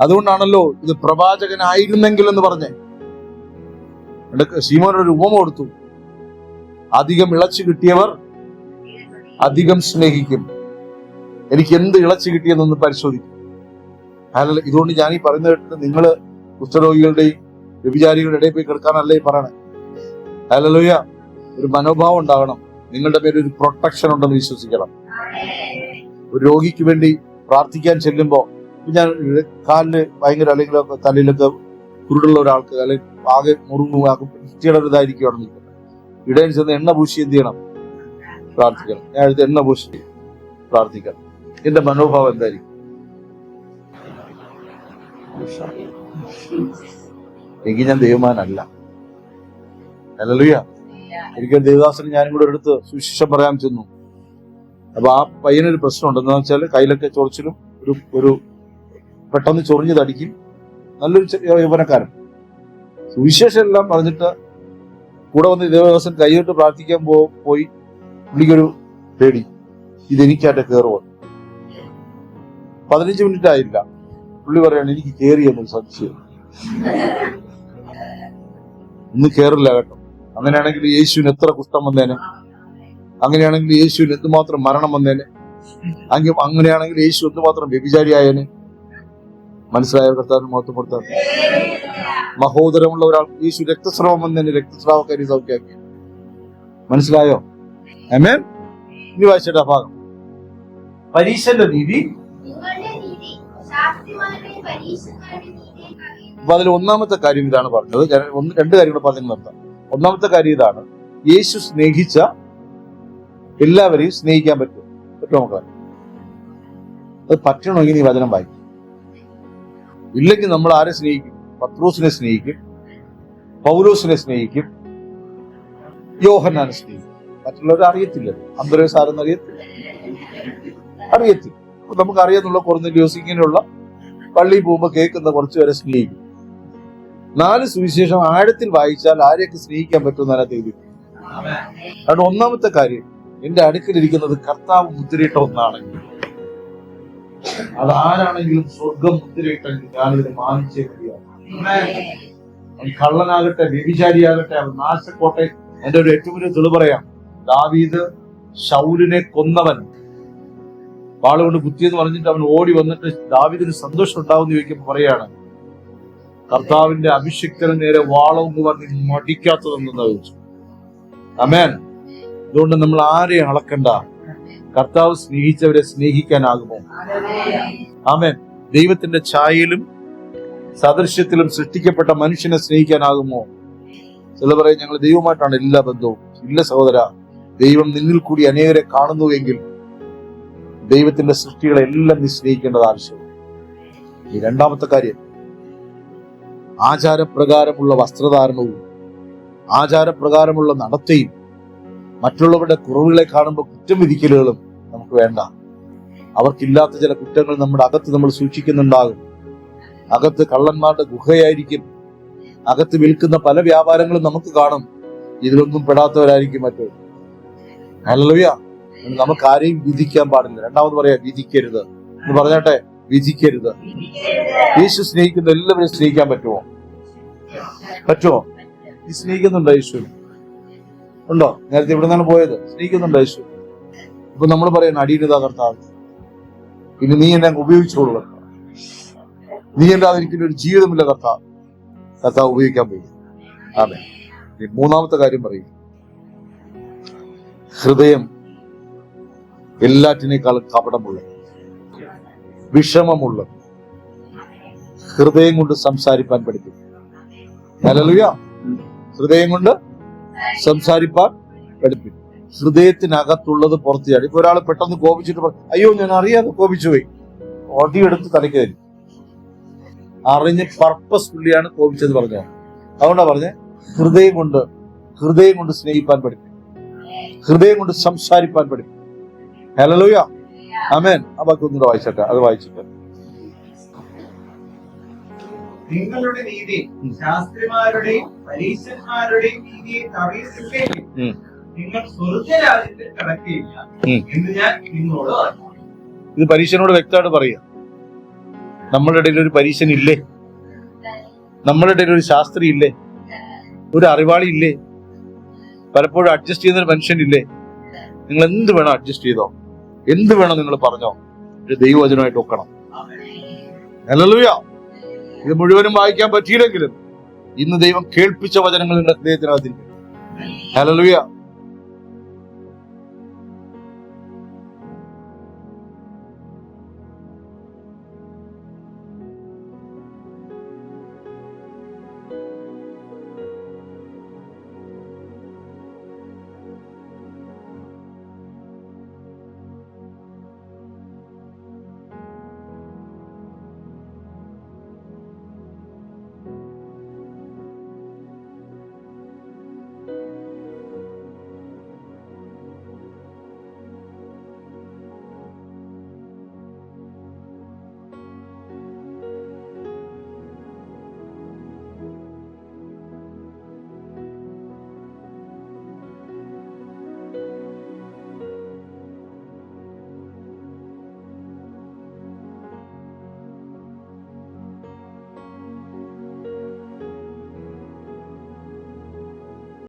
A: അതുകൊണ്ടാണല്ലോ ഇത് പ്രവാചകനായിരുന്നെങ്കിൽ എന്ന് പറഞ്ഞേ. ശീമോനൊരു ഉപമ കൊടുത്തു. അധികം ഇളച്ചു കിട്ടിയവർ അധികം സ്നേഹിക്കും. എനിക്ക് എന്ത് ഇളച്ചു കിട്ടിയെന്നൊന്ന് പരിശോധിക്കും. അല്ല, ഇതുകൊണ്ട് ഞാൻ ഈ പറയുന്ന കേട്ടിട്ട് നിങ്ങള് കുഷ്ഠരോഗികളുടെയും വ്യഭിചാരികളുടെ ഇടയിൽ പോയി കിടക്കാനല്ലേ പറയണേ. ഹല്ലേലൂയ. ഒരു മനോഭാവം ഉണ്ടാകണം. നിങ്ങളുടെ പേരിൽ ഒരു പ്രൊട്ടക്ഷൻ ഉണ്ടെന്ന് വിശ്വസിക്കണം. ഒരു രോഗിക്ക് വേണ്ടി പ്രാർത്ഥിക്കാൻ ചെല്ലുമ്പോ, ഞാൻ കാലിന് ഭയങ്കര അല്ലെങ്കിൽ തലയിലൊക്കെ കുരുടുള്ള ഒരാൾക്ക്, അല്ലെങ്കിൽ ആകെ മുറിവുടെ ഇതായിരിക്കും നിൽക്കുന്നത്. ഇടയിൽ ചെന്ന് എണ്ണ പൂശി എന്ത് ചെയ്യണം? പ്രാർത്ഥിക്കണം. ഞാൻ അടുത്ത് എണ്ണ പൂശി പ്രാർത്ഥിക്കണം. എന്റെ മനോഭാവം എന്തായിരിക്കും? എങ്കിൽ ഞാൻ ദൈവമാനല്ല. ഹല്ലേലൂയ. ഒരിക്കൽ ദേവദാസന് ഞാനും കൂടെ എടുത്ത് സുവിശേഷം പറയാൻ ചെന്നു. അപ്പൊ ആ പയ്യനൊരു പ്രശ്നമുണ്ട്. എന്താണെന്ന് വെച്ചാൽ കയ്യിലൊക്കെ ചൊറിച്ചിലും ഒരു പെട്ടെന്ന് ചൊറിഞ്ഞു തടിക്കും. നല്ലൊരു യൗവനക്കാരൻ. സുവിശേഷം എല്ലാം പറഞ്ഞിട്ട് കൂടെ വന്ന് ഇതേ ദിവസം കൈയിട്ട് പ്രാർത്ഥിക്കാൻ പോയി പുള്ളിക്കൊരു പേടി, ഇതെനിക്കാട്ടെ കയറുമോ. 15 മിനിറ്റ് ആയില്ല, പുള്ളി പറയാണ് എനിക്ക് കയറിയെന്നൊരു സംശയം. ഇന്ന് കയറില്ല കേട്ടോ. അങ്ങനെയാണെങ്കിൽ യേശുവിന് എത്ര കുഷ്ഠം വന്നേനെ, അങ്ങനെയാണെങ്കിൽ യേശുവിന് എന്തുമാത്രം മരണം വന്നേനെ, അങ്ങനെയാണെങ്കിൽ യേശു എന്തുമാത്രം വ്യഭിചാരിയായേനെ. മനസ്സിലായ കർത്താവിന് മഹത്വം കൊടുത്താൽ മഹോദരമുള്ള ഒരാൾ യേശു രക്തസ്രാവം വന്നതിന് രക്തസ്രാവക്കാരി സൗഖ്യമാക്കി. മനസ്സിലായോ? ആമേൻ. ഇനി വായിച്ചിട്ട് ആ ഭാഗം. പരീശന്റെ നീതി. അപ്പൊ അതിൽ ഒന്നാമത്തെ കാര്യം ഇതാണ് പറഞ്ഞത്. ഞാൻ 2 കാര്യങ്ങൾ പറഞ്ഞു നിർത്താം. ഒന്നാമത്തെ കാര്യം ഇതാണ്, യേശു സ്നേഹിച്ച എല്ലാവരെയും സ്നേഹിക്കാൻ പറ്റുമോ മക്കളെ? അത് പറ്റണമെങ്കിൽ നീ വചനം വായിക്കും. ഇല്ലെങ്കിൽ നമ്മൾ ആരെ സ്നേഹിക്കും? പത്രോസിനെ സ്നേഹിക്കും, പൗലോസിനെ സ്നേഹിക്കും, യോഹന്നാനെ സ്നേഹിക്കും. മറ്റുള്ളവരെ അറിയത്തില്ല. അന്ത്രയോസ് ആരെന്ന് അറിയത്തില്ല. അപ്പൊ നമുക്ക് അറിയാന്നുള്ള കൊർന്നേലിയോസ്, ഇങ്ങനെയുള്ള പള്ളിയിൽ പോകുമ്പോൾ കേൾക്കുന്ന കുറച്ചുപേരെ സ്നേഹിക്കും. 4 സുവിശേഷം ആഴത്തിൽ വായിച്ചാൽ ആരെയൊക്കെ സ്നേഹിക്കാൻ പറ്റുമെന്ന് അതിനകത്ത് എഴുതി. അതുകൊണ്ട് ഒന്നാമത്തെ കാര്യം, എന്റെ അടുക്കലിരിക്കുന്നത് കർത്താവ് മുദ്രയിട്ട ഒന്നാണെങ്കിൽ, അത് ആരാണെങ്കിലും സ്വർഗം മുദ്രയിട്ടെങ്കിൽ ഞാനിതിനെ മാനിച്ചേ മതിയാകും. കള്ളനാകട്ടെ, വ്യഭിചാരിയാകട്ടെ, അവൻ നാശക്കോട്ടെ. എന്റെ ഒരു ഏറ്റവും വലിയ തെളിവ് പറയാം. ദാവീദ് ശൗലിനെ കൊന്നവൻ വാളുകൊണ്ട് കുത്തിയെന്ന് പറഞ്ഞിട്ട് അവൻ ഓടി വന്നിട്ട് ദാവീദിന് സന്തോഷം ഉണ്ടാവുമെന്ന് ചോദിക്കുമ്പോൾ പറയാണ്, കർത്താവിന്റെ അഭിഷിക്തന് നേരെ വാളെന്ന് പറഞ്ഞ് മടിക്കാത്തതെന്ന് ചോദിച്ചു. ആമേൻ. അതുകൊണ്ട് നമ്മൾ ആരെയും അളക്കണ്ട. കർത്താവ് സ്നേഹിച്ചവരെ സ്നേഹിക്കാനാകുമോ? ആമേൻ. ദൈവത്തിന്റെ ഛായയിലും സദൃശ്യത്തിലും സൃഷ്ടിക്കപ്പെട്ട മനുഷ്യനെ സ്നേഹിക്കാനാകുമോ? ചില പറയും ഞങ്ങൾ ദൈവമായിട്ടാണ് എല്ലാ ബന്ധവും. ഇല്ല സഹോദര, ദൈവം നിന്നിൽ കൂടി അനേകരെ കാണുന്നുവെങ്കിൽ ദൈവത്തിന്റെ സൃഷ്ടികളെ എല്ലാം നീ സ്നേഹിക്കേണ്ടത് ആവശ്യമാണ്. ഈ രണ്ടാമത്തെ കാര്യം, ആചാരപ്രകാരമുള്ള വസ്ത്രധാരണവും ആചാരപ്രകാരമുള്ള നടത്തയും മറ്റുള്ളവരുടെ കുറവുകളെ കാണുമ്പോൾ കുറ്റം വിധിക്കലുകളും നമുക്ക് വേണ്ട. അവർക്കില്ലാത്ത ചില കുറ്റങ്ങൾ നമ്മുടെ അകത്ത് നമ്മൾ സൂക്ഷിക്കുന്നുണ്ടാകും. അകത്ത് കള്ളന്മാരുടെ ഗുഹയായിരിക്കും. അകത്ത് വിൽക്കുന്ന പല വ്യാപാരങ്ങളും നമുക്ക് കാണും. ഇതിലൊന്നും പെടാത്തവരായിരിക്കും മറ്റൊരു. ഹല്ലേലൂയ. നമുക്ക് ആരെയും വിധിക്കാൻ പാടില്ല. രണ്ടാമത് പറയാ, വിധിക്കരുത് എന്ന് പറഞ്ഞാട്ടെ. വിധിക്കരുത്. യേശു സ്നേഹിക്കുന്ന എല്ലാവരും സ്നേഹിക്കാൻ പറ്റുമോ? നീ സ്നേഹിക്കുന്നുണ്ടോ യേശു? ഉണ്ടോ? നേരത്തെ ഇവിടെ നിന്നാണ് പോയത്. സ്നേഹിക്കുന്നുണ്ടോ യേശു? ഇപ്പൊ നമ്മൾ പറയുന്ന അടിയിലിതാ കർത്താവ്, പിന്നെ നീ എന്നെ ഉപയോഗിച്ചോളൂ കർത്താവ്, നീ അല്ലാതെ എനിക്കൊരു ജീവിതമില്ല കർത്താവ്. കർത്താവ് ഉപയോഗിക്കാൻ പോയി. ആമേൻ. മൂന്നാമത്തെ കാര്യം പറയും, ഹൃദയം എല്ലാറ്റിനേക്കാളും കപടമുള്ള, വിഷമമുള്ള ഹൃദയം കൊണ്ട് സംസാരിപ്പാൻ പഠിപ്പിക്കും. ഹല്ലേലൂയ. ഹൃദയം കൊണ്ട് സംസാരിപ്പാൻ പഠിപ്പിക്കും. ഹൃദയത്തിനകത്തുള്ളത് പുറത്തു ചാടി. ഇപ്പൊ ഒരാൾ പെട്ടെന്ന് കോപിച്ചിട്ട് അയ്യോ ഞാൻ അറിയാതെ കോപിച്ചു പോയി, ഒടിയെടുത്ത് തലയ്ക്ക് തരും. അറിഞ്ഞ് പർപ്പസ്ഫുള്ളിയാണ് കോപിച്ചത് പറഞ്ഞത്. അതുകൊണ്ടാ പറഞ്ഞേ, ഹൃദയം കൊണ്ട് സ്നേഹിപ്പാൻ പഠിപ്പിക്കും, ഹൃദയം കൊണ്ട് സംസാരിപ്പാൻ പഠിപ്പിക്കും. ഹല്ലേലൂയ. ആമേൻ. ആ ബാക്കി ഒന്നുകൂടെ വായിച്ചട്ടെ. അത് വായിച്ചിട്ട്,
C: നിങ്ങളുടെ നീതി ശാസ്ത്രിമാരുടെയും പരീശന്മാരുടെയും നീതിയെ കവിയുന്നില്ലെങ്കിൽ നിങ്ങൾ സ്വർഗ്ഗരാജ്യത്തിൽ കടക്കുകയില്ല എന്ന് ഞാൻ നിങ്ങളോട് പറഞ്ഞു.
A: ഇത് പരീശനോട് വ്യക്തമായിട്ട് പറയുക. നമ്മുടെ ഇടയിൽ ഒരു പരീശൻ ഇല്ലേ? നമ്മുടെ ഇടയിൽ ഒരു ശാസ്ത്രി ഇല്ലേ? ഒരു അറിവാളി ഇല്ലേ? പലപ്പോഴും അഡ്ജസ്റ്റ് ചെയ്യുന്ന ഒരു മനുഷ്യനില്ലേ? നിങ്ങൾ എന്ത് വേണം അഡ്ജസ്റ്റ് ചെയ്തോ, എന്ത് വേണം നിങ്ങൾ പറഞ്ഞോ, ഒരു ദൈവവചനമായിട്ട് ഒക്കണം. ഹല്ലേലൂയ. ഇത് മുഴുവനും വായിക്കാൻ പറ്റിയില്ലെങ്കിലും ഇന്ന് ദൈവം കേൾപ്പിച്ച വചനങ്ങൾ നിങ്ങളുടെ ഹൃദയത്തിനകത്തിരിക്കും. ഹല്ലേലൂയ.